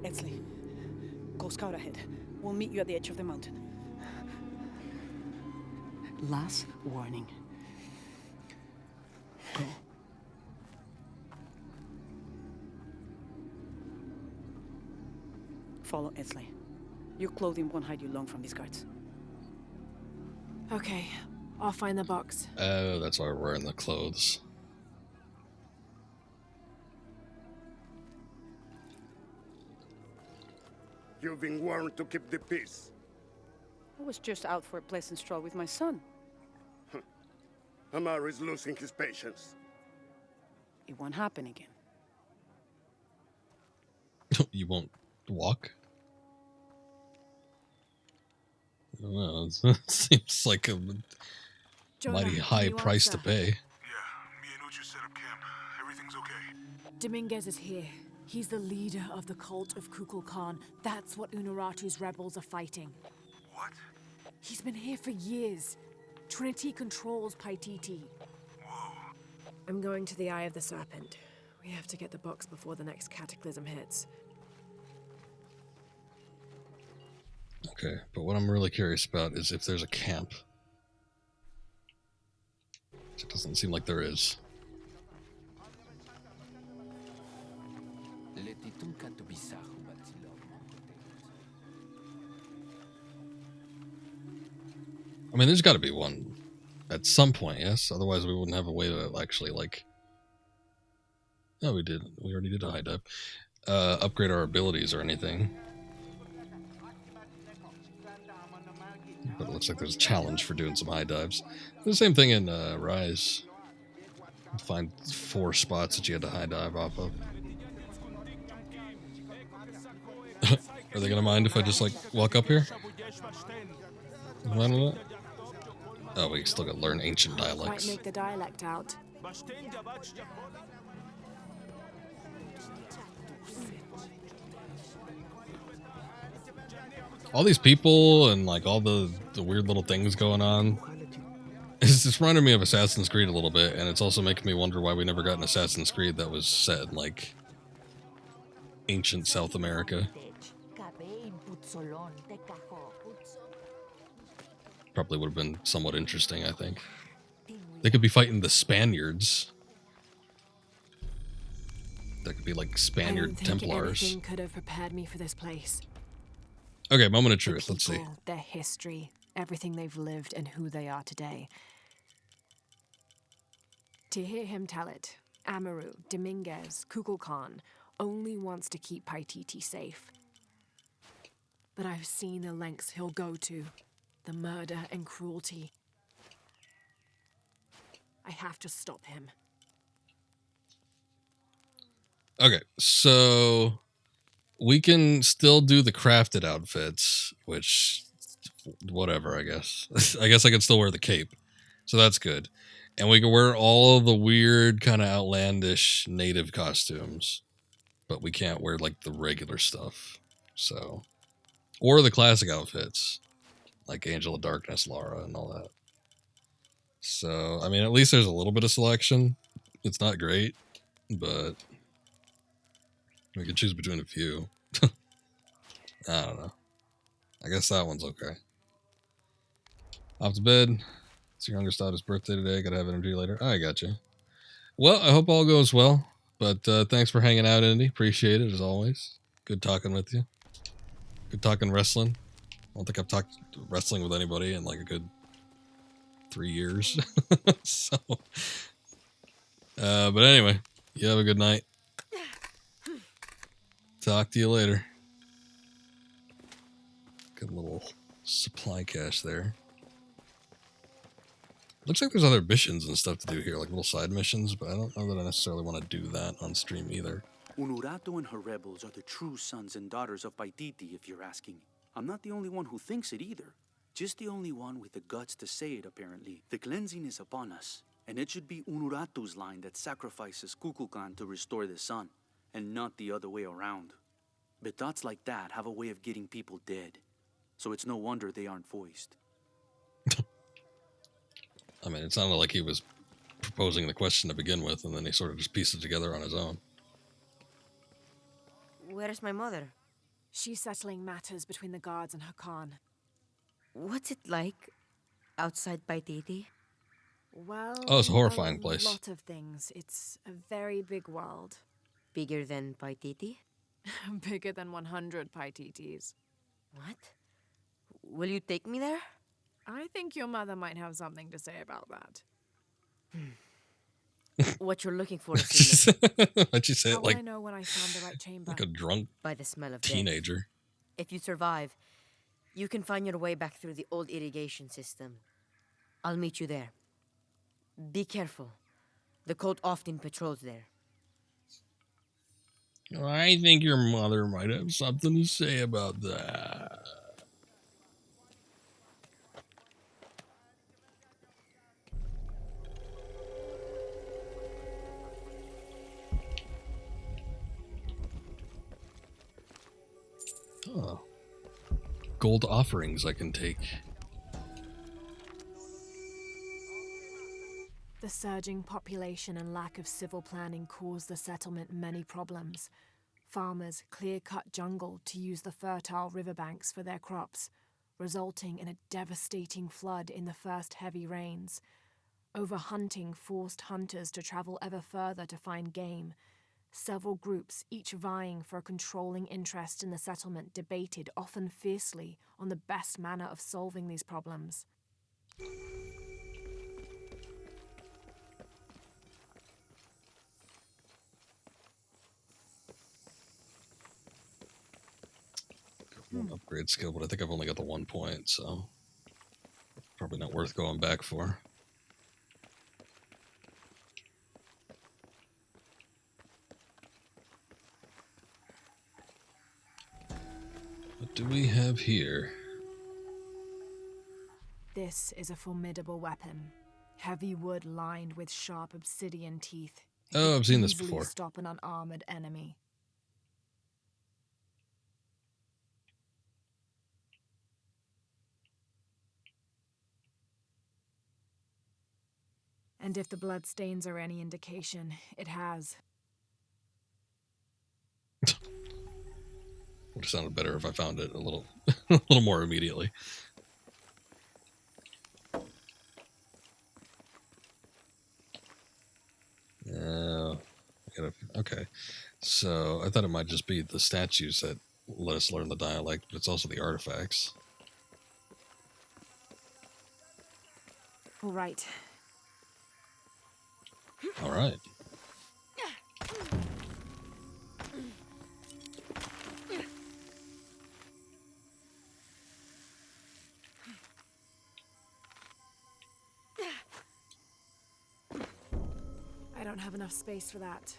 Edsley, go scout ahead. We'll meet you at the edge of the mountain. Last warning. Go. Follow Edsley. Your clothing won't hide you long from these guards. Okay, I'll find the box. Oh, that's why we're wearing the clothes. You've been warned to keep the peace. I was just out for a pleasant stroll with my son. Amaru is losing his patience. It won't happen again. You won't walk? I don't know. It seems like a mighty high price to pay. Me and Uchu set up camp. Everything's okay. Dominguez is here. He's the leader of the cult of Kukulkan. That's what Unuratu's rebels are fighting. What? He's been here for years. Trinity controls Paititi. Whoa. I'm going to the Eye of the Serpent. We have to get the box before the next cataclysm hits. Okay, but what I'm really curious about is if there's a camp. It doesn't seem like there is. I mean, there's got to be one at some point, yes? Otherwise, we wouldn't have a way to actually, like... No, we did. We already did a high dive. Upgrade our abilities or anything. But it looks like there's a challenge for doing some high dives. The same thing in Rise. Find 4 spots that you had to high dive off of. Are they gonna mind if I just, like, walk up here? Mind with that? Oh, we still gotta learn ancient Might dialects. make the dialect out. All these people and, like, all the weird little things going on. It's just reminding me of Assassin's Creed a little bit, and it's also making me wonder why we never got an Assassin's Creed that was set in, like, ancient South America. Probably would have been somewhat interesting, I think. They could be fighting the Spaniards. That could be like Spaniard I don't think Templars. anything could have prepared me for this place. Okay, moment of truth. Let's see. People, their history, everything they've lived, and who they are today. To hear him tell it, Amaru, Dominguez, Kukulkan only wants to keep Paititi safe. But I've seen the lengths he'll go to, the murder and cruelty. I have to stop him. Okay, so we can still do the crafted outfits, which, whatever, I guess. I guess I can still wear the cape, so that's good. And we can wear all the weird, kind of outlandish native costumes, but we can't wear, like, the regular stuff, so... Or the classic outfits, like Angel of Darkness, Lara, and all that. So, I mean, at least there's a little bit of selection. It's not great, but we can choose between a few. I don't know. I guess that one's okay. Off to bed. It's your youngest daughter's birthday today. Gotta have energy later. I got you. Well, I hope all goes well. But thanks for hanging out, Indy. Appreciate it, as always. Good talking with you. Good talking wrestling. I don't think I've talked wrestling with anybody in like a good 3 years. So, but anyway, you have a good night. Talk to you later. Good little supply cache there. Looks like there's other missions and stuff to do here, like little side missions, but I don't know that I necessarily want to do that on stream either. Unurato and her rebels are the true sons and daughters of Paititi, if you're asking. I'm not the only one who thinks it either. Just the only one with the guts to say it, apparently. The cleansing is upon us, and it should be Unuratu's line that sacrifices Kukulkan to restore the sun, and not the other way around. But thoughts like that have a way of getting people dead, so it's no wonder they aren't voiced. I mean, it sounded like he was proposing the question to begin with, and then he sort of just pieced it together on his own. Where's my mother? She's settling matters between the guards and her Khan. What's it like outside Paititi? Well, oh, it's a horrifying a place. lot of things. It's a very big world. Bigger than Paititi? Bigger than 100 Paititis. What? Will you take me there? I think your mother might have something to say about that. What you're looking for is Why'd you say it like, I know when I found the right chamber? like a drunk by the smell of teenager? Death. If you survive, you can find your way back through the old irrigation system. I'll meet you there. Be careful. The cult often patrols there. I think your mother might have something to say about that. Oh. Gold offerings I can take. The surging population and lack of civil planning caused the settlement many problems. Farmers clear-cut jungle to use the fertile riverbanks for their crops, resulting in a devastating flood in the first heavy rains. Overhunting forced hunters to travel ever further to find game. Several groups, each vying for a controlling interest in the settlement, debated, often fiercely, on the best manner of solving these problems. One upgrade skill, but I think I've only got the 1 point, so probably not worth going back for. What do we have here? This is a formidable weapon. Heavy wood lined with sharp obsidian teeth. Oh, I've seen this Easily before. stop an unarmored enemy. And if the bloodstains are any indication, it has. Would have sounded better if I found it a little, a little more immediately. Okay. So I thought it might just be the statues that let us learn the dialect, but it's also the artifacts. All right. All right. I don't have enough space for that.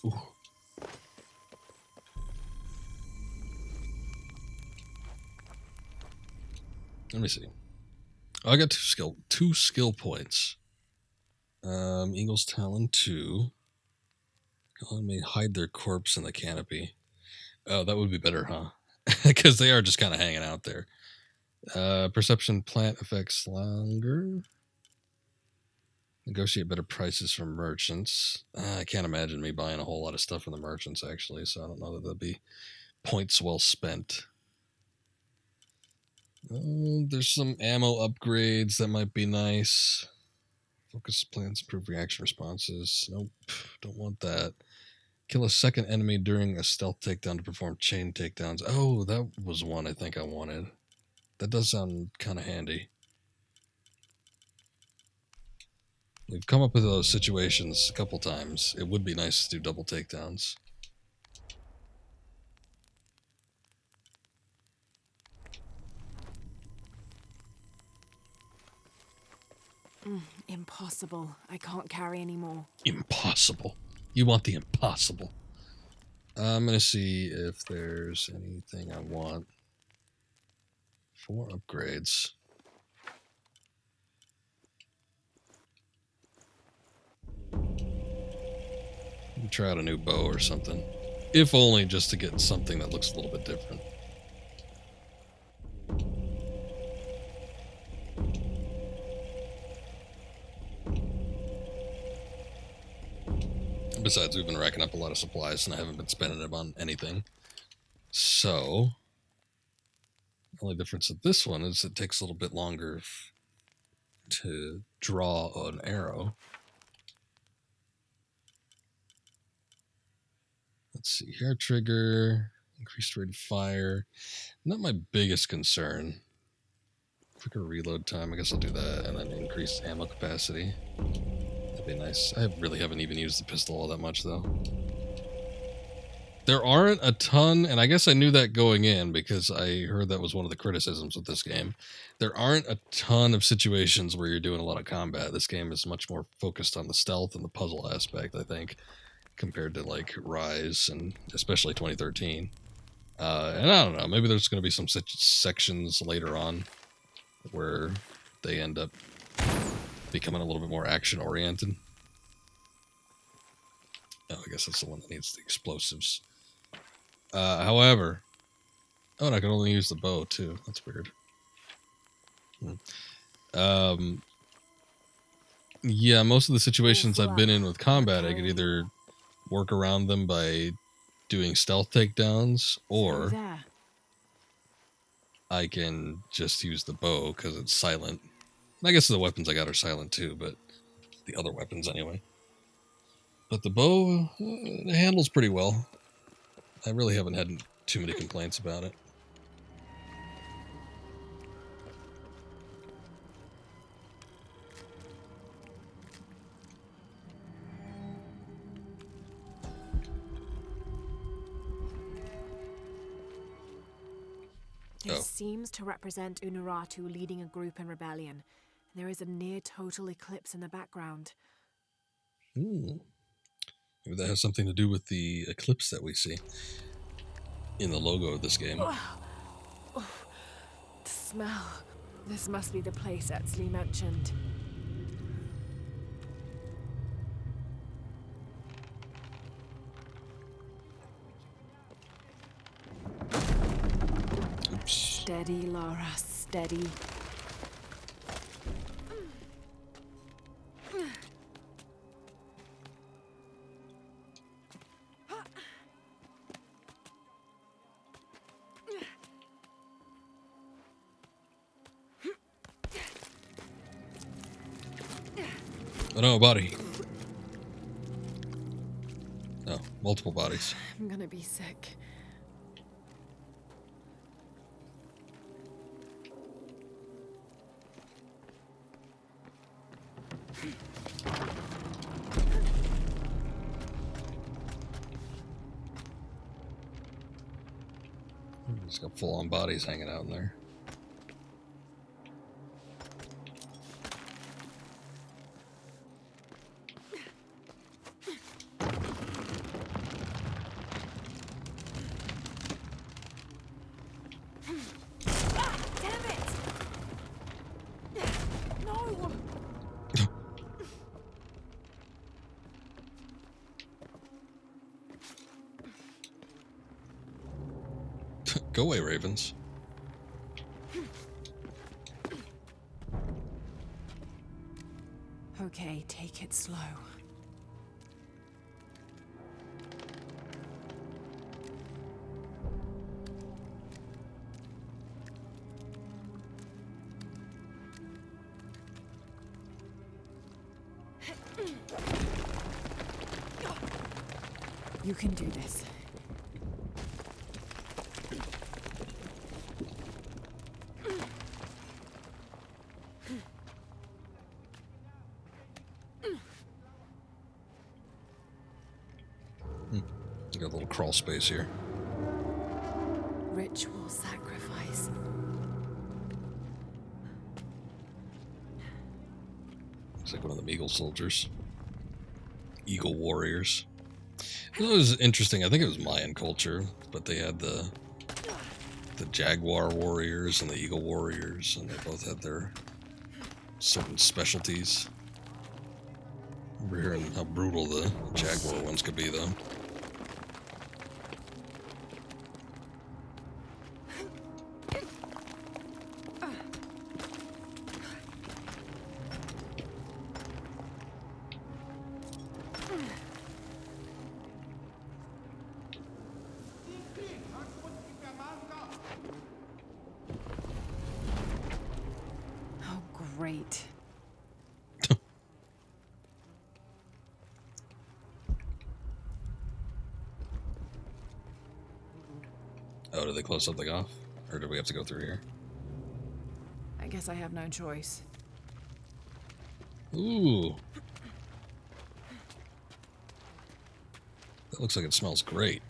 Ooh. Let me see. Oh, I got two skill points. Eagle's Talon 2. Let me hide their corpse in the canopy. Oh, that would be better, huh? Because they are just kind of hanging out there. Perception plant affects longer. Negotiate better prices from merchants. I can't imagine me buying a whole lot of stuff from the merchants, actually, so I don't know that that'd be points well spent. There's some ammo upgrades that might be nice. Focus plans, improve reaction responses. Nope, don't want that. Kill a second enemy during a stealth takedown to perform chain takedowns. Oh, that was one I think I wanted. That does sound kind of handy. We've come up with those situations a couple times. It would be nice to do double takedowns. Impossible. I can't carry anymore. Impossible. You want the impossible. I'm going to see if there's anything I want for upgrades. Maybe try out a new bow or something. If only just to get something that looks a little bit different. Besides, we've been racking up a lot of supplies and I haven't been spending them on anything. So, the only difference with this one is it takes a little bit longer to draw an arrow. Let's see, hair trigger, increased rate of fire. Not my biggest concern. Quicker reload time, I guess I'll do that, and then increased ammo capacity. That'd be nice. I really haven't even used the pistol all that much, though. There aren't a ton, and I guess I knew that going in because I heard that was one of the criticisms with this game. There aren't a ton of situations where you're doing a lot of combat. This game is much more focused on the stealth and the puzzle aspect, I think, compared to like Rise and especially 2013. And I don't know, maybe there's going to be some sections later on where they end up becoming a little bit more action oriented. Oh, I guess that's the one that needs the explosives. However, and I can only use the bow too. That's weird. Yeah, most of the situations I've been in with combat, I could either work around them by doing stealth takedowns, or I can just use the bow because it's silent. And I guess the weapons I got are silent too, but the other weapons anyway. But the bow, it handles pretty well. I really haven't had too many complaints about it. This seems to represent Unuratu leading a group in rebellion. There is a near-total eclipse in the background. Maybe that has something to do with the eclipse that we see in the logo of this game. The smell. This must be the place Etzli mentioned. Oops. Steady, Lara, steady. Oh no, a body. No, multiple bodies. I'm gonna be sick. Just got full-on bodies hanging out in there. Go away, ravens. Okay, take it slow. You can do this. You got a little crawl space here. Ritual sacrifice. Looks like one of them eagle soldiers. Eagle warriors. It was interesting. I think it was Mayan culture, but they had the jaguar warriors and the eagle warriors, and they both had their certain specialties. We're hearing how brutal the jaguar ones could be, though. Oh, great. Oh, did they close something off? Or do we have to go through here? I guess I have no choice. Ooh. That looks like it smells great.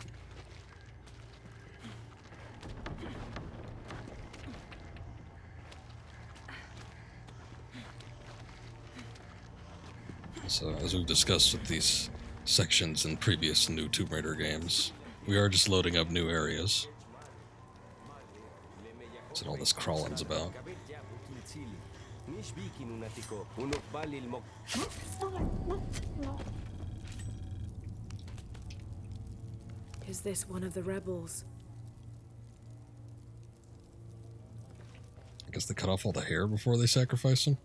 So, as we've discussed with these sections in previous new Tomb Raider games, we are just loading up new areas. That's what all this crawling's about. Is this one of the rebels? I guess they cut off all the hair before they sacrifice them?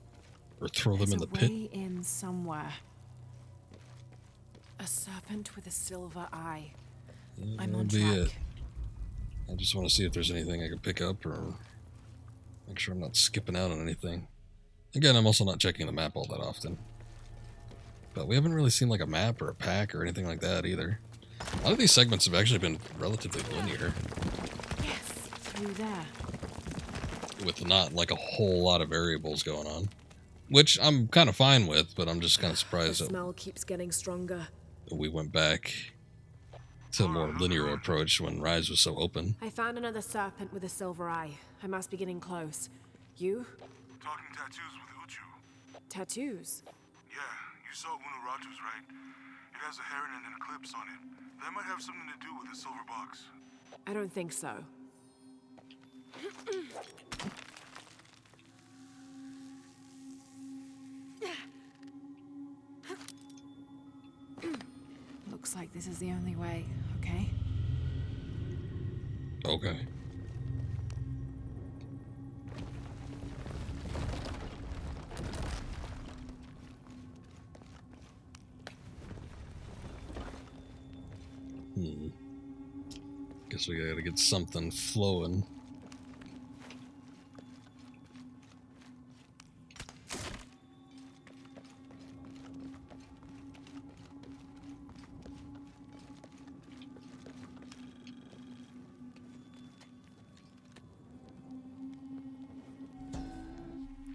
Or throw them in the pit? Way in somewhere. A serpent with a silver eye. I'm on track. I just want to see if there's anything I can pick up or make sure I'm not skipping out on anything. Again, I'm also not checking the map all that often. But we haven't really seen like a map or a pack or anything like that either. A lot of these segments have actually been relatively linear. Yes, through there. With not like a whole lot of variables going on. Which I'm kind of fine with, but I'm just kind of surprised The that smell keeps getting stronger. we went back to a more linear approach when Rise was so open. I found another serpent with a silver eye. I must be getting close. You? Talking tattoos with Uchu. Tattoos? Yeah, you saw Uno Rogers, right? It has a heron and an eclipse on it. That might have something to do with the silver box. I don't think so. Looks like this is the only way, okay? Okay. Guess we gotta get something flowing.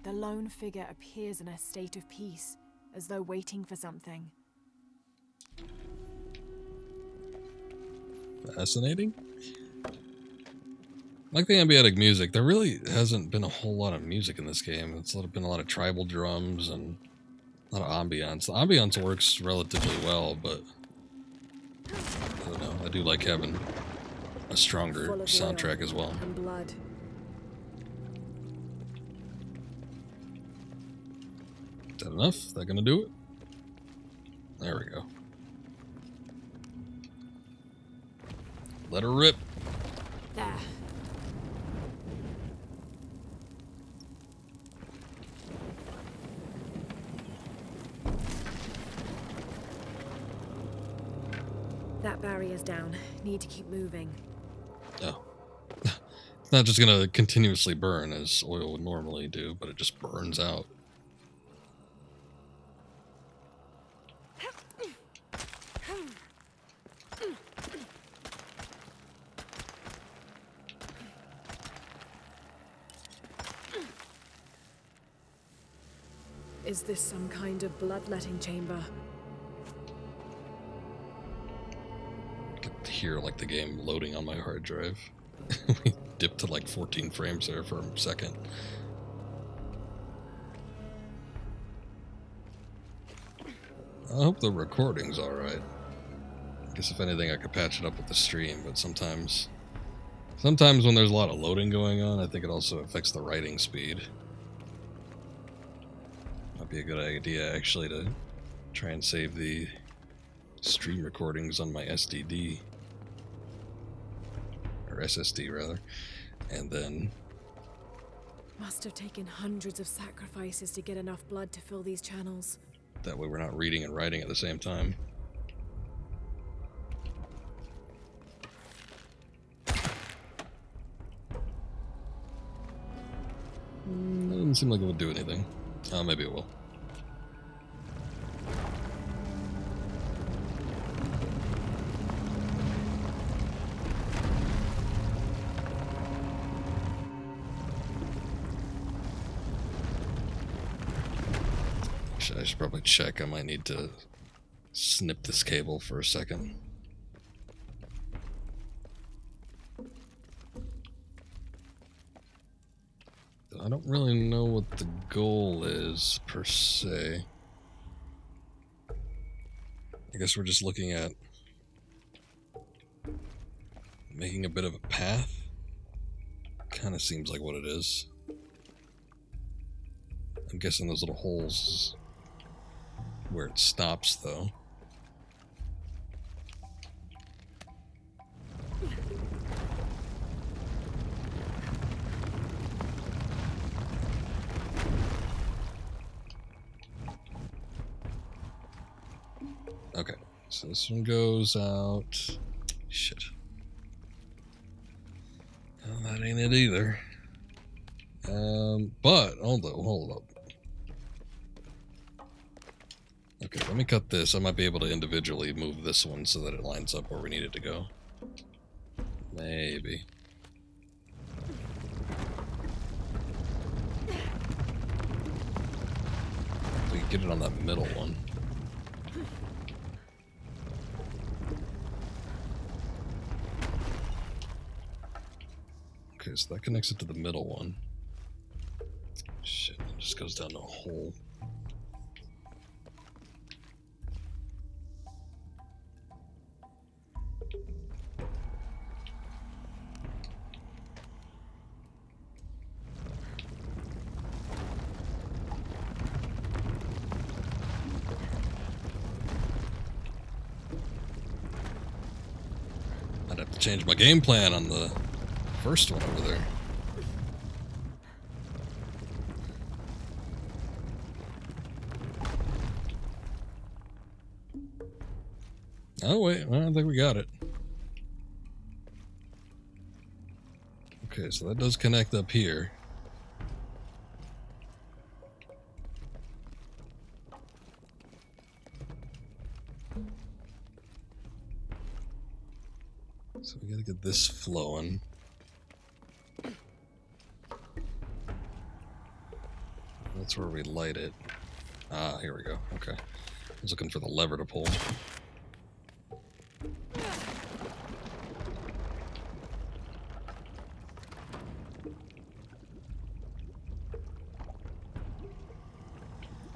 The lone figure appears in a state of peace, as though waiting for something. Fascinating. Like the ambient music, there really hasn't been a whole lot of music in this game. It's been a lot of tribal drums and a lot of ambiance. The ambiance works relatively well, but I don't know. I do like having a stronger soundtrack as well. And blood. Is that enough? Is that gonna do it? There we go. Let her rip. There. That barrier's down. Need to keep moving. Oh. It's not just gonna continuously burn as oil would normally do, but it just burns out. Is this some kind of bloodletting chamber? I could hear like the game loading on my hard drive. We dipped to like 14 frames there for a second. I hope the recording's alright. I guess if anything I could patch it up with the stream, but sometimes when there's a lot of loading going on, I think it also affects the writing speed. Might be a good idea actually to try and save the stream recordings on my SSD, or SSD rather, and then... Must have taken hundreds of sacrifices to get enough blood to fill these channels. That way we're not reading and writing at the same time. That doesn't seem like it would do anything. Oh, maybe it will. I should probably check. I might need to snip this cable for a second. I don't really know what the goal is, per se. I guess we're just looking at making a bit of a path. Kind of seems like what it is. I'm guessing those little holes where it stops, though. Okay, so this one goes out. Shit. Well, that ain't it either. But hold up. Okay, let me cut this. I might be able to individually move this one so that it lines up where we need it to go. Maybe. We can get it on that middle one. Okay, so that connects it to the middle one. Shit, it just goes down to a hole. I'd have to change my game plan on the first one over there. Oh wait, I don't think we got it. Okay, so that does connect up here. So we gotta get this flowing. That's where we light it. Ah, here we go. Okay. I was looking for the lever to pull.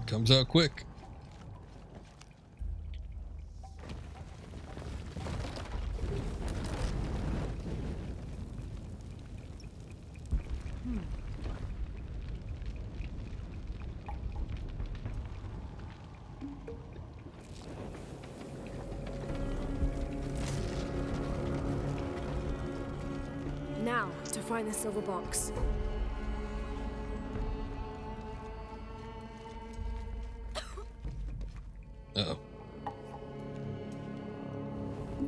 Comes out quick. Now, to find the silver box. Uh-oh.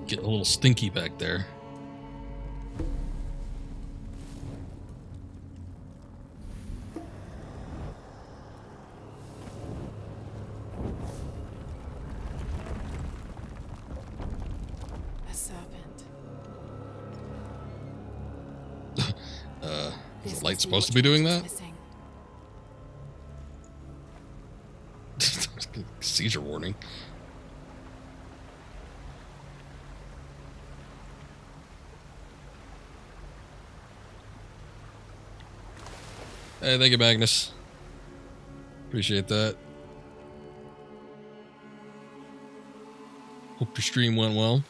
Getting a little stinky back there. A serpent. Is the light supposed to be doing that? Missing. seizure warning. Hey, thank you, Magnus. Appreciate that. Hope your stream went well.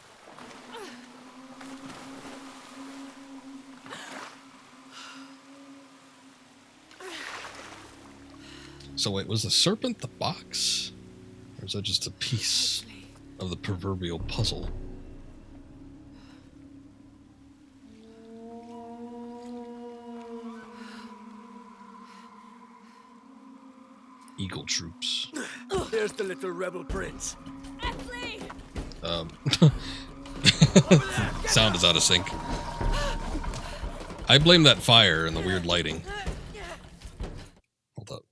So wait, was the serpent the box? Or is that just a piece of the proverbial puzzle? Eagle troops. There's the little rebel prince. Sound is out of sync. I blame that fire and the weird lighting. Hold up.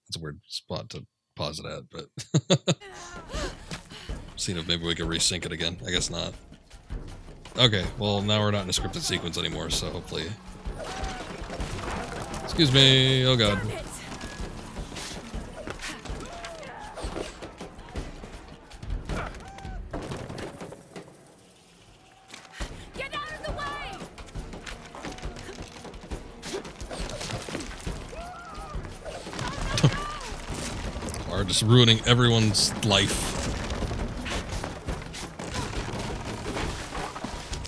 That's a weird spot to pause it at, but... Seeing if maybe we can resync it again. I guess not. Okay, well, now we're not in a scripted sequence anymore, so hopefully... Excuse me. Oh, God. Just ruining everyone's life.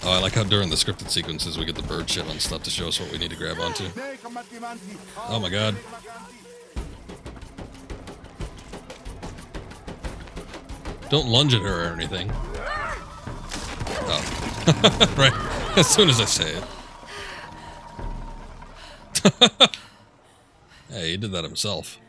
Oh, I like how during the scripted sequences we get the bird shit on stuff to show us what we need to grab onto. Oh my god. Don't lunge at her or anything. Oh. Right. As soon as I say it. Hey, he did that himself.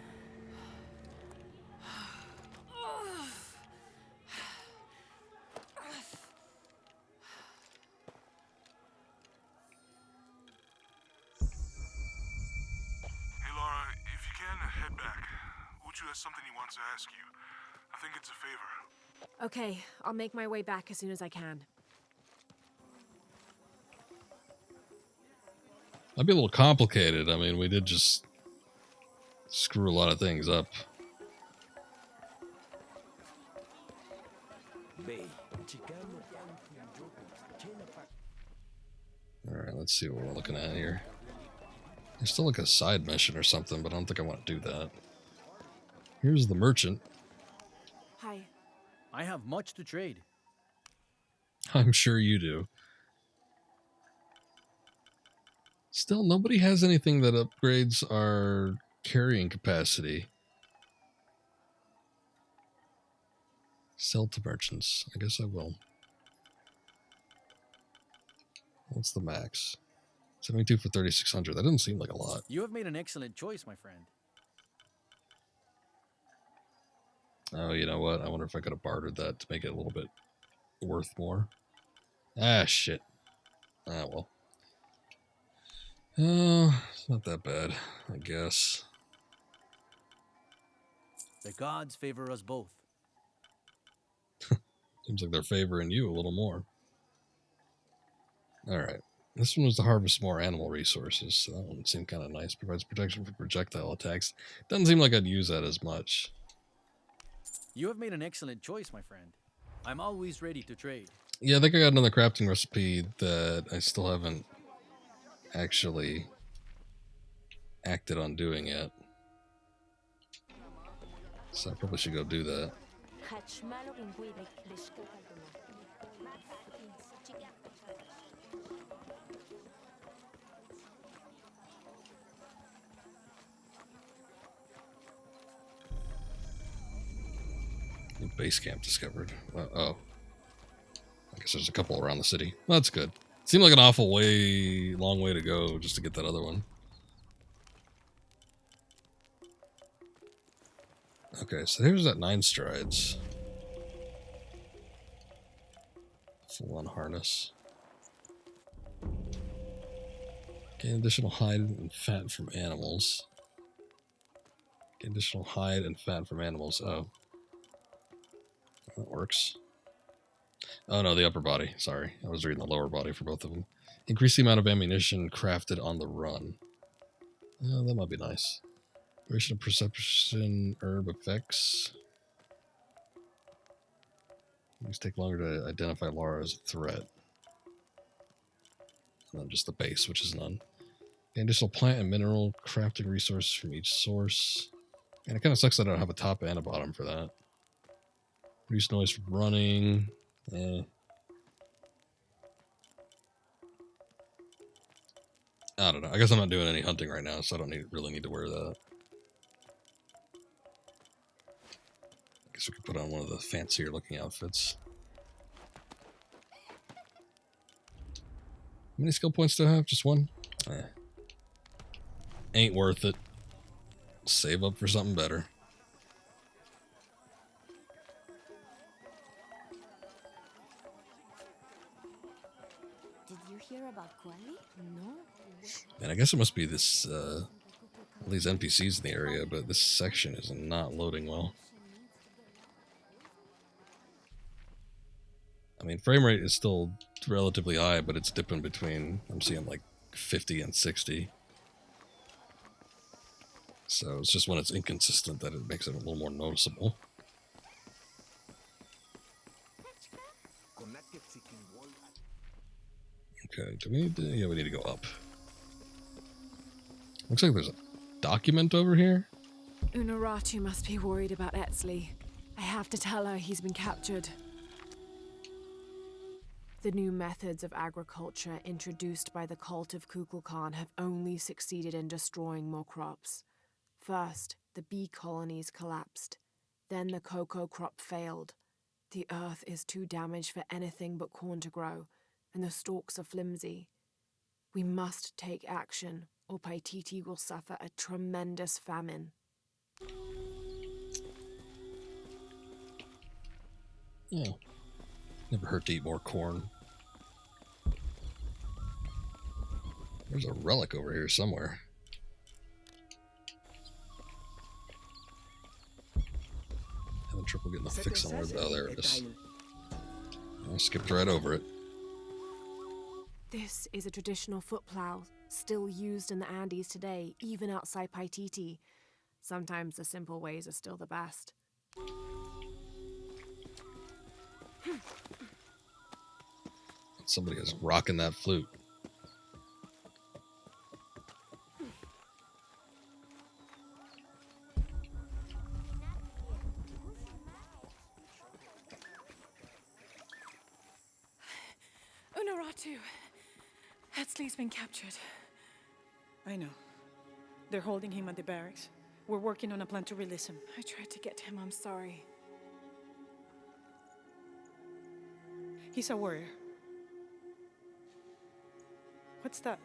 Something he wants to ask you. I think it's a favor. Okay, I'll make my way back as soon as I can. That'd be a little complicated. I mean, we did just screw a lot of things up. Alright, let's see what we're looking at here. There's still like a side mission or something, but I don't think I want to do that. Here's the merchant. Hi. I have much to trade. I'm sure you do. Still, nobody has anything that upgrades our carrying capacity. Sell to merchants. I guess I will. What's the max? 72 for 3,600. That doesn't seem like a lot. You have made an excellent choice, my friend. Oh, you know what? I wonder if I could have bartered that to make it a little bit worth more. Ah, shit. Ah, well. It's not that bad, I guess. The gods favor us both. Seems like they're favoring you a little more. Alright. This one was to harvest more animal resources, so that one seemed kind of nice. Provides protection for projectile attacks. Doesn't seem like I'd use that as much. You have made an excellent choice, my friend. I'm always ready to trade. Yeah, I think I got another crafting recipe that I still haven't actually acted on doing yet. So I probably should go do that. New base camp discovered. Oh. I guess there's a couple around the city. Well, that's good. Seemed like an awful long way to go just to get that other one. Okay, so here's that 9 strides. Full on harness. Gain additional hide and fat from animals. Gain additional hide and fat from animals. Oh. That works. Oh no, the upper body. Sorry. I was reading the lower body for both of them. Increase the amount of ammunition crafted on the run. Oh, that might be nice. Duration of perception herb effects. These take longer to identify Lara as a threat. And then just the base, which is none. Additional plant and mineral crafting resources from each source. And it kind of sucks that I don't have a top and a bottom for that. Reduce noise from running. I don't know. I guess I'm not doing any hunting right now, so I don't really need to wear that. I guess we could put on one of the fancier looking outfits. How many skill points do I have? Just one? Ain't worth it. Save up for something better. Did you hear about Quelly? No. And I guess it must be this, all these NPCs in the area, but this section is not loading well. I mean, frame rate is still relatively high, but it's dipping between, I'm seeing like 50 and 60. So it's just when it's inconsistent that it makes it a little more noticeable. Okay, do we need to, yeah, we need to go up. Looks like there's a document over here. Unuratu must be worried about Etzli. I have to tell her he's been captured. The new methods of agriculture introduced by the cult of Kukulkan have only succeeded in destroying more crops. First, the bee colonies collapsed. Then the cocoa crop failed. The earth is too damaged for anything but corn to grow, and the stalks are flimsy. We must take action, or Paititi will suffer a tremendous famine. Yeah. Never hurt to eat more corn. There's a relic over here somewhere. Having trouble getting the fix on where. Oh, there it is. I skipped right over it. This is a traditional foot plow, still used in the Andes today, even outside Paititi. Sometimes the simple ways are still the best. Somebody is rocking that flute. Unuratu! Etzli's been captured. I know. They're holding him at the barracks. We're working on a plan to release him. I tried to get to him, I'm sorry. He's a warrior. What's that?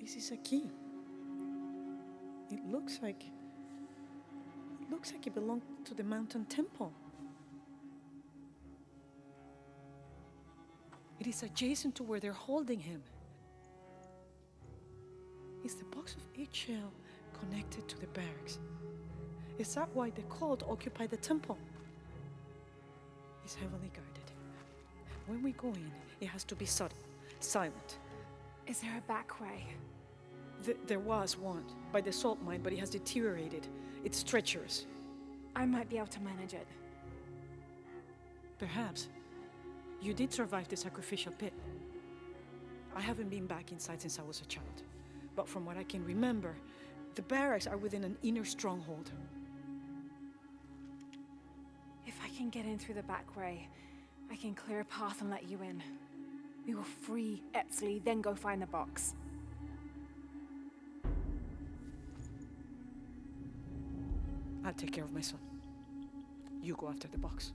This is a key. It looks like it belonged to the mountain temple. It is adjacent to where they're holding him. Is the box of eggshell connected to the barracks? Is that why the cult occupied the temple? It's heavily guarded. When we go in, it has to be subtle, silent. Is there a back way? There was one, by the salt mine, but it has deteriorated. It's treacherous. I might be able to manage it. Perhaps. You did survive the sacrificial pit. I haven't been back inside since I was a child. But from what I can remember, the barracks are within an inner stronghold. If I can get in through the back way, I can clear a path and let you in. We will free Etzli, then go find the box. I'll take care of my son. You go after the box.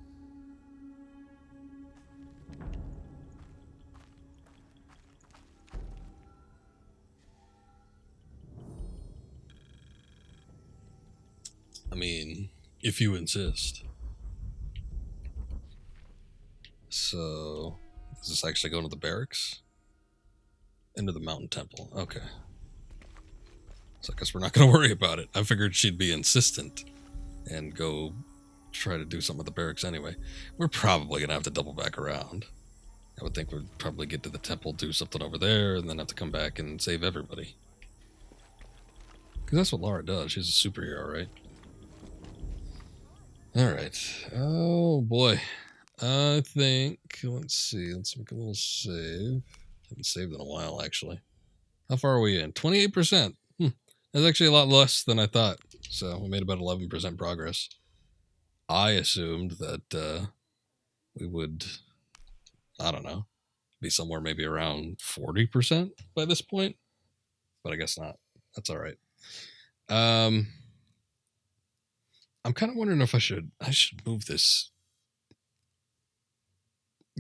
I mean, if you insist. So, is this actually going to the barracks? Into the mountain temple. Okay. So I guess we're not going to worry about it. I figured she'd be insistent and go try to do something at the barracks anyway. We're probably going to have to double back around. I would think we'd probably get to the temple, do something over there, and then have to come back and save everybody. Because that's what Lara does. She's a superhero, right? Alright. Oh, boy. I think... Let's see. Let's make a little save. Haven't saved in a while, actually. How far are we in? 28%. That's actually a lot less than I thought. So we made about 11% progress. I assumed that we would, I don't know, be somewhere maybe around 40% by this point. But I guess not. That's all right. I'm kind of wondering if I should move this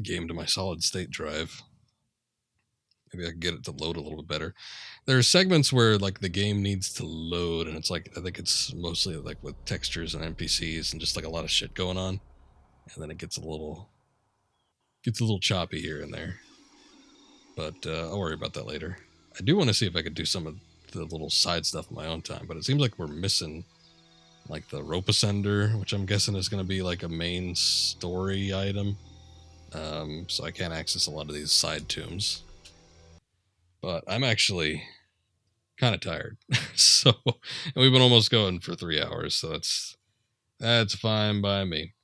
game to my solid state drive. Maybe I can get it to load a little bit better. There are segments where like the game needs to load, and it's like I think it's mostly like with textures and NPCs and just like a lot of shit going on, and then it gets a little choppy here and there. But I'll worry about that later. I do want to see if I could do some of the little side stuff in my own time, but it seems like we're missing like the rope ascender, which I'm guessing is going to be like a main story item. So I can't access a lot of these side tombs. But I'm actually kind of tired. So we've been almost going for 3 hours, so that's fine by me.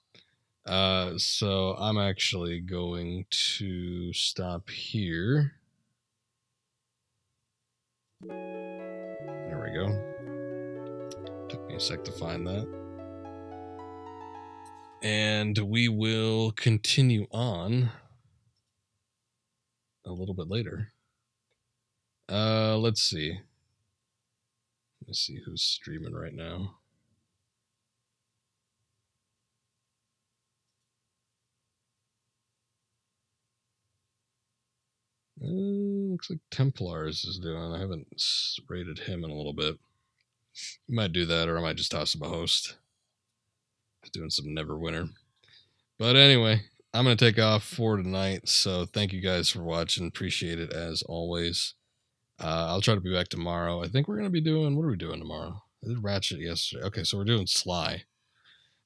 So I'm actually going to stop here. There we go. Took me a sec to find that. And we will continue on a little bit later. Let's see. Let's see who's streaming right now. Looks like Templars is doing. I haven't rated him in a little bit. I might do that, or I might just toss him a host. He's doing some Neverwinter. But anyway, I'm going to take off for tonight. So thank you guys for watching. Appreciate it as always. I'll try to be back tomorrow. I think we're going to be doing... What are we doing tomorrow? I did Ratchet yesterday. Okay, so we're doing Sly.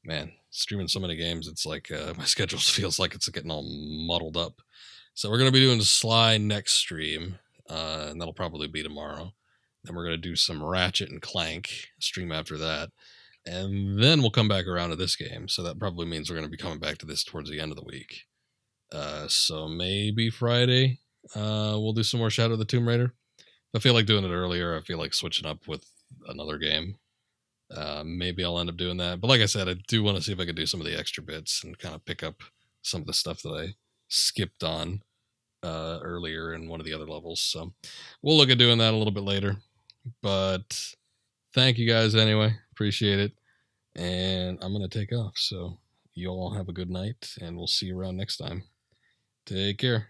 Man, streaming so many games, it's like my schedule feels like it's getting all muddled up. So we're going to be doing Sly next stream, and that'll probably be tomorrow. Then we're going to do some Ratchet and Clank stream after that. And then we'll come back around to this game. So that probably means we're going to be coming back to this towards the end of the week. So maybe Friday, we'll do some more Shadow of the Tomb Raider. If I feel like doing it earlier, I feel like switching up with another game. Maybe I'll end up doing that. But like I said, I do want to see if I could do some of the extra bits and kind of pick up some of the stuff that I skipped on earlier in one of the other levels. So we'll look at doing that a little bit later. But thank you guys anyway. Appreciate it. And I'm going to take off. So you all have a good night, and we'll see you around next time. Take care.